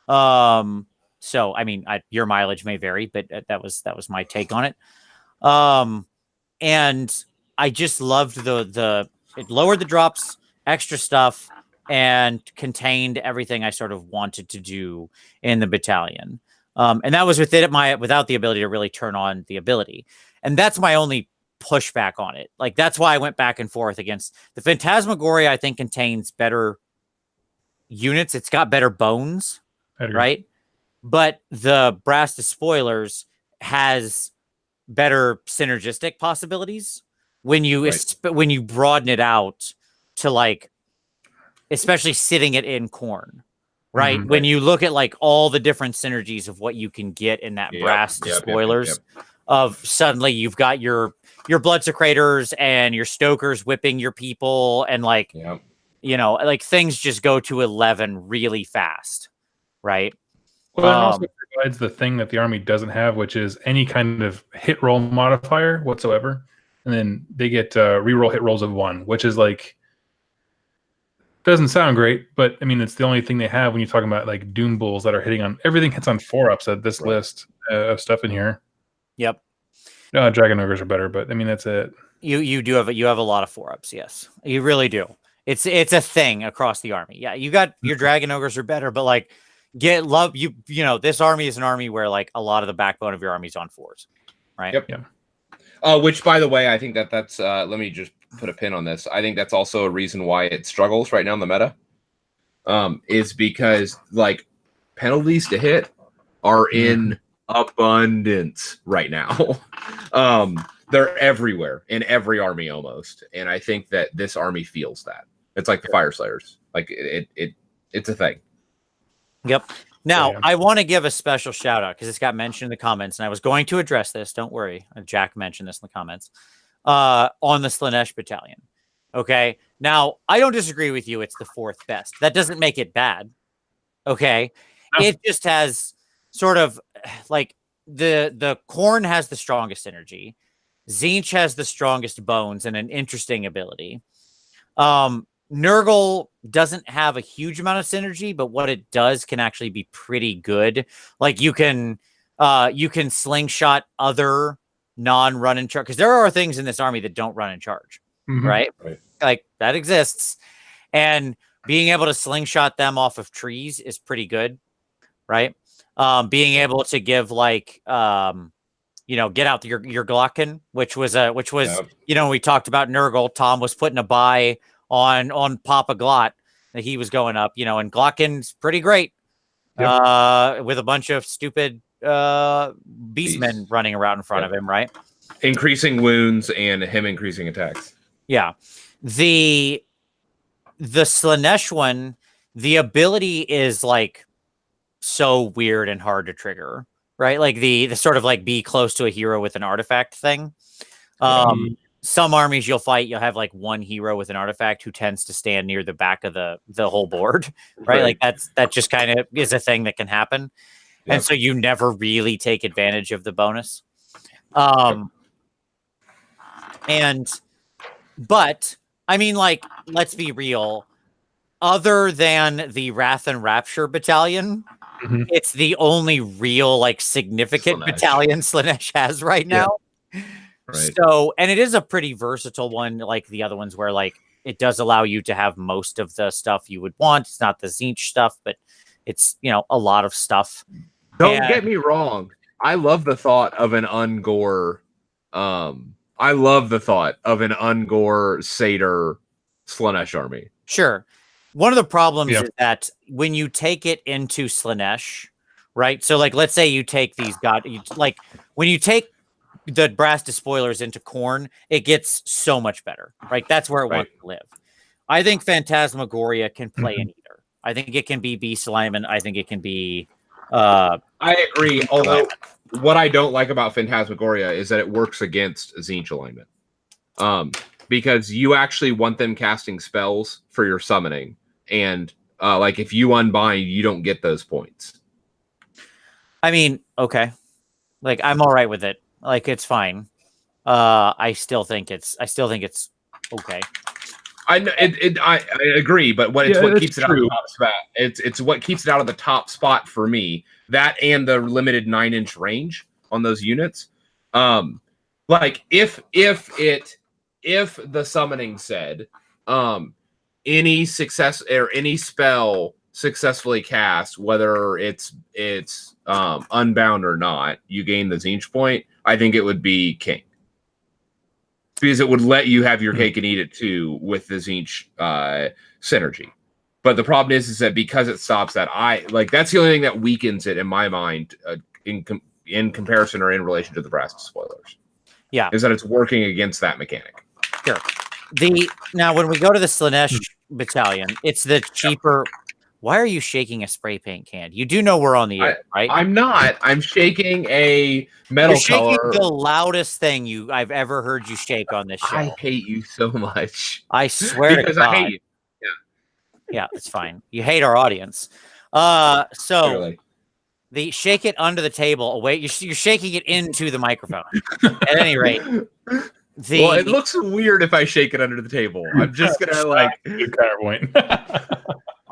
So I mean, your mileage may vary, but that was my take on it. And I just loved it lowered the drops, extra stuff, and contained everything I sort of wanted to do in the battalion. And that was without the ability to really turn on the ability. And that's my only pushback on it. Like, that's why I went back and forth against the Phantasmagoria. I think contains better units. It's got better bones, right? But the Brass Despoilers has better synergistic possibilities when you when you broaden it out to like, especially sitting it in Khorne, right? When you look at like all the different synergies of what you can get in that Brass Despoilers, of suddenly you've got your Bloodsecrators and your Stokers whipping your people, and like like things just go to 11 really fast, right? Well, it also provides the thing that the army doesn't have, which is any kind of hit roll modifier whatsoever. And then they get reroll hit rolls of 1, which is like, doesn't sound great, but I mean, it's the only thing they have when you're talking about like Doom Bulls that are hitting on everything hits on 4-ups at this list of stuff in here. Yep. No, Dragon Ogres are better, but I mean that's it. You do have a lot of 4-ups. Yes, you really do. It's a thing across the army. Yeah, you got your Dragon Ogres are better, but like you know this army is an army where like a lot of the backbone of your army is on 4s, right? Yep. Which, by the way, I think that's let me just put a pin on this. I think that's also a reason why it struggles right now in the meta. Is because like penalties to hit are in abundance right now. They're everywhere in every army almost, and I think that this army feels that. It's like the Fire Slayers. Like it's a thing. Yep. Now, I want to give a special shout out because it's got mentioned in the comments, and I was going to address this. Don't worry. Jack mentioned this in the comments on the Slaanesh battalion. Okay. Now, I don't disagree with you. It's the 4th best. That doesn't make it bad. Okay. No. It just has sort of like the Khorne has the strongest energy. Tzeentch has the strongest bones and an interesting ability. Nurgle doesn't have a huge amount of synergy, but what it does can actually be pretty good. Like you can slingshot other non-run in charge, because there are things in this army that don't run in charge, right? Like that exists, and being able to slingshot them off of trees is pretty good, right? Being able to give like get out your Glocken, which was we talked about Nurgle. Tom was putting a buy on Papa Glot that he was going up, and Glocken's pretty great with a bunch of stupid beastmen running around in front of him, right? Increasing wounds and him increasing attacks. Yeah. The Slaanesh one, the ability is like so weird and hard to trigger, right? Like the sort of like be close to a hero with an artifact thing. Some armies you'll fight, you'll have like one hero with an artifact who tends to stand near the back of the whole board, right? Like that just kind of is a thing that can happen. Yep. And so you never really take advantage of the bonus. But I mean, like, let's be real. Other than the Wrath and Rapture battalion, it's the only real, like, significant battalion Slaanesh has right now. Right. So, and it is a pretty versatile one, like the other ones, where like it does allow you to have most of the stuff you would want. It's not the Tzeentch stuff, but it's a lot of stuff. Don't get me wrong. I love the thought of an Ungor. I love the thought of an Ungor Satyr Slaanesh army. Sure. One of the problems is that when you take it into Slaanesh, right? So, like, let's say you take these when you take the Brass Despoilers into Khorne, it gets so much better, right? That's where it wants to live. I think Phantasmagoria can play in either. I think it can be Beast Alignment. I think it can be. I agree. Although what I don't like about Phantasmagoria is that it works against Tzeentch alignment, because you actually want them casting spells for your summoning, and like if you unbind, you don't get those points. I mean, okay, like I'm all right with it. Like it's fine. I still think it's okay. I agree, but it's what keeps it out of the top spot. It's what keeps it out of the top spot for me. That and the limited 9-inch range on those units. Like if the summoning said, any success or any spell successfully cast, whether it's unbound or not, you gain the Tzeentch point. I think it would be king, because it would let you have your cake and eat it too with the Tzeentch synergy. But the problem is that because it stops that, that's the only thing that weakens it in my mind in comparison or in relation to the Brass Despoilers. Yeah, is that it's working against that mechanic. Sure. Now when we go to the Slaanesh battalion, it's the cheaper. Why are you shaking a spray paint can? You do know we're on the air, right? I'm not. I'm shaking a metal shaking color. The loudest thing I've ever heard you shake on this show. I hate you so much. I swear to God. I hate you. Yeah, it's fine. You hate our audience. So the shake it under the table. Wait, you're shaking it into the microphone. At any rate. Well, it looks weird if I shake it under the table. I'm just gonna counterpoint.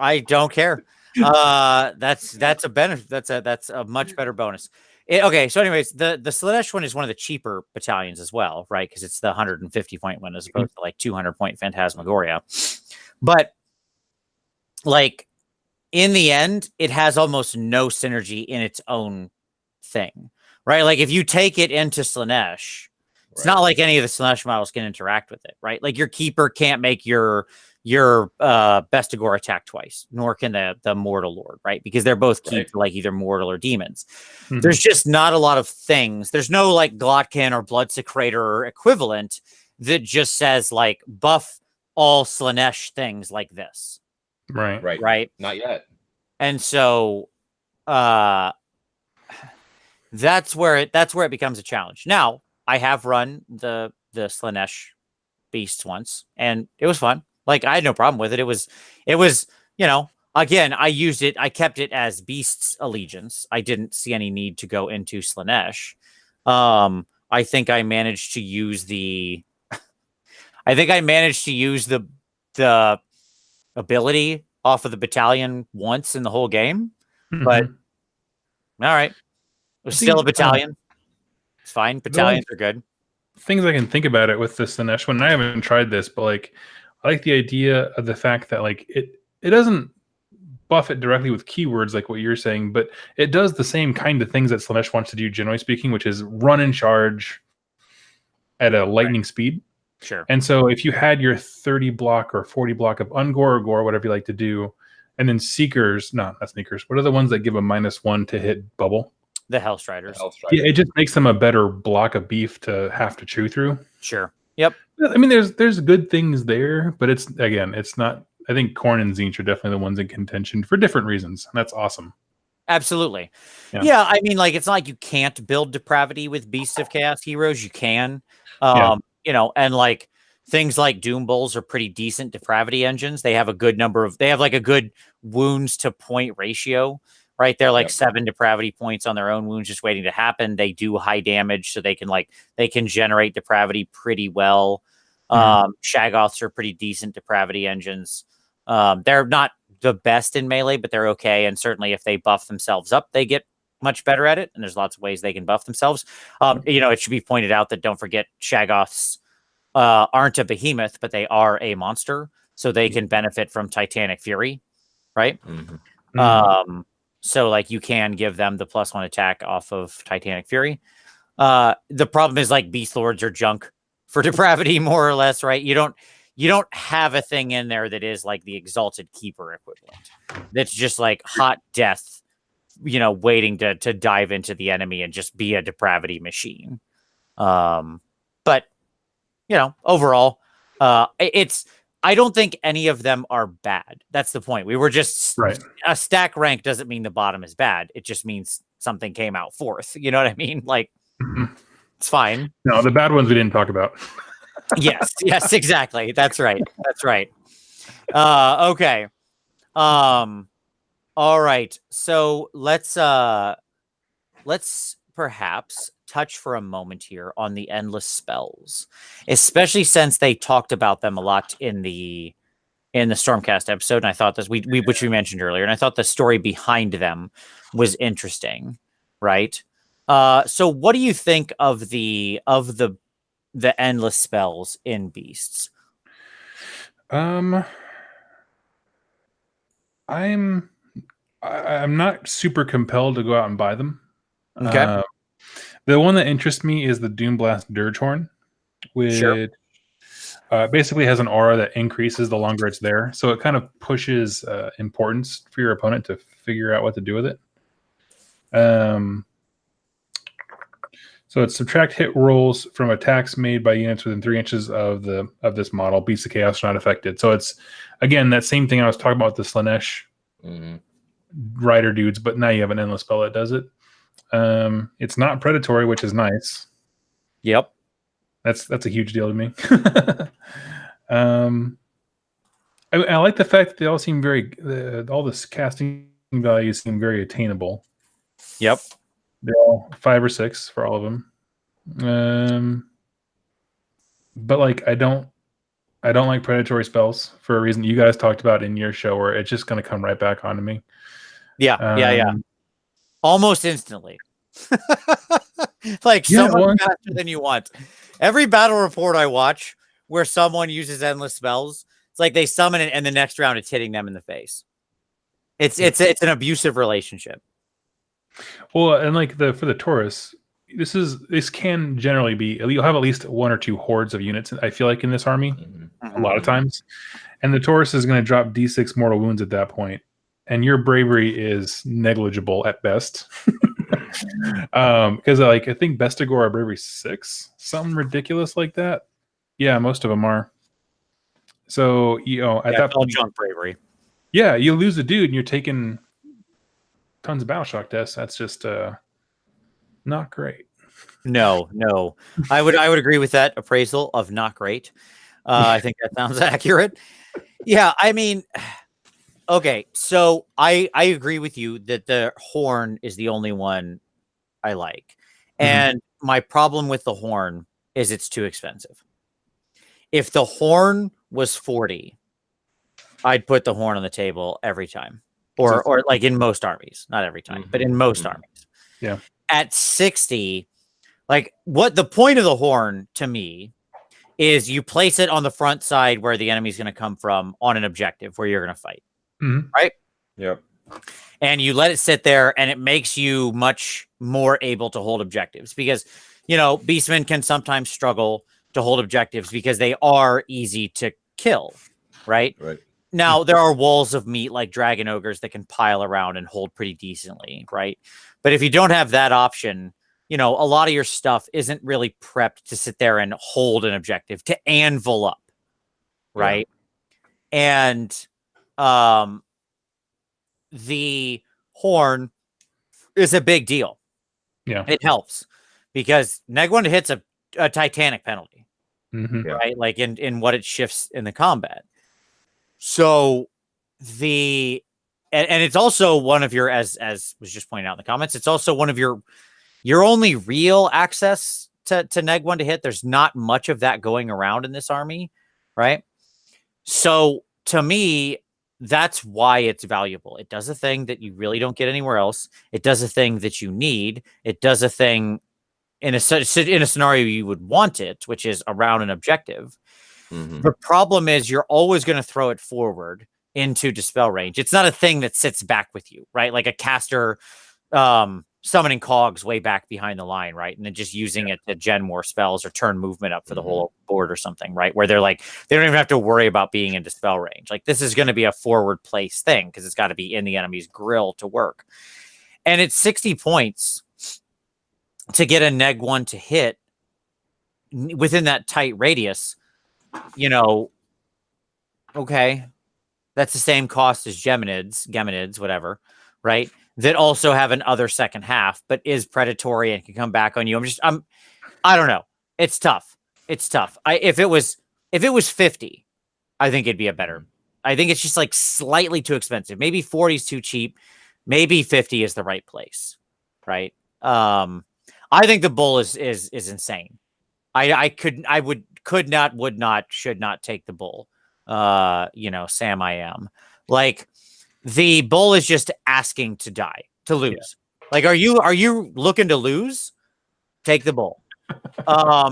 I don't care. That's a benefit. That's a much better bonus. Okay, so anyways, the Slaanesh one is one of the cheaper battalions as well, right? Because it's the 150 point one as opposed to like 200 point Phantasmagoria. But like in the end, it has almost no synergy in its own thing, right? Like if you take it into Slaanesh, it's not like any of the Slaanesh models can interact with it, right? Like your keeper can't make your Bestigor attack twice, nor can the Mortal Lord, right? Because they're both key to like either mortal or demons. There's just not a lot of things. There's no like Glotkin or Blood Secrator or equivalent that just says like buff all Slaanesh things like this. Right. Not yet. And so that's where it becomes a challenge. Now, I have run the Slaanesh beasts once, and it was fun. Like I had no problem with it. It was, you know, again, I kept it as Beasts Allegiance. I didn't see any need to go into Slaanesh. I think I managed to use the ability off of the battalion once in the whole game. But all right. It was still a battalion. It's fine. Battalions are good. Things I can think about it with the Slaanesh one. I haven't tried this, but like I like the idea of the fact that like it doesn't buff it directly with keywords like what you're saying, but it does the same kind of things that Slaanesh wants to do, generally speaking, which is run and charge at a lightning speed. Sure. And so if you had your 30 block or 40 block of Ungor or Gore, whatever you like to do, and then Seekers, no, not Sneakers. What are the ones that give a -1 to hit bubble? The Hellstriders. Yeah, it just makes them a better block of beef to have to chew through. Sure. Yep. I mean, there's good things there, but it's not. I think Khorne and Tzeentch are definitely the ones in contention for different reasons, and that's awesome. Absolutely. Yeah, I mean, like it's not like you can't build depravity with Beasts of Chaos heroes. You can, you know, and like things like Doom Bulls are pretty decent depravity engines. They have a good they have like a good wounds to point ratio. Right, they're like 7 depravity points on their own wounds just waiting to happen. They do high damage, so they can generate depravity pretty well. Shaggoths are pretty decent depravity engines. They're not the best in melee, but they're okay. And certainly if they buff themselves up, they get much better at it. And there's lots of ways they can buff themselves. You know, it should be pointed out that don't forget Shaggoths aren't a behemoth, but they are a monster, so they can benefit from Titanic Fury, right? So like you can give them the +1 attack off of Titanic Fury. The problem is like Beast Lords are junk for depravity, more or less, right? You don't have a thing in there that is like the Exalted Keeper equivalent. That's just like hot death, you know, waiting to dive into the enemy and just be a depravity machine. But you know, overall, I don't think any of them are bad. That's the point. We were just a stack rank doesn't mean the bottom is bad. It just means something came out fourth. You know what I mean? Like it's fine. No, the bad ones we didn't talk about. Yes, exactly. That's right. Okay. All right. So let's perhaps touch for a moment here on the endless spells, especially since they talked about them a lot in the Stormcast episode. And I thought this which we mentioned earlier, and I thought the story behind them was interesting, right? So what do you think of the endless spells in Beasts? I'm not super compelled to go out and buy them. Okay. The one that interests me is the Doomblast Dirgehorn, which basically has an aura that increases the longer it's there. So it kind of pushes importance for your opponent to figure out what to do with it. So it's subtract hit rolls from attacks made by units within 3 inches of this model. Beasts of Chaos are not affected. So it's, again, that same thing I was talking about with the Slaanesh rider dudes, but now you have an endless spell that does it. It's not predatory, which is nice. Yep. That's a huge deal to me. I like the fact that they all seem all this casting values seem very attainable. Yep. They're all 5 or 6 for all of them. But like I don't like predatory spells for a reason you guys talked about in your show, where it's just going to come right back onto me. Yeah. Almost instantly. Like Yeah, so much well, faster than you want. Every battle report I watch where someone uses endless spells, it's like they summon it and the next round it's hitting them in the face. It's an abusive relationship. Well, and like for the Taurus, this can generally be, you'll have at least one or two hordes of units, I feel like, in this army a lot of times. And the Taurus is going to drop D6 mortal wounds at that point, and your bravery is negligible at best. Because I think Bestigor are bravery 6, something ridiculous like that. Yeah, most of them are. So at that point, junk bravery. Yeah, you lose a dude and you're taking tons of battle shock deaths. That's just not great. No. I would agree with that appraisal of not great. I think that sounds accurate. Yeah, I mean, okay, so I agree with you that the horn is the only one I like. And my problem with the horn is it's too expensive. If the horn was 40, I'd put the horn on the table every time. Or like in most armies, not every time, but in most armies. Yeah. At 60, like what the point of the horn to me is you place it on the front side where the enemy's going to come from on an objective where you're going to fight. Right? Yep. And you let it sit there and it makes you much more able to hold objectives because, beastmen can sometimes struggle to hold objectives because they are easy to kill. Right. Now, there are walls of meat like dragon ogres that can pile around and hold pretty decently, right? But if you don't have that option, a lot of your stuff isn't really prepped to sit there and hold an objective, to anvil up, right? Yeah. And the horn is a big deal. Yeah. It helps because neg 1 hits a Titanic penalty, right? Like in what it shifts in the combat. So and it's also one of your, as was just pointed out in the comments, it's also one of your only real access to neg 1 to hit. There's not much of that going around in this army, right? So to me, that's why it's valuable. It does a thing that you really don't get anywhere else. It does a thing that you need. It does a thing in a scenario you would want it, which is around an objective. The problem is you're always going to throw it forward into dispel range. It's not a thing that sits back with you, right? Like a caster summoning cogs way back behind the line, right? And then just using it to gen more spells or turn movement up for the whole board or something, right? Where they're like, they don't even have to worry about being in dispel range. Like this is going to be a forward place thing because it's got to be in the enemy's grill to work. And it's 60 points to get a neg 1 to hit within that tight radius. Okay, that's the same cost as Geminids, whatever, right? That also have an other second half, but is predatory and can come back on you. I don't know. It's tough. If it was 50, I think it'd be a better. I think it's just like slightly too expensive. Maybe 40 is too cheap. Maybe 50 is the right place, right? I think the bull is insane. Could not, should not take the bull. Sam, I am. Like, the bull is just asking to die, to lose. Yeah. Like, are you looking to lose? Take the bull.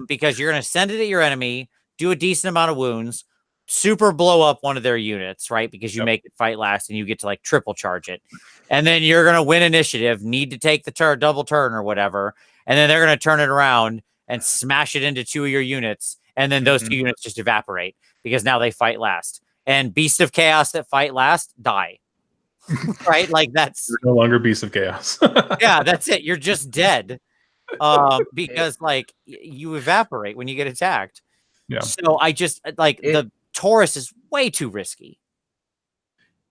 Because you're going to send it at your enemy, do a decent amount of wounds, super blow up one of their units, right? Because you make it fight last and you get to like triple charge it. And then you're going to win initiative, need to take the double turn or whatever. And then they're going to turn it around and smash it into 2 of your units. And then those 2 units just evaporate because now they fight last. And Beasts of Chaos that fight last die. Right? Like that's You're no longer Beasts of Chaos. Yeah, that's it. You're just dead. Because like you evaporate when you get attacked. Yeah. So I just like the Taurus is way too risky.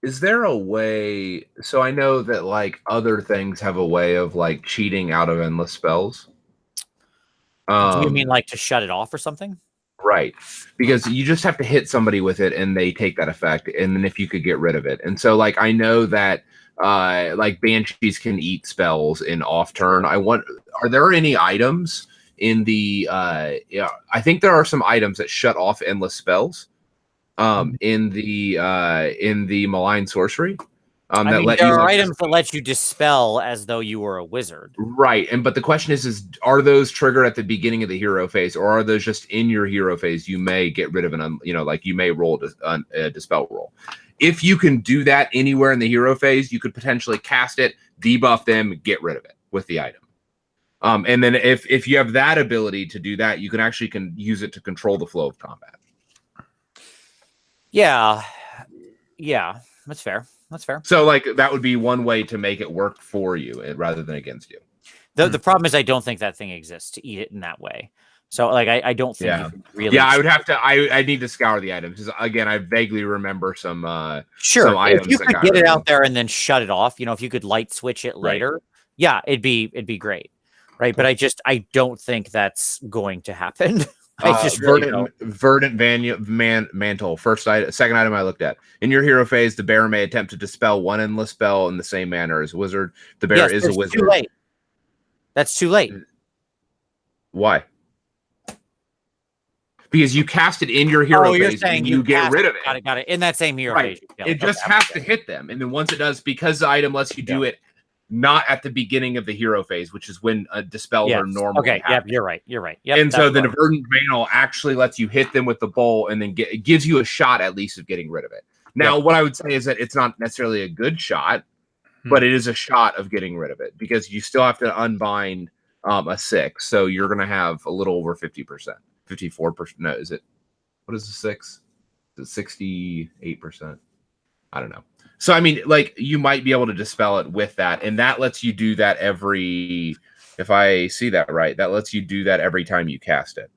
Is there a way? So I know that like other things have a way of like cheating out of endless spells. Do you mean like to shut it off or something? Right. Because you just have to hit somebody with it and they take that effect. And then if you could get rid of it. And so like I know that like banshees can eat spells in off turn. are there any items in the I think there are some items that shut off endless spells in the malign sorcery. I mean, there are items that let you dispel as though you were a wizard. Right. But the question is are those triggered at the beginning of the hero phase, or are those just in your hero phase? You may get rid of like you may roll a dispel roll. If you can do that anywhere in the hero phase, you could potentially cast it, debuff them, get rid of it with the item. And then if you have that ability to do that, you can use it to control the flow of combat. Yeah, that's fair. That's fair. So, like, that would be one way to make it work for you rather than against you. The problem is I don't think that thing exists to eat it in that way. So, like, I don't think you can really. Yeah, I would have to. I need to scour the items because, again, I vaguely remember some. Sure, some items if you could get it out there and then shut it off, if you could light switch it later, yeah, it'd be great, right? But I don't think that's going to happen. I just Verdant Mantle. Second item I looked at. In your hero phase, the bear may attempt to dispel one endless spell in the same manner as a wizard. The bear is a wizard. Too late. That's too late. Why? Because you cast it in your hero phase and you get rid of it. Got it. In that same hero phase. It just has to hit them. And then once it does, because the item lets you do it not at the beginning of the hero phase, which is when dispels are normally happening. You're right. Yep, and so the Verdant Mantle actually lets you hit them with the bowl and then it gives you a shot at least of getting rid of it. Now, what I would say is that it's not necessarily a good shot, but it is a shot of getting rid of it because you still have to unbind a 6. So you're going to have a little over 50%. 54%. No, is it? What is the 6? Is it 68%? I don't know. So, I mean, like, you might be able to dispel it with that. And that lets you do that if I see that right, that lets you do that every time you cast it.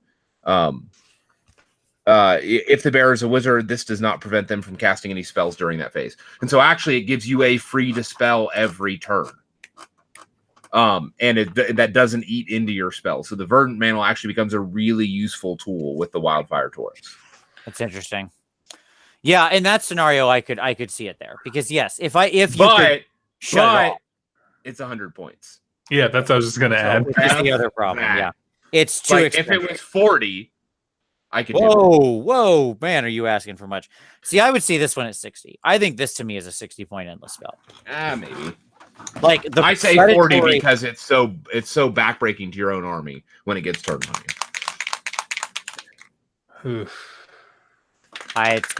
If the bearer is a wizard, this does not prevent them from casting any spells during that phase. And so, actually, it gives you a free dispel every turn. And that doesn't eat into your spell. So the Verdant Mantle actually becomes a really useful tool with the Wildfire Taurus. That's interesting. Yeah, in that scenario, I could see it there because yes, it's 100 points. Yeah, that's what I was just going to add. That's the other problem. Yeah, it's too expensive. If it was 40, I could. Whoa, man, are you asking for much? See, I would see this one at 60. I think this to me is a 60-point endless spell. Maybe. Like I say 40 because it's so backbreaking to your own army when it gets turned on you. That's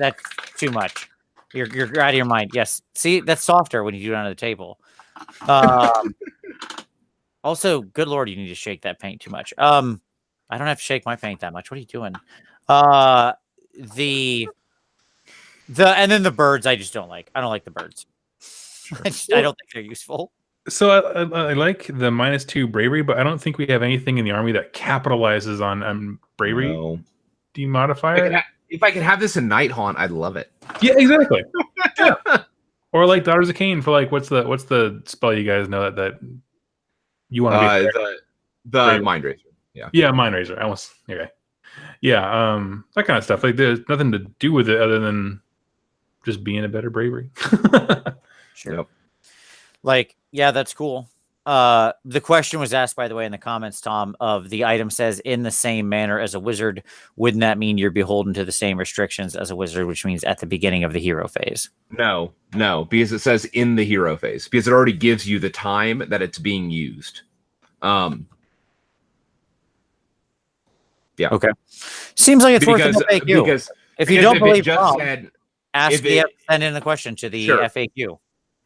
too much. You're out of your mind. Yes. See, that's softer when you do it under the table. Also, good Lord, you need to shake that paint too much. I don't have to shake my paint that much. What are you doing? And then the birds, I just don't like. I don't like the birds. Sure. I don't think they're useful. So I like the -2 bravery, but I don't think we have anything in the army that capitalizes on bravery demodifier. If I could have this in Night Haunt, I'd love it. Yeah, exactly. Yeah. Or like Daughters of Cain for like what's the spell you guys know that you want to be the Mind Razor. Yeah, Mind Razor. Okay. Yeah, that kind of stuff. Like there's nothing to do with it other than just being a better bravery. Sure. Yep. Like, yeah, that's cool. The question was asked, by the way, in the comments, Tom, of the item says in the same manner as a wizard. Wouldn't that mean you're beholden to the same restrictions as a wizard, which means at the beginning of the hero phase? No, because it says in the hero phase, because it already gives you the time that it's being used. Yeah. Okay. Seems like it's worth an FAQ. Because if you don't believe Tom, send in the question to the FAQ.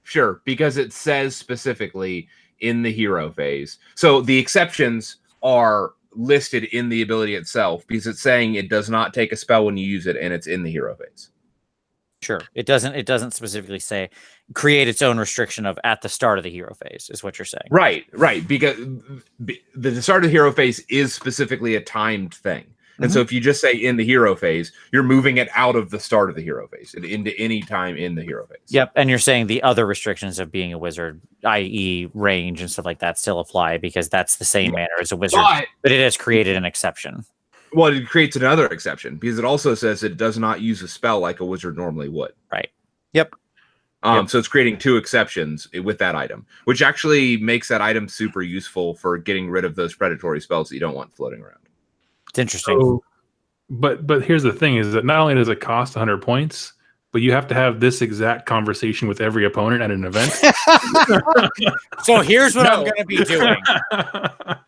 Sure, because it says specifically in the hero phase. So the exceptions are listed in the ability itself because it's saying it does not take a spell when you use it, and it's in the hero phase. Sure, it doesn't specifically say create its own restriction of at the start of the hero phase is what you're saying. Right, because the start of the hero phase is specifically a timed thing. And so if you just say in the hero phase, you're moving it out of the start of the hero phase and into any time in the hero phase. Yep. And you're saying the other restrictions of being a wizard, i.e. range and stuff like that, still apply because that's the same manner as a wizard. But it has created an exception. Well, it creates another exception because it also says it does not use a spell like a wizard normally would. Right. Yep. So it's creating 2 exceptions with that item, which actually makes that item super useful for getting rid of those predatory spells that you don't want floating around. It's interesting. So, but here's the thing: is that not only does it cost 100 points, but you have to have this exact conversation with every opponent at an event. So here's what I'm going to be doing.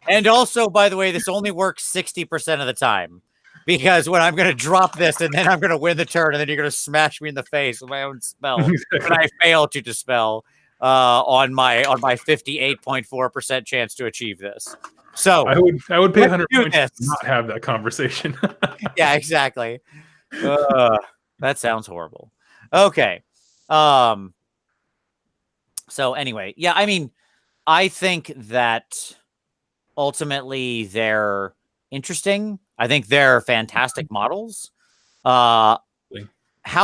And also, by the way, this only works 60% of the time. Because when I'm going to drop this and then I'm going to win the turn and then you're going to smash me in the face with my own spell. But I fail to dispel on my 58.4% chance to achieve this. So I would pay 100 points to not have that conversation. Yeah, exactly. That sounds horrible. Okay. So anyway, yeah, I mean, I think that ultimately they're interesting. I think they're fantastic models. How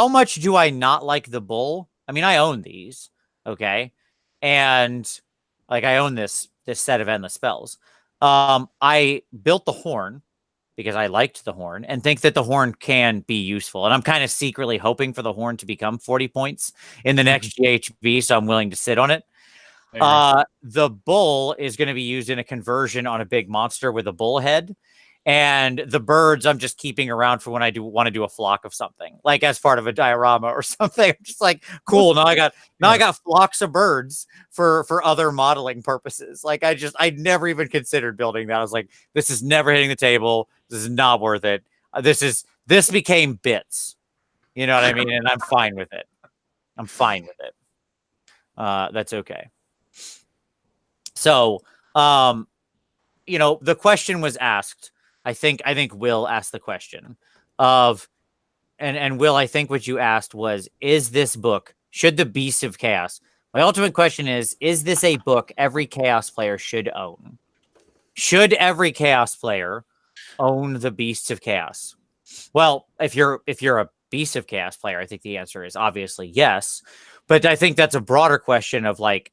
much do I not like the bull? I mean, I own these, okay? And like I own this set of endless spells. I built the horn because I liked the horn and think that the horn can be useful. And I'm kind of secretly hoping for the horn to become 40 points in the next GHB, so I'm willing to sit on it. The bull is going to be used in a conversion on a big monster with a bull head. And the birds I'm just keeping around for when I do want to do a flock of something, like as part of a diorama or something. I'm just like, cool. Now I got flocks of birds for other modeling purposes. Like I never even considered building that. I was like, this is never hitting the table. This is not worth it. This became bits. You know what I mean? And I'm fine with it. I'm fine with it. That's okay. So, you know, the question was asked. I think Will asked the question of, and Will, I think what you asked was, is this book, should the Beast of Chaos, my ultimate question is this a book every Chaos player should own? Should every Chaos player own the Beast of Chaos? Well, if you're a Beast of Chaos player, I think the answer is obviously yes. But I think that's a broader question of like,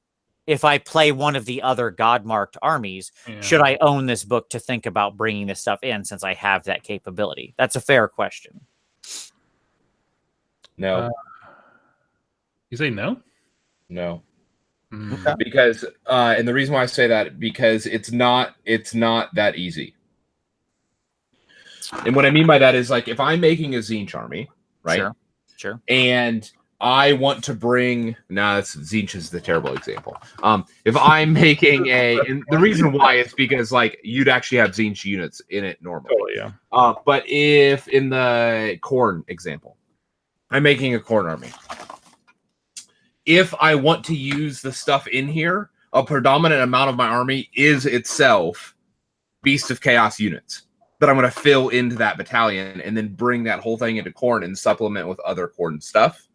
if I play one of the other God-marked armies, should I own this book to think about bringing this stuff in since I have that capability? That's a fair question. No. You say no? No. Okay. Because, and the reason why I say that, because it's not that easy. And what I mean by that is, like, if I'm making a Tzeentch army, right? Sure. And I want to bring... Tzeentch is the terrible example. If I'm making and the reason why is because, like, you'd actually have Tzeentch units in it normally. Oh, yeah. But if, in the Khorne example, I'm making a Khorne army. If I want to use the stuff in here, a predominant amount of my army is itself Beast of Chaos units that I'm going to fill into that battalion and then bring that whole thing into Khorne and supplement with other Khorne stuff.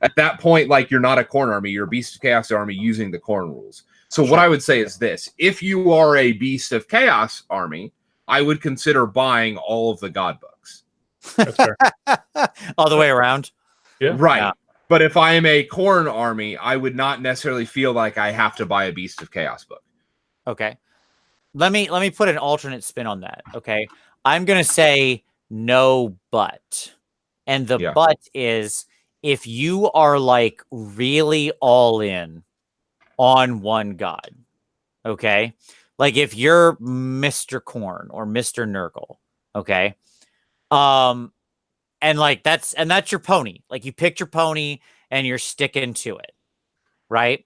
At that point, like, you're not a Khorne army, you're a Beast of Chaos army using the Khorne rules. So what I would say is this. If you are a Beast of Chaos army, I would consider buying all of the God books. That's fair. All the way around. Yeah. Right. Yeah. But if I am a Khorne army, I would not necessarily feel like I have to buy a Beast of Chaos book. Okay. Let me put an alternate spin on that. Okay. I'm going to say no, but. And the but is, if you are like really all in on one god, okay? Like if you're Mr. Khorne or Mr. Nurgle, okay? And like that's your pony. Like you picked your pony and you're sticking to it, right?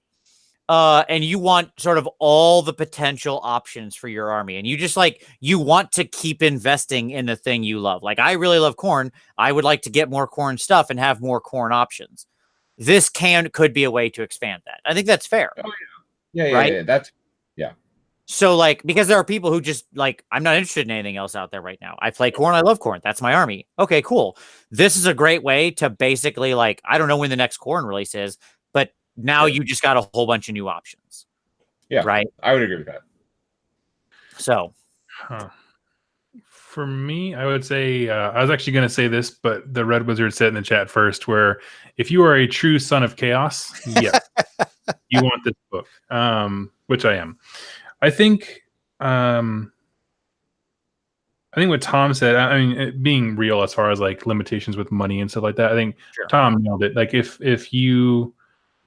And you want sort of all the potential options for your army. And you just like, you want to keep investing in the thing you love. Like, I really love Khorne. I would like to get more Khorne stuff and have more Khorne options. This could be a way to expand that. I think that's fair. Oh, yeah. Yeah, right? Yeah. That's, yeah. So, like, because there are people who just, like, I'm not interested in anything else out there right now. I play Khorne. I love Khorne. That's my army. Okay, cool. This is a great way to basically, like, I don't know when the next Khorne release is, but now you just got a whole bunch of new options. Yeah. Right? I would agree with that. So. For me, I would say, I was actually going to say this, but the Red Wizard said in the chat first, where if you are a true son of chaos, yes, you want this book, which I am. I think what Tom said, I mean, being real as far as like limitations with money and stuff like that, I think Tom nailed it. Like if you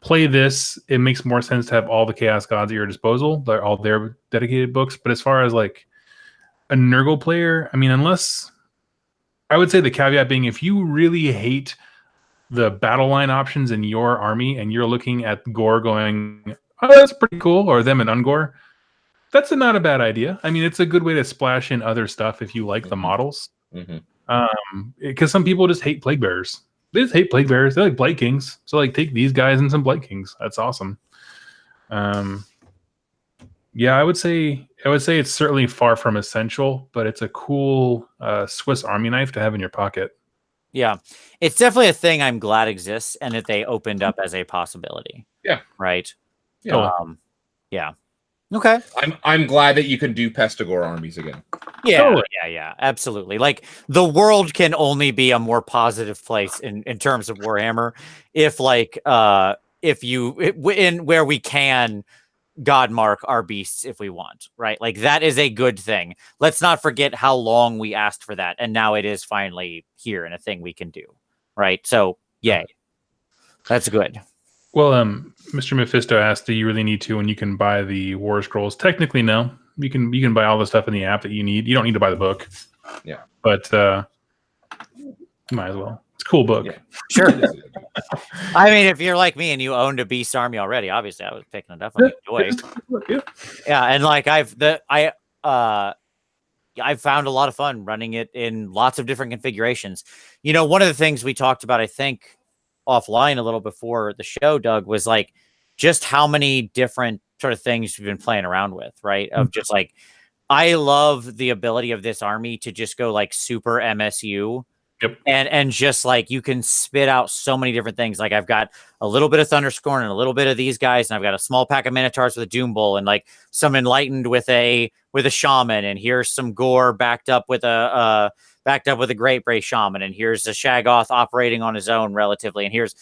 play this, it makes more sense to have all the Chaos Gods at your disposal. They're all their dedicated books. But as far as like a Nurgle player, I mean, unless I would say the caveat being, if you really hate the battle line options in your army, and you're looking at Gore going, "Oh, that's pretty cool," or them in Ungore, that's not a bad idea. I mean, it's a good way to splash in other stuff if you like the models. Because some people just hate Plague Bearers. They just hate Plague Bearers. They like Blight Kings. So like take these guys and some Blight Kings. That's awesome. Yeah, I would say it's certainly far from essential, but it's a cool Swiss Army knife to have in your pocket. Yeah, it's definitely a thing I'm glad exists and that they opened up as a possibility. Yeah. Right. Yeah. Yeah. Okay. I'm glad that you can do Bestigor armies again. Yeah, Totally. yeah, absolutely. Like the world can only be a more positive place in terms of Warhammer if where we can God mark our beasts if we want, right? Like that is a good thing. Let's not forget how long we asked for that, and now it is finally here and a thing we can do, right? So yay, that's good. Well, Mr. Mephisto asked, "Do you really need to when you can buy the War Scrolls?" Technically, no. You can buy all the stuff in the app that you need. You don't need to buy the book. Yeah, but you might as well. It's a cool book. Yeah. Sure. I mean, if you're like me and you owned a beast army already, obviously I was picking it up and enjoy. Yeah, and like I found a lot of fun running it in lots of different configurations. You know, one of the things we talked about, I think, offline a little before the show, Doug, was like just how many different sort of things you've been playing around with, right? Of just like, I love the ability of this army to just go like super MSU. Yep. And just like you can spit out so many different things. Like I've got a little bit of Thunderscorn and a little bit of these guys, and I've got a small pack of Minotaurs with a Doom Bull, and like some Enlightened with a Shaman, and here's some Gore backed up with a Great Bray Shaman, and here's a Shaggoth operating on his own relatively, and here's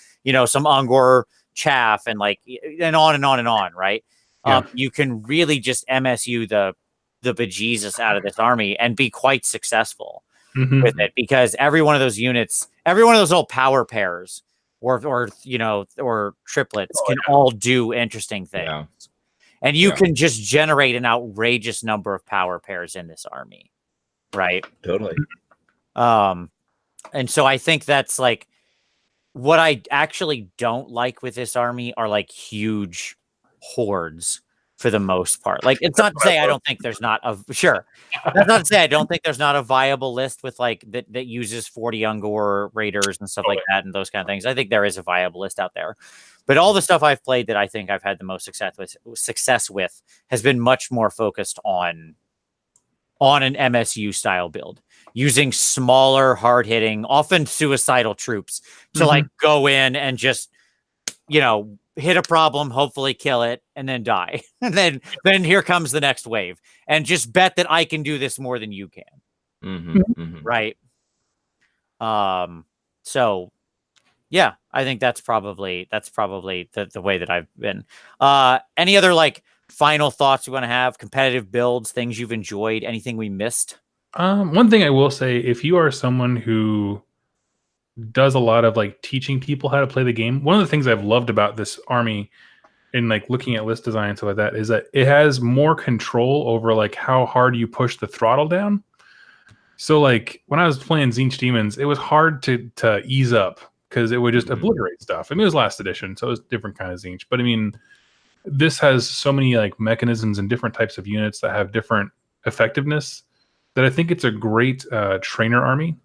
some Ungor chaff, and like and on and on and on, right? Yeah. You can really just MSU the bejesus out of this army and be quite successful. With it, because every one of those units, every one of those little power pairs or triplets can all do interesting things. And you can just generate an outrageous number of power pairs in this army. Right? Totally. And so I think that's like what I actually don't like with this army are like huge hordes. For the most part, like it's not to say I don't think there's not a That's not to say I don't think there's not a viable list with like that uses 40 Ungor raiders and stuff like that and those kind of things. I think there is a viable list out there, but all the stuff I've played that I think I've had the most success with has been much more focused on an MSU style build, using smaller, hard hitting, often suicidal troops to like go in and just hit a problem, hopefully kill it, and then die. And then here comes the next wave. And just bet that I can do this more than you can. Right? So yeah, I think that's probably the way that I've been. Any other like final thoughts you want to have? Competitive builds, things you've enjoyed, anything we missed? One thing I will say, if you are someone who does a lot of like teaching people how to play the game, one of the things I've loved about this army and like looking at list design and stuff like that is that it has more control over like how hard you push the throttle down. So like when I was playing Tzeentch Demons, it was hard to ease up because it would just obliterate stuff. I mean, it was last edition, so it was a different kind of Tzeentch. But I mean, this has so many like mechanisms and different types of units that have different effectiveness that I think it's a great trainer army.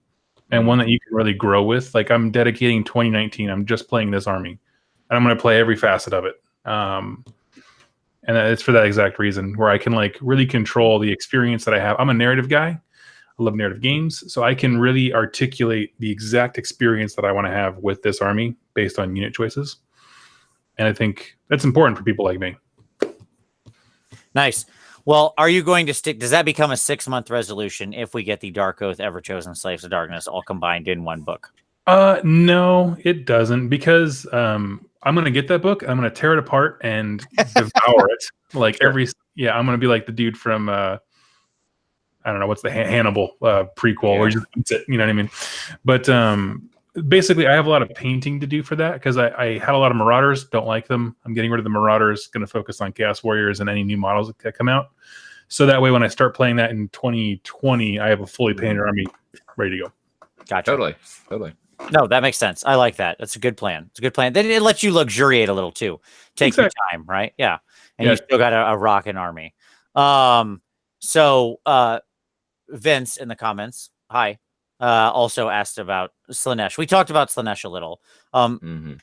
And one that you can really grow with. Like I'm dedicating 2019. I'm just playing this army, and I'm going to play every facet of it. And it's for that exact reason, where I can like really control the experience that I have. I'm a narrative guy. I love narrative games, so I can really articulate the exact experience that I want to have with this army based on unit choices. And I think that's important for people like me. Nice. Well, are you going to stick? Does that become a 6-month resolution if we get the Dark Oath, Everchosen, Slaves of Darkness all combined in one book? No, it doesn't, because I'm going to get that book. I'm going to tear it apart and devour it. Like I'm going to be like the dude from I don't know what's the Hannibal prequel, where you just eats it. You know what I mean? But basically, I have a lot of painting to do for that because I had a lot of Marauders. Don't like them. I'm getting rid of the Marauders. Going to focus on Chaos Warriors and any new models that come out. So that way, when I start playing that in 2020, I have a fully painted army ready to go. Gotcha. Totally. No, that makes sense. I like that. That's a good plan. It's a good plan. Then it lets you luxuriate a little too. Take your time, right? Yeah. And you still got a rockin' army. So Vince in the comments, hi, also asked about Slaanesh. We talked about Slaanesh a little.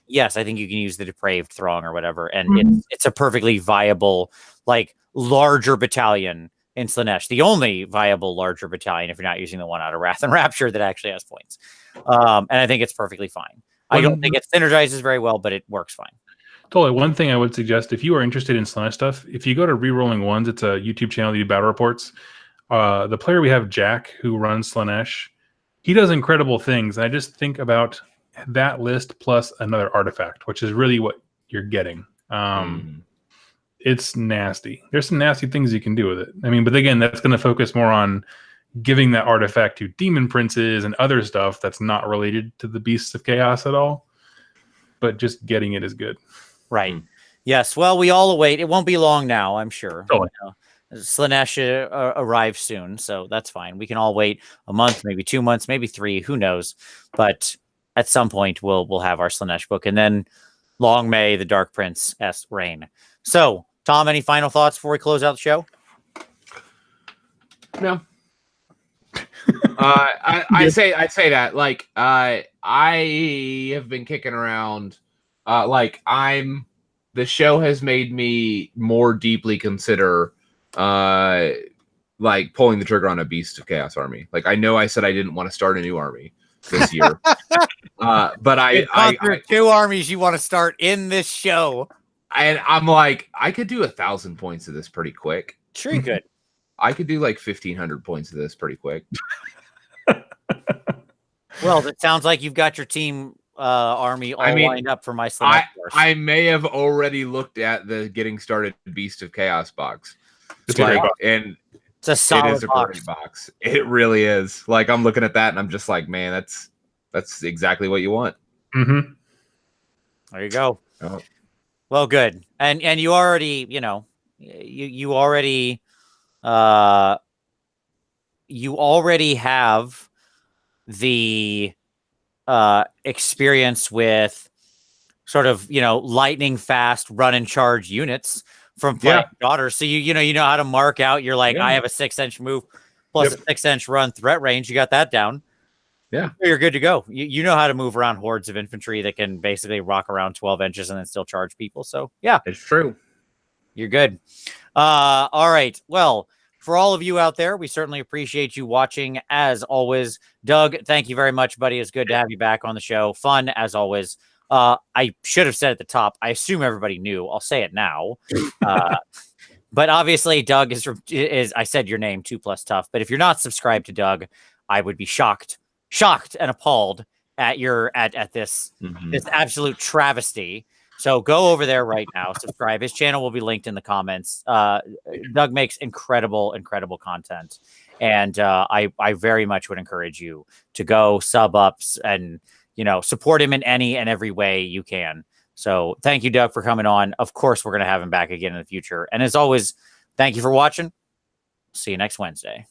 Yes, I think you can use the Depraved Throng or whatever, and it's a perfectly viable, like, larger battalion in Slaanesh. The only viable larger battalion if you're not using the one out of Wrath and Rapture that actually has points. And I think it's perfectly fine. I don't think it synergizes very well, but it works fine. Totally. One thing I would suggest, if you are interested in Slaanesh stuff, if you go to Rerolling Ones, it's a YouTube channel that do battle reports. The player we have, Jack, who runs Slaanesh, he does incredible things. I just think about that list plus another artifact, which is really what you're getting. It's nasty. There's some nasty things you can do with it. I mean, but again, that's going to focus more on giving that artifact to demon princes and other stuff that's not related to the Beasts of Chaos at all. But just getting it is good. Right. Yes. Well, we all await. It won't be long now, I'm sure. Totally. Slaanesh arrives soon, so that's fine. We can all wait a month, maybe 2 months, maybe 3. Who knows? But at some point, we'll have our Slaanesh book, and then long may the Dark Prince reign. So, Tom, any final thoughts before we close out the show? No. I'd say that, like, I have been kicking around, the show has made me more deeply consider like pulling the trigger on a Beast of Chaos army. Like, I know I said I didn't want to start a new army this year, but I 2 armies you want to start in this show, and I'm like, I could do 1,000 points of this pretty quick. Sure, you could. I could do like 1,500 points of this pretty quick. Well, it sounds like you've got your team army all lined up for my Slaanesh force. I may have already looked at the getting started Beast of Chaos box. It's a great box. And it's a solid it is a great box. It really is. Like, I'm looking at that and I'm just like, man, that's exactly what you want. There you go. Oh. Well, good. And you already, you already have the experience with sort of, lightning fast run and charge units from playing Daughter. So you know how to mark out. You're like, I have a 6-inch move plus a 6-inch run threat range. You got that down. Yeah, you're good to go. You know how to move around hordes of infantry that can basically rock around 12 inches and then still charge people. So yeah, it's true. You're good. All right. Well, for all of you out there, we certainly appreciate you watching as always. Doug, thank you very much, buddy. It's good to have you back on the show. Fun as always. I should have said at the top, I assume everybody knew. I'll say it now. But obviously Doug is I said your name 2+ tough, but if you're not subscribed to Doug, I would be shocked and appalled at this this absolute travesty. So go over there right now, subscribe. His channel will be linked in the comments. Doug makes incredible content, and I very much would encourage you to go sub ups and support him in any and every way you can. So thank you, Doug, for coming on. Of course, we're going to have him back again in the future. And as always, thank you for watching. See you next Wednesday.